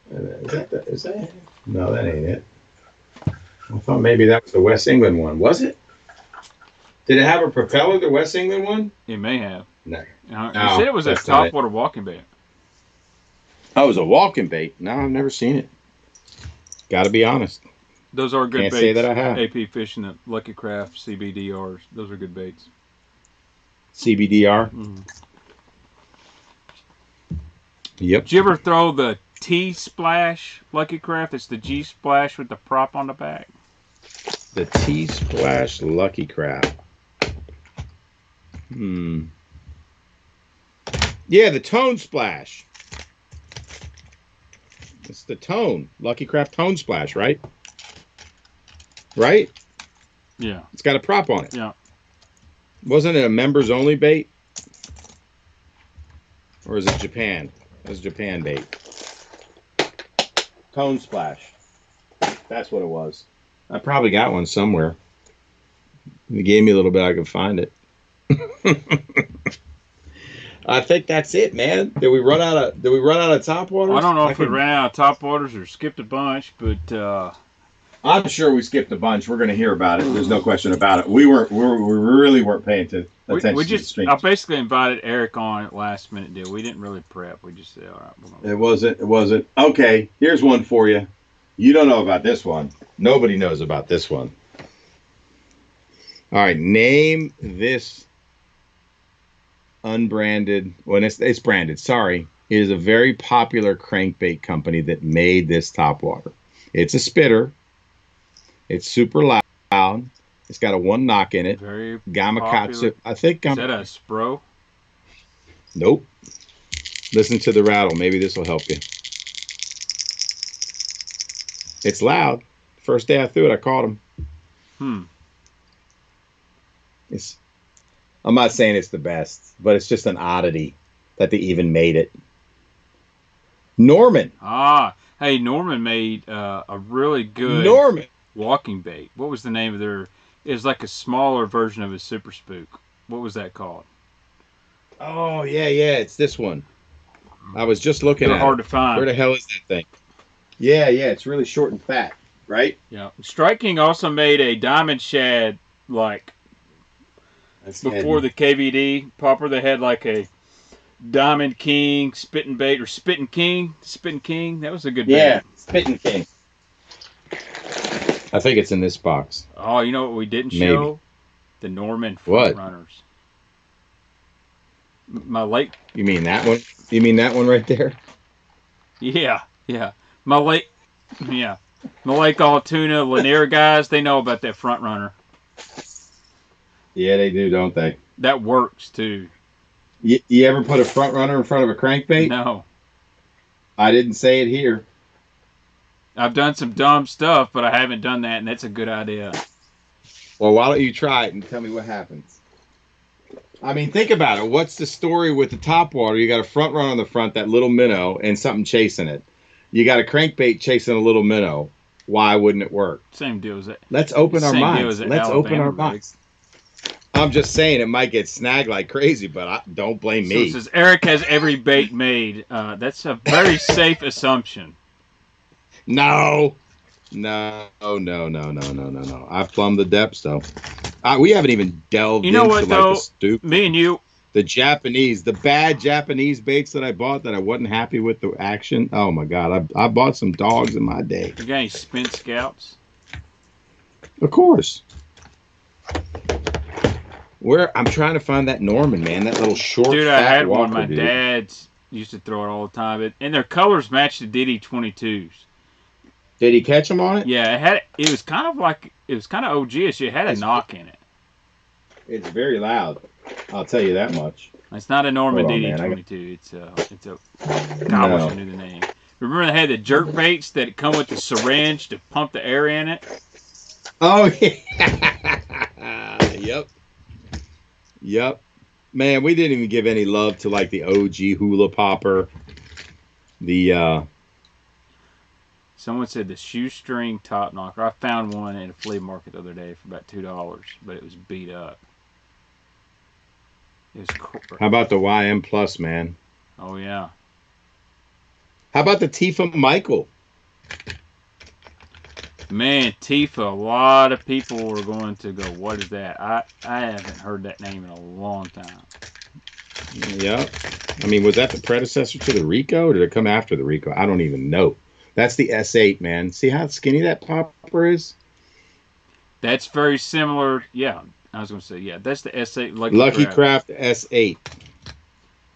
Is that? No, that ain't it. I thought maybe that was the West England one. Was it? Did it have a propeller, the West England one? It may have. No. You said it was a topwater walking bait. Oh, it was a walking bait. No, I've never seen it. Got to be honest. Those are good Can't baits. say that I have. AP Fishing, the Lucky Craft, CBDRs. Those are good baits. CBDR? Mm-hmm. Yep. Did you ever throw the T-Splash Lucky Craft? It's the G-Splash with the prop on the back. The T-Splash Lucky Craft. Yeah, the Tone Splash. It's the Tone. Lucky Craft Tone Splash, right? Right? Yeah. It's got a prop on it. Yeah. Wasn't it a members only bait? Or is it Japan? It was Japan bait. Tone Splash. That's what it was. I probably got one somewhere. You gave me a little bit, I could find it. I think that's it, man. Did we run out of topwaters? I don't know if we ran out of topwaters or skipped a bunch, but I'm sure we skipped a bunch. We're going to hear about it. There's no question about it. We really weren't paying attention. We just, I basically invited Eric on at last minute deal. We didn't really prep. We just said, all right. It wasn't. Okay, here's one for you. You don't know about this one. Nobody knows about this one. All right, name this unbranded, well, it's branded, sorry. It is a very popular crankbait company that made this topwater. It's a spitter. It's super loud. It's got a 1 knock in it. Very Gamakatsu. I think. Is that a Spro? Nope. Listen to the rattle. Maybe this will help you. It's loud. First day I threw it, I caught him. I'm not saying it's the best, but it's just an oddity that they even made it. Norman. Hey, Norman made a really good walking bait. What was the name of their? It was like a smaller version of a Super Spook. What was that called? Oh yeah, it's this one. I was just looking at it. They're hard to find. Where the hell is that thing? Yeah, it's really short and fat, right? Yeah. Strike King also made a diamond shad like before the KVD popper. They had like a Diamond King spitting bait or Spitting King. That was a good bait. Yeah, Spitting King. I think it's in this box. Oh, you know what we didn't show? The Norman front runners. My lake. You mean that one? You mean that one right there? Yeah. My lake Altoona Lanier guys, they know about that front runner. Yeah, they do, don't they? That works too. You ever put a front runner in front of a crankbait? No. I didn't say it here. I've done some dumb stuff, but I haven't done that, and that's a good idea. Well, why don't you try it and tell me what happens? I mean, think about it. What's the story with the topwater? You got a front runner on the front, that little minnow, and something chasing it. You got a crankbait chasing a little minnow. Why wouldn't it work? Same deal as that. Let's open our minds. Let's open our minds. I'm just saying it might get snagged like crazy, but don't blame me. So it says Eric has every bait made. That's a very safe assumption. No. I've plumbed the depths, though. We haven't even delved into what, though? The stupid. Me and you. The bad Japanese baits that I bought that I wasn't happy with the action. Oh, my God. I bought some dogs in my day. You got any spin scouts? Of course. I'm trying to find that Norman, man. That little short, dude, fat I had walker, one. My dad's used to throw it all the time. And their colors matched the DD22s. Did he catch them on it? Yeah, it was kind of OG-ish. It had a knock in it. It's very loud. I'll tell you that much. It's not a Norman DD22. It's a God, I wish I knew the name. Remember they had the jerk baits that come with the syringe to pump the air in it? Oh, yeah. Yep. Man, we didn't even give any love to like the OG hula popper. Someone said the shoestring top knocker. I found one at a flea market the other day for about $2, but it was beat up. It was cool. How about the YM Plus, man? Oh, yeah. How about the Tifa Michael? Man, Tifa, a lot of people are going to go, what is that? I haven't heard that name in a long time. Yeah. I mean, was that the predecessor to the Rico, or did it come after the Rico? I don't even know. That's the S8, man. See how skinny that popper is? That's very similar. Yeah, I was going to say, yeah, that's the S8 Lucky Craft S8.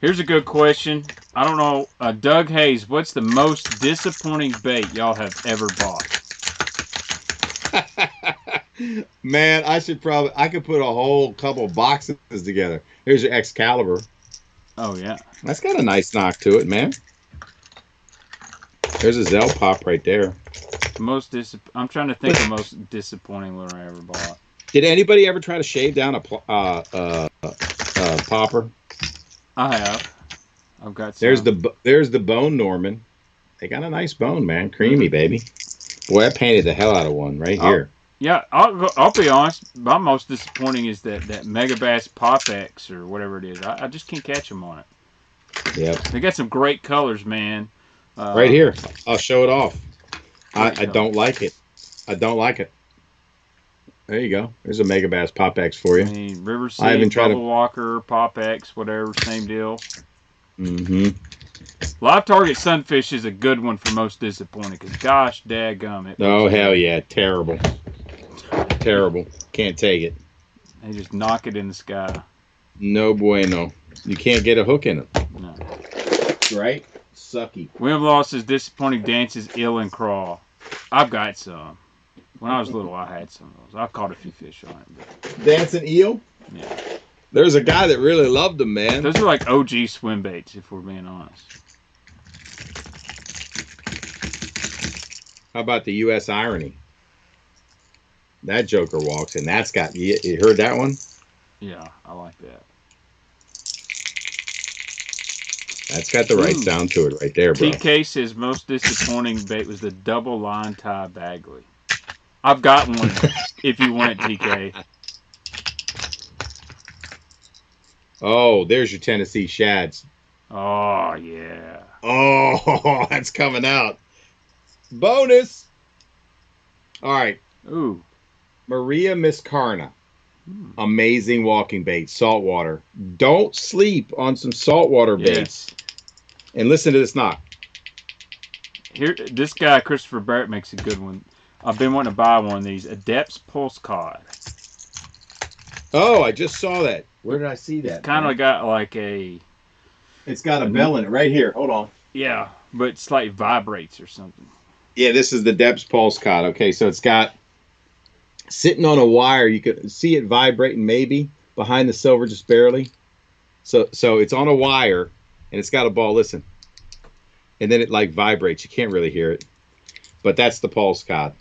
Here's a good question. I don't know. Doug Hayes, what's the most disappointing bait y'all have ever bought? Man, I could put a whole couple boxes together. Here's your Excalibur. Oh, yeah. That's got a nice knock to it, man. There's a Zell pop right there. I'm trying to think of the most disappointing lure I ever bought. Did anybody ever try to shave down a popper? I have. I've got some. There's the bone Norman. They got a nice bone, man. Creamy, baby. Boy, I painted the hell out of one right here. Yeah, I'll be honest. My most disappointing is that Megabass Pop X or whatever it is. I just can't catch them on it. Yep. They got some great colors, man. Right here. I'll show it off. I don't like it. I don't like it. There you go. There's a Megabass Pop X for you. I mean, River Sea, Bubble Walker, Pop X, whatever, same deal. Mm-hmm. Live Target Sunfish is a good one for most disappointing because, gosh, daggum it. Oh, hell yeah. Terrible. Terrible. Can't take it. They just knock it in the sky. No bueno. You can't get a hook in it. No. Right? Sucky. William Loss's disappointing dances, eel and crawl. I've got some. When I was little, I had some of those. I've caught a few fish on it. But... Dancing eel? Yeah. There's a guy that really loved them, man. Those are like OG swim baits, if we're being honest. How about the U.S. Irony? That Joker walks, and that's got... You heard that one? Yeah, I like that. That's got the right sound to it right there, bro. TK says most disappointing bait was the double line tie Bagley. I've got one if you want it, TK. Oh, there's your Tennessee shads. Oh, yeah. Oh, that's coming out. Bonus. All right. Ooh. Maria Miscarna. Amazing walking bait, saltwater. Don't sleep on some saltwater baits. And listen to this knock. Here, this guy, Christopher Barrett, makes a good one. I've been wanting to buy one of these. Adept's Pulse Cod. Oh, I just saw that. Where did I see that? It's kind of got like a... It's got a bell in it right here. Hold on. Yeah, but it's like vibrates or something. Yeah, this is the Depths Pulse Cod. Okay, so it's got... Sitting on a wire, you could see it vibrating maybe behind the silver just barely. So it's on a wire, and it's got a ball. Listen. And then it like vibrates. You can't really hear it. But that's the Pulse Cod.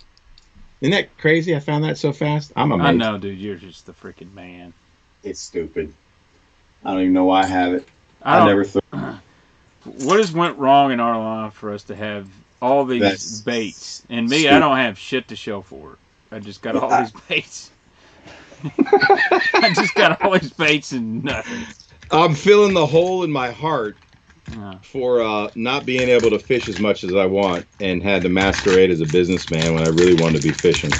Isn't that crazy? I found that so fast. I'm amazed. I know, dude. You're just the freaking man. It's stupid. I don't even know why I have it. I never thought. What has went wrong in our life for us to have all these baits? And me, stupid. I don't have shit to show for it. I just got all these baits. I just got all these baits and nothing. I'm filling the hole in my heart for not being able to fish as much as I want, and had to masquerade as a businessman when I really wanted to be fishing.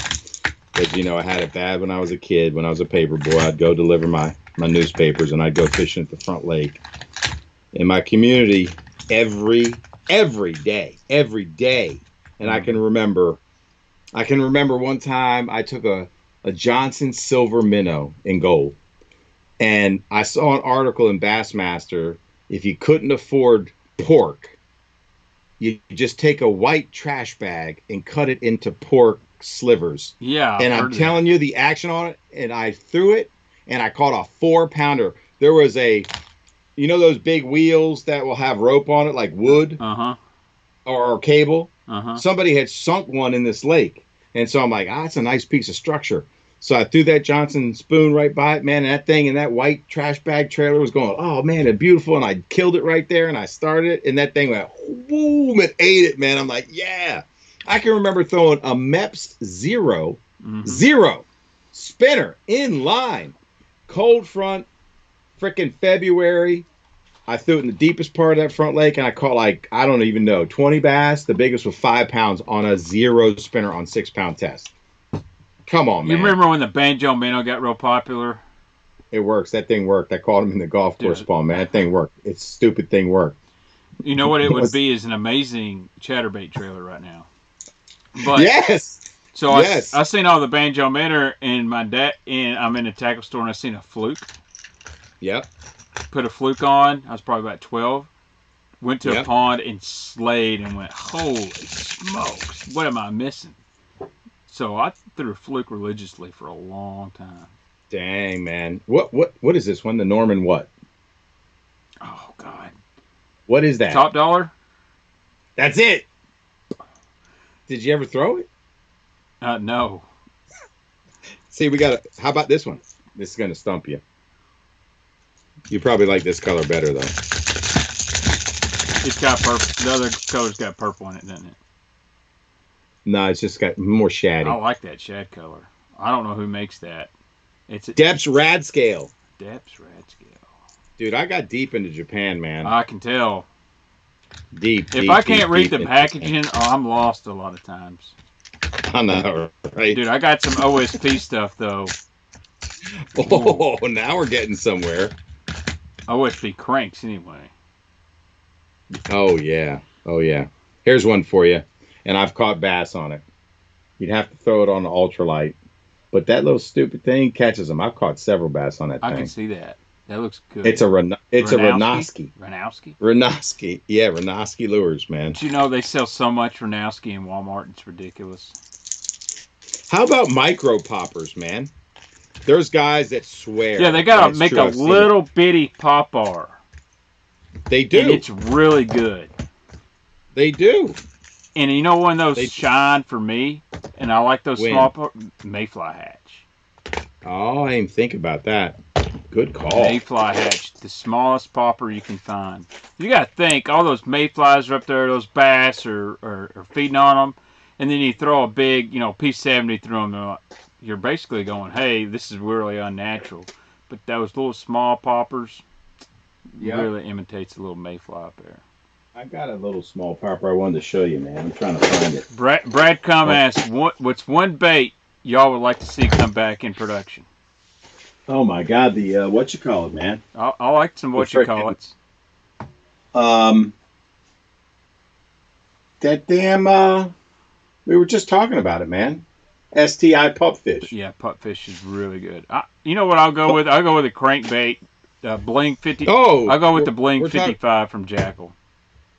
Because, you know, I had it bad when I was a kid. When I was a paper boy, I'd go deliver my newspapers, and I'd go fishing at the front lake. In my community, every day. And I can remember one time I took a Johnson silver minnow in gold, and I saw an article in Bassmaster. If you couldn't afford pork, you just take a white trash bag and cut it into pork slivers. Yeah. And I'm telling you the action on it, and I threw it, and I caught a 4-pounder. There was you know those big wheels that will have rope on it, like wood or cable? Somebody had sunk one in this lake. And so I'm like, that's a nice piece of structure. So I threw that Johnson spoon right by it, man, and that thing in that white trash bag trailer was going, oh, man, it's beautiful. And I killed it right there, and I started it, and that thing went, boom, it ate it, man. I'm like, yeah. I can remember throwing a Mepps zero spinner in line, cold front, freaking February, I threw it in the deepest part of that front lake, and I caught like, I don't even know, 20 bass. The biggest was 5 pounds on a 0 spinner on 6 pound test. Come on, man. You remember when the banjo minnow got real popular? It works. That thing worked. I caught him in the golf course spawn, man. That thing worked. It's stupid thing worked. You know what it would be is an amazing chatterbait trailer right now. But yes. So I seen all the banjo minnow and my dad, and I'm in a tackle store and I seen a fluke. Yep. Put a fluke on. I was probably about 12. Went to a pond and slayed and went, holy smokes, what am I missing? So I threw a fluke religiously for a long time. Dang, man. What is this one? The Norman what? Oh, God. What is that? Top dollar? That's it. Did you ever throw it? No. See, we got how about this one? This is going to stump you. You probably like this color better, though. It's got purple. The other color's got purple in it, doesn't it? No, it's just got more shaddy. I like that shad color. I don't know who makes that. It's Depth's Rad Scale. Depth's Rad Scale. Dude, I got deep into Japan, man. I can tell. Deep. If I can't read the packaging, I'm lost a lot of times. I know, right? Dude, I got some OSP stuff, though. Oh, now we're getting somewhere. OSP cranks, anyway. Oh, yeah. Oh, yeah. Here's one for you. And I've caught bass on it. You'd have to throw it on the ultralight. But that little stupid thing catches them. I've caught several bass on that thing. I can see that. That looks good. It's a Renowski. Renowski? Renowski. Yeah, Renowski lures, man. But you know they sell so much Renowski in Walmart, it's ridiculous. How about micro poppers, man? There's guys that swear. Yeah, they got to make a little bitty pop bar. They do. And it's really good. They do. And you know when those shine for me, and I like those small mayfly hatch. Oh, I didn't think about that. Good call. Mayfly hatch, the smallest popper you can find. You got to think, all those mayflies are up there, those bass are feeding on them, and then you throw a big, P70 through them. You're basically going, hey, this is really unnatural. But those little small poppers really imitates a little mayfly up there. I got a little small popper I wanted to show you, man. I'm trying to find it. Brad asked, what's one bait y'all would like to see come back in production? Oh my God, the what you call it, man? I like some what you call it. That damn we were just talking about it, man. STI pupfish. Yeah, pupfish is really good. You know what I'll go with? I'll go with a crankbait, Bling 50. Oh, I'll go with the Bling 55 from Jackal.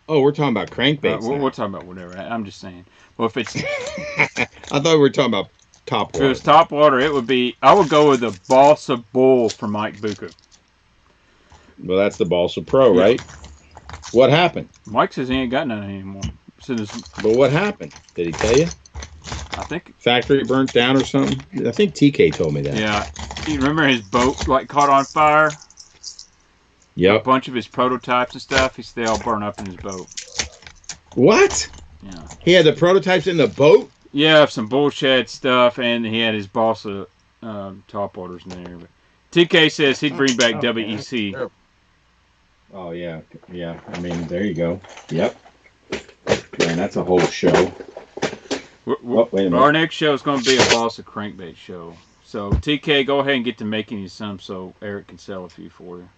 Oh, we're talking about crankbaits. We're talking about whatever. I'm just saying. Well, if it's, I thought we were talking about Topwater. If it was Topwater, it would be. I would go with the Balsa Bull from Mike Buka. Well, that's the Balsa Pro, right? What happened? Mike says he ain't got none anymore. But what happened? Did he tell you? I think factory burnt down or something. I think TK told me that. Yeah, you remember his boat caught on fire? Yep. A bunch of his prototypes and stuff. They all burned up in his boat. What? Yeah. He had the prototypes in the boat? Yeah, some bullshit stuff, and he had his Balsa topwaters in there. But TK says he'd bring back WEC. Oh yeah, yeah. I mean, there you go. Yep. Man, that's a whole show. Wait a minute. Our next show is going to be a Balsa crankbait show. So TK, go ahead and get to making you some, so Eric can sell a few for you.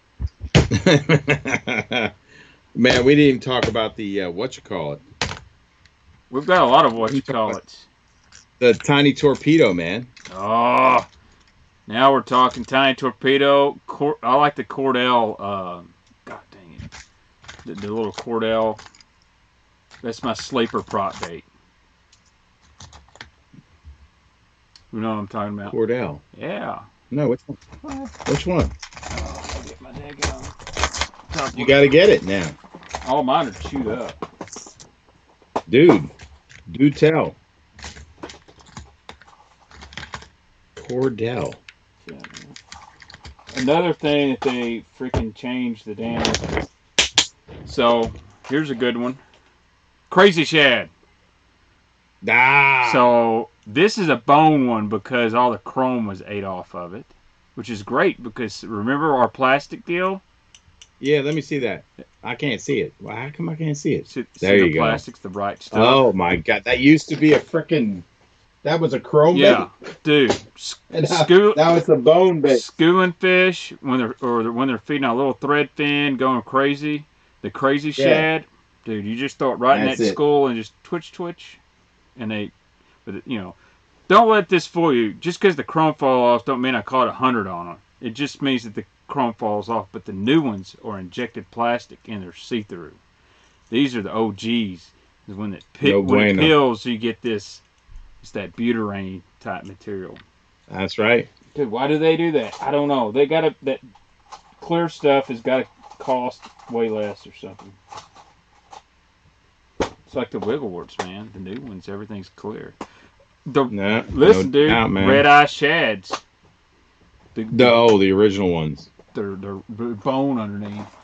Man, we didn't even talk about the what you call it. We've got a lot of what you call it. The tiny torpedo, man. Oh, now we're talking tiny torpedo. I like the Cordell. God dang it, the little Cordell. That's my sleeper prop bait. You know what I'm talking about? Cordell. Yeah. No, which one? Which one? I'll get my daggone. You got to get it now. All mine are chewed up. Dude, do tell. Cordell. Yeah. Another thing that they freaking changed the damn. So, here's a good one. Crazy Shad. Ah. So, this is a bone one because all the chrome was ate off of it. Which is great because, remember our plastic deal? Yeah, let me see that. I can't see it. Well, how come I can't see it? See There the you go. plastics, the bright stuff. Oh my God, that used to be a freaking. That was a chrome Yeah, bait. dude. Now it's a bone bait. Schooling fish when they're feeding a little thread fin, going crazy. The crazy shad, dude. You just throw it right in that school and just twitch, and they, but you know, don't let this fool you. Just because the chrome fall off, don't mean I caught 100 on them. It just means that the chrome falls off. But the new ones are injected plastic and they're see-through. These are the OGs. When it peels, you get this. It's that butyrane type material. That's right. Dude, why do they do that? I don't know. They got that clear stuff has got to cost way less or something. It's like the wiggle worts, man. The new ones, everything's clear. Listen, dude, red eye shads. The original ones. They're bone underneath.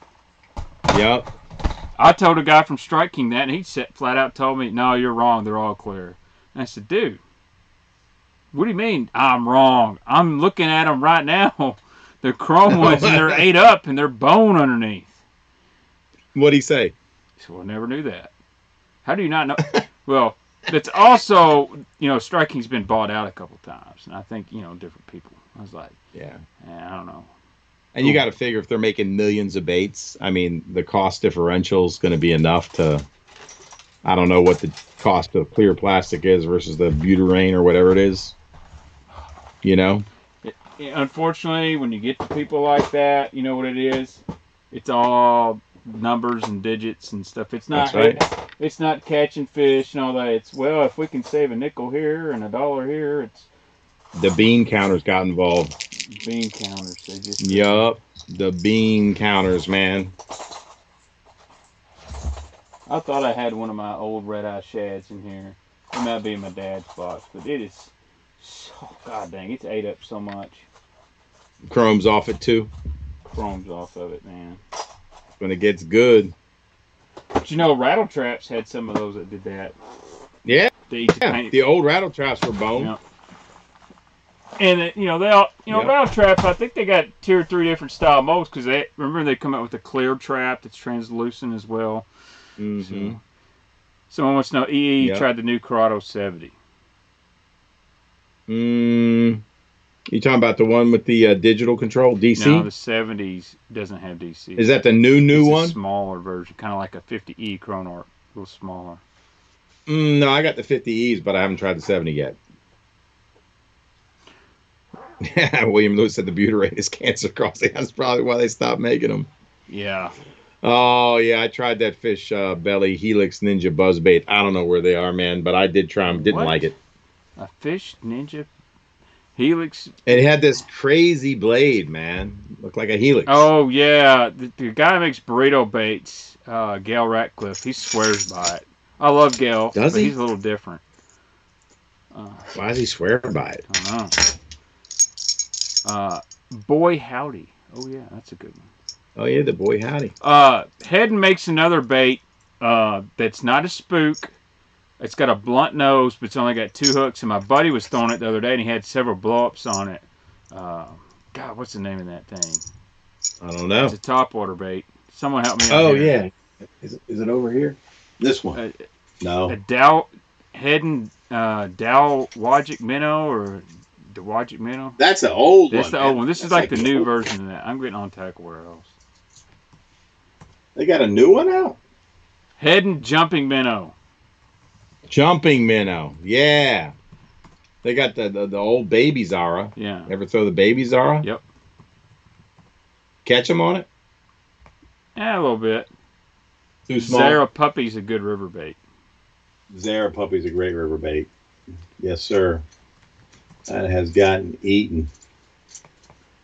Yep. I told a guy from Strike King that, and he flat out told me, "No, you're wrong. They're all clear." And I said, "Dude, what do you mean I'm wrong? I'm looking at them right now. They're chrome ones, and they're ate up, and they're bone underneath." What'd he say? So I never knew that. How do you not know? Well, it's also, Strike King's been bought out a couple times, and I think, different people. I was like, yeah, I don't know. And you got to figure if they're making millions of baits, I mean, the cost differential is going to be enough to, I don't know what the cost of clear plastic is versus the butyrane or whatever it is. Unfortunately, when you get to people like that, you know what it is? It's all numbers and digits and stuff. It's not. That's right. It's not catching fish and all that. It's, well, if we can save a nickel here and $1 here, it's. The bean counters got involved. Bean counters. They just. Yup. The bean counters, man. I thought I had one of my old red eye shads in here. It might be in my dad's box, but it is so, god dang, it's ate up so much. Chrome's off it too. Chrome's off of it, man. When it gets good. But rattle traps had some of those that did that. Yeah. The old rattle traps were bone. Yep. And they all, rattle traps. I think they got 2 or 3 different style molds because they come out with a clear trap that's translucent as well. Mm-hmm. So, someone wants to know. EE tried the new Corrado 70. You talking about the one with the digital control DC? No, the 70s doesn't have DC. Is that the new one? A smaller version, kind of like a 50E Chronarch, a little smaller. No, I got the 50Es, but I haven't tried the 70 yet. William Lewis said the butyrate is cancer causing. That's probably why they stopped making them. Yeah. Oh, yeah, I tried that fish belly Helix Ninja buzzbait. I don't know where they are, man, but I did try them. Didn't like it. A fish Ninja Helix? And it had this crazy blade, man. Looked like a Helix. Oh, yeah. The guy makes burrito baits, Gail Ratcliffe. He swears by it. I love Gail. Does he? He's a little different. Why does he swear by it? I don't know. Boy Howdy. Oh, yeah, that's a good one. Oh, yeah, the Boy Howdy. Hedden makes another bait that's not a spook. It's got a blunt nose, but it's only got 2 hooks. And my buddy was throwing it the other day, and he had several blow-ups on it. God, what's the name of that thing? I don't know. It's a topwater bait. Someone help me out. Oh, yeah. Is it over here? This one. No. A Hedden Wagic Minnow or the Wagic Minnow. That's the old one. That's the old one. This is like the new version of that. I'm getting on tackle warehouse. They got a new one out? Hedden Jumping Minnow. Jumping Minnow. Yeah. They got the old baby Zara. Yeah. Ever throw the baby Zara? Yep. Catch them on it? Yeah, a little bit. Too small? Zara Puppy's a good river bait. Zara Puppy's a great river bait. Yes, sir. That has gotten eaten.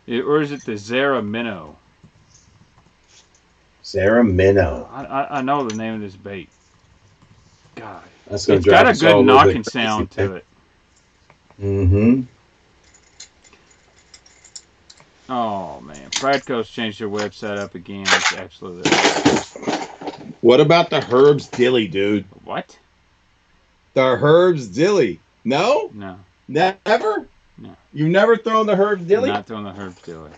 Or is it the Zara Minnow? Zara Minnow. I know the name of this bait. God. It's got a good knocking sound to it. Mm-hmm. Oh, man. Pradco's changed their website up again. It's absolutely... What about the Herbs Dilly, dude? What? The Herbs Dilly. No? No. Never? No. You've never thrown the Herbs Dilly? I'm not throwing the Herbs Dilly.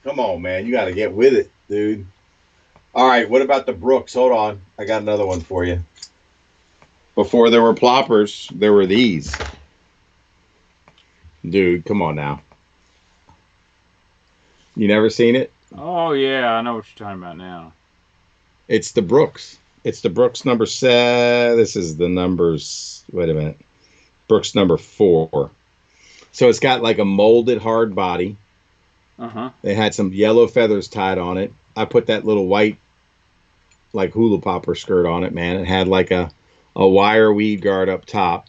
Come on, man. You got to get with it, dude. All right. What about the Brooks? Hold on. I got another one for you. Before there were ploppers, there were these. Dude, come on now. You never seen it? Oh, yeah. I know what you're talking about now. It's the Brooks. It's the Brooks number 7. This is the numbers. Wait a minute. Brooks number 4. So it's got like a molded hard body. They had some yellow feathers tied on it. I put that little white, like hula popper skirt on it, man. It had like a wire weed guard up top.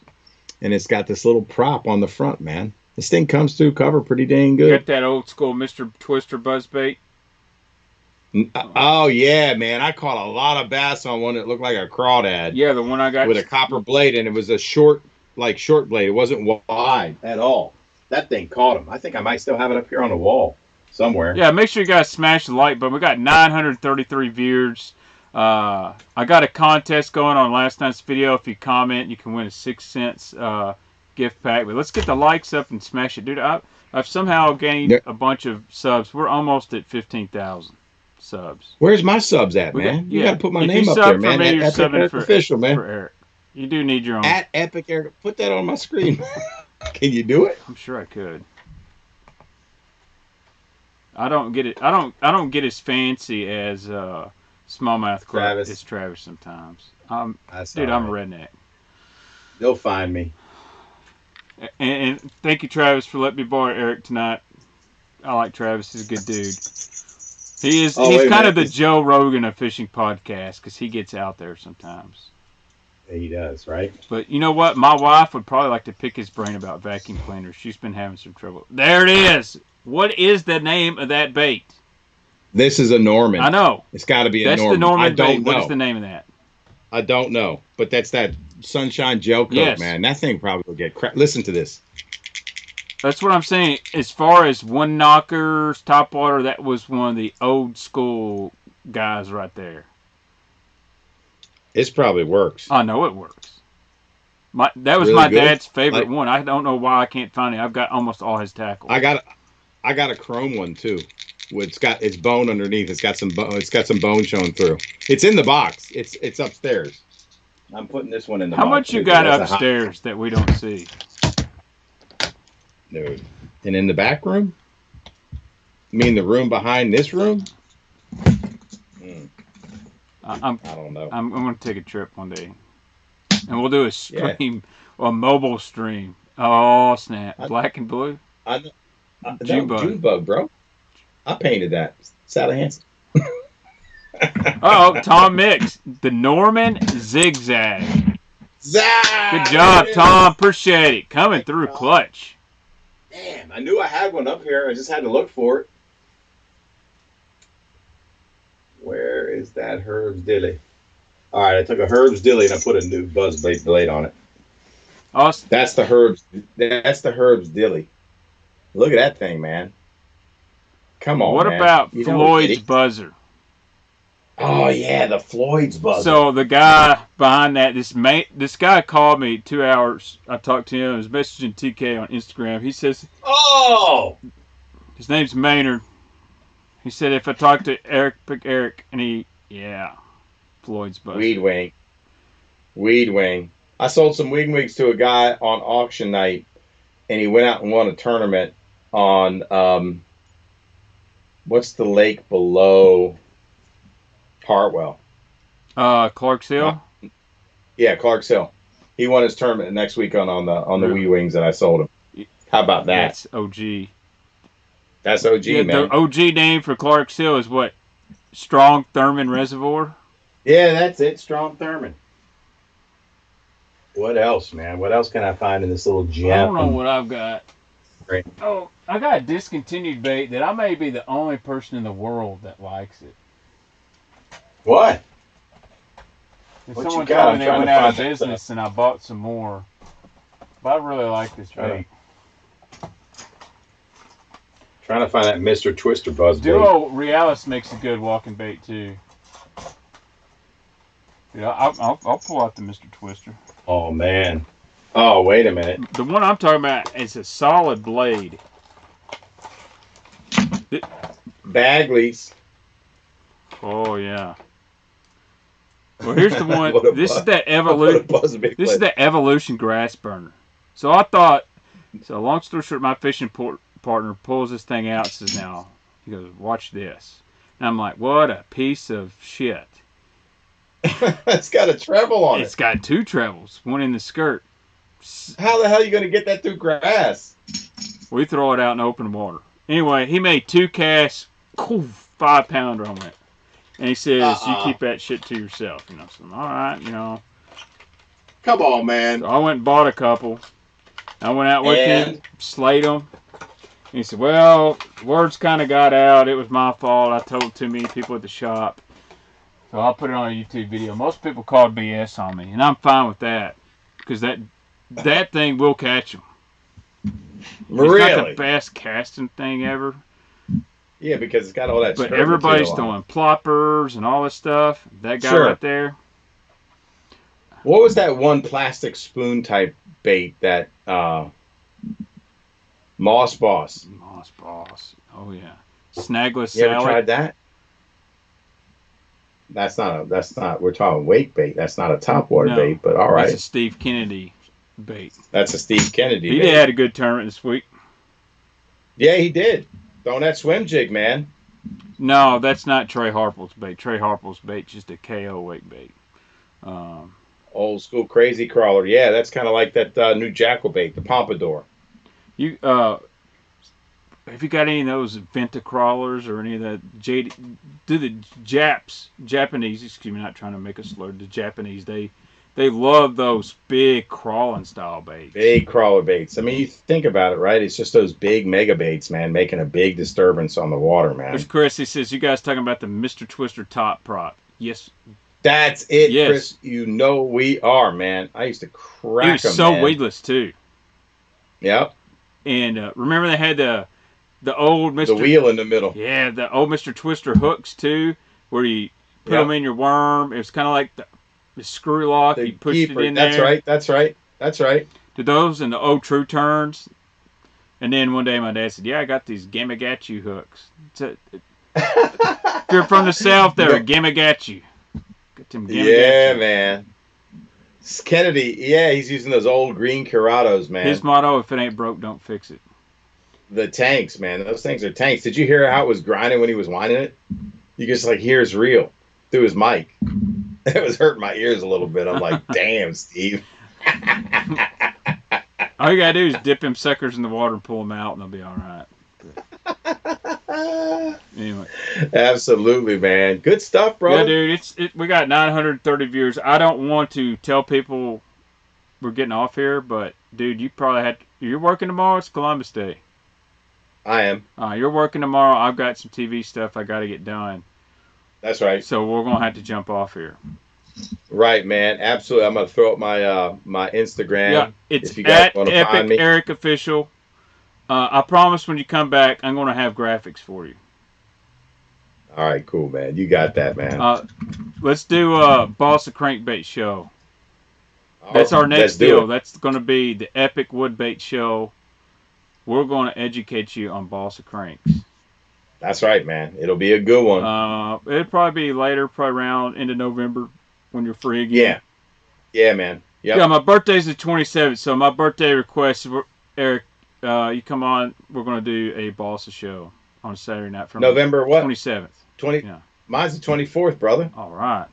And it's got this little prop on the front, man. This thing comes through cover pretty dang good. You got that old school Mr. Twister buzzbait? Oh, yeah, man. I caught a lot of bass on one that looked like a crawdad. Yeah, the one I got. With a copper blade, and it was a short blade. It wasn't wide at all. That thing caught him. I think I might still have it up here on the wall somewhere. Yeah, make sure you guys smash the like button. We got 933 viewers. I got a contest going on last night's video. If you comment, you can win a 6 cents gift pack. But let's get the likes up and smash it. Dude, I've somehow gained a bunch of subs. We're almost at 15,000 subs. Where's my subs at, man? You got to put my name up there, man. Me, at Epic Eric Official, man. For Eric. You do need your own. At Epic Eric. Put that on my screen. Can you do it? I'm sure I could. I don't get it. I don't get as fancy as Smallmouth Travis. It's Travis sometimes. I'm a redneck. They'll find me. And thank you, Travis, for letting me borrow Eric tonight. I like Travis. He's a good dude. He's kind of the Joe Rogan of fishing podcast because he gets out there sometimes. Yeah, he does, right? But you know what? My wife would probably like to pick his brain about vacuum cleaners. She's been having some trouble. There it is. What is the name of that bait? This is a Norman. I know. It's got to be a Norman. That's the Norman I don't bait. know. What is the name of that? I don't know. But that's that Sunshine Gel Coat, man. That thing probably will get crap. Listen to this. That's what I'm saying. As far as one knockers, Topwater, that was one of the old school guys right there. This probably works. I know it works. That was really my dad's favorite one. I don't know why I can't find it. I've got almost all his tackle. I got a chrome one too. It's got its bone underneath. It's got some bone showing through. It's in the box. It's upstairs. I'm putting this one in the box. How much you got upstairs that we don't see? Dude. And in the back room? You mean the room behind this room? I don't know. I'm going to take a trip one day. And we'll do a stream, a mobile stream. Oh, snap. Black and blue? June bug, bro. I painted that. Sally Hansen. Oh, Tom Mix. The Norman ZigZag. Zag! Good job, Tom. Appreciate it. Coming through clutch. Damn, I knew I had one up here. I just had to look for it. Where is that Herb's Dilly? All right, I took a Herb's Dilly and I put a new buzzbait blade on it. Awesome. That's the Herb's Dilly. Look at that thing, man. Come on, What man. about Floyd's buzzer? Oh yeah, the Floyd's buzzer. So the guy behind that, this guy called me 2 hours. I talked to him. I was messaging TK on Instagram. He says, "Oh, his name's Maynard." He said if I talk to Eric, pick Eric, and Floyd's buzzer. Weed wing. I sold some wing wigs to a guy on auction night, and he went out and won a tournament on what's the lake below Hartwell? Clark's Hill. Yeah, Clark's Hill. He won his tournament next week on the weed wings that I sold him. How about that? That's OG. That's OG, man. The OG name for Clark's Hill is what? Strong Thurman Reservoir? Yeah, that's it. Strong Thurman. What else, man? What else can I find in this little gem? I don't know what I've got. Great. Oh, I got a discontinued bait that I may be the only person in the world that likes it. What? What someone told me they went out of business and I bought some more. But I really like this bait. Trying to find that Mr. Twister buzz bait. Duo Realis makes a good walking bait too. Yeah, I'll pull out the Mr. Twister. Oh man. Oh, wait a minute. The one I'm talking about is a solid blade. Bagley's. Oh yeah. Well, here's the one. This is that This is the evolution grass burner. So I thought. So long story short, my fishing partner pulls this thing out and says, "Now," he goes, "watch this." And I'm like, "What a piece of shit!" It's got a treble on it. It's got 2 trebles, one in the skirt. How the hell are you going to get that through grass? We throw it out in open water. Anyway, he made 2 casts, 5-pounder on it. And he says, you keep that shit to yourself. You know, so all right, you know. Come on, man. So I went and bought a couple. I went out with him, slayed them. And he said, well, words kind of got out. It was my fault. I told too many people at the shop. So I'll put it on a YouTube video. Most people called BS on me, and I'm fine with that. Because that thing will catch them. Really? It's not the best casting thing ever. Yeah, because it's got all that. But everybody's throwing ploppers and all this stuff. That guy right there. What was that one plastic spoon type bait that Moss Boss? Moss Boss. Oh yeah. Snagless You Sally. ever tried that? That's not. We're talking wake bait. That's not a topwater bait, but all right. That's a Steve Kennedy bait. That's a Steve Kennedy. He had a good tournament this week. Yeah, he did. Throwing that swim jig, man. No, that's not Trey Harple's bait. Trey Harple's bait's just a KO wake bait. Old school crazy crawler. Yeah, that's kind of like that new jackal bait, the pompadour. You have you got any of those Venta crawlers or any of the Japanese, excuse me, not trying to make a slur, the Japanese, they love those big crawling style baits. Big crawler baits. I mean, you think about it, right? It's just those big mega baits, man, making a big disturbance on the water, man. There's Chris, he says, you guys talking about the Mr. Twister top prop. Yes. That's it, yes. Chris. You know we are, man. I used to crack them, He was so weedless, too. Yep. And remember they had the old Mr. The wheel in the middle. Yeah, the old Mr. Twister hooks, too, where you put them in your worm. It was kind of like the screw lock. You pushed it in there. That's right. To those and the old True Turns. And then one day my dad said, yeah, I got these Gamagachu hooks. If you're from the South there, Gamagachu. Got them Gamagachu. Yeah, man. Kennedy, yeah, he's using those old green Curados, man. His motto, if it ain't broke, don't fix it. The tanks, man. Those things are tanks. Did you hear how it was grinding when he was winding it? You just hear it's real through his mic. It was hurting my ears a little bit. I'm like, damn, Steve. All you gotta do is dip them suckers in the water and pull them out, and they'll be all right. But anyway, absolutely, man. Good stuff, bro. Yeah, dude. We got 930 viewers. I don't want to tell people we're getting off here, but dude, you probably you're working tomorrow. It's Columbus Day. I am. You're working tomorrow. I've got some TV stuff I got to get done. That's right. So we're gonna have to jump off here. Right, man. Absolutely. I'm gonna throw up my my Instagram. Yeah, it's at Epic Eric Official. I promise when you come back, I'm gonna have graphics for you. All right, cool, man. You got that, man. Let's do a Boss of Crankbait show. That's our next deal. That's gonna be the Epic Woodbait show. We're gonna educate you on Boss of Cranks. That's right, man. It'll be a good one. It'll probably be later, probably around end of November when you're free again. Yeah, man. Yep. Yeah, my birthday's the 27th, so my birthday request, Eric, you come on. We're going to do a Bossa show on Saturday night from November what? 27th. Yeah. Mine's the 24th, brother. All right.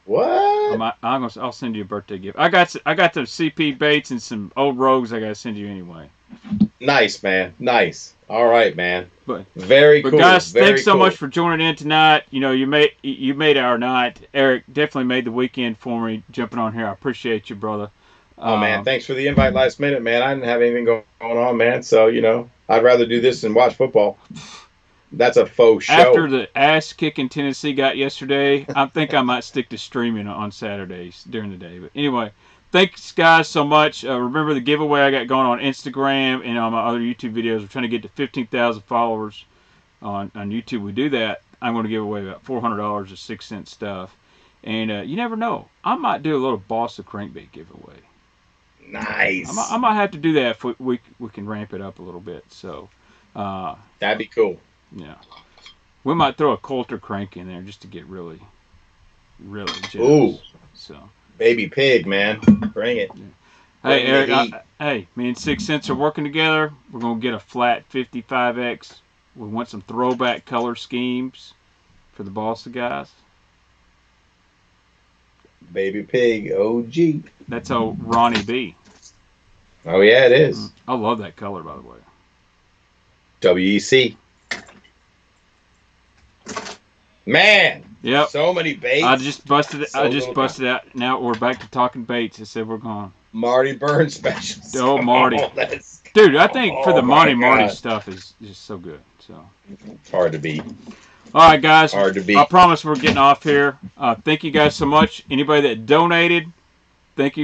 What? I'll send you a birthday gift. I got the CP baits and some old rogues I got to send you anyway. Nice, man. Nice. All right, man. But very cool. Guys, thanks so much for joining in tonight. You know, you made our night. Eric definitely made the weekend for me jumping on here. I appreciate you, brother. Oh man, thanks for the invite last minute, man. I didn't have anything going on, man. So I'd rather do this than watch football. That's a faux show. After the ass kicking Tennessee got yesterday, I think I might stick to streaming on Saturdays during the day. But anyway. Thanks, guys, so much. Remember the giveaway I got going on Instagram and on my other YouTube videos. We're trying to get to 15,000 followers on YouTube. We do that, I'm going to give away about $400 of 6-cent stuff. And you never know. I might do a little Boss of Crankbait giveaway. Nice. I might have to do that if we can ramp it up a little bit. So that'd be cool. Yeah. We might throw a Coulter crank in there just to get really generous. Ooh. So. Baby pig, man. Bring it. Yeah. Hey, Eric. Hey, me and 6 Cents are working together. We're going to get a flat 55X. We want some throwback color schemes for the Bossa guys. Baby pig, OG. That's old Ronnie B. Oh, yeah, it is. I love that color, by the way. WEC. Man. Yep. So many baits. I just busted it. Out. Now we're back to talking baits. I said we're gone. Marty Burns specials. Oh, Marty. Dude, I think for the Marty stuff is just so good. So it's hard to beat. All right, guys. Hard to beat. I promise we're getting off here. Thank you guys so much. Anybody that donated, thank you.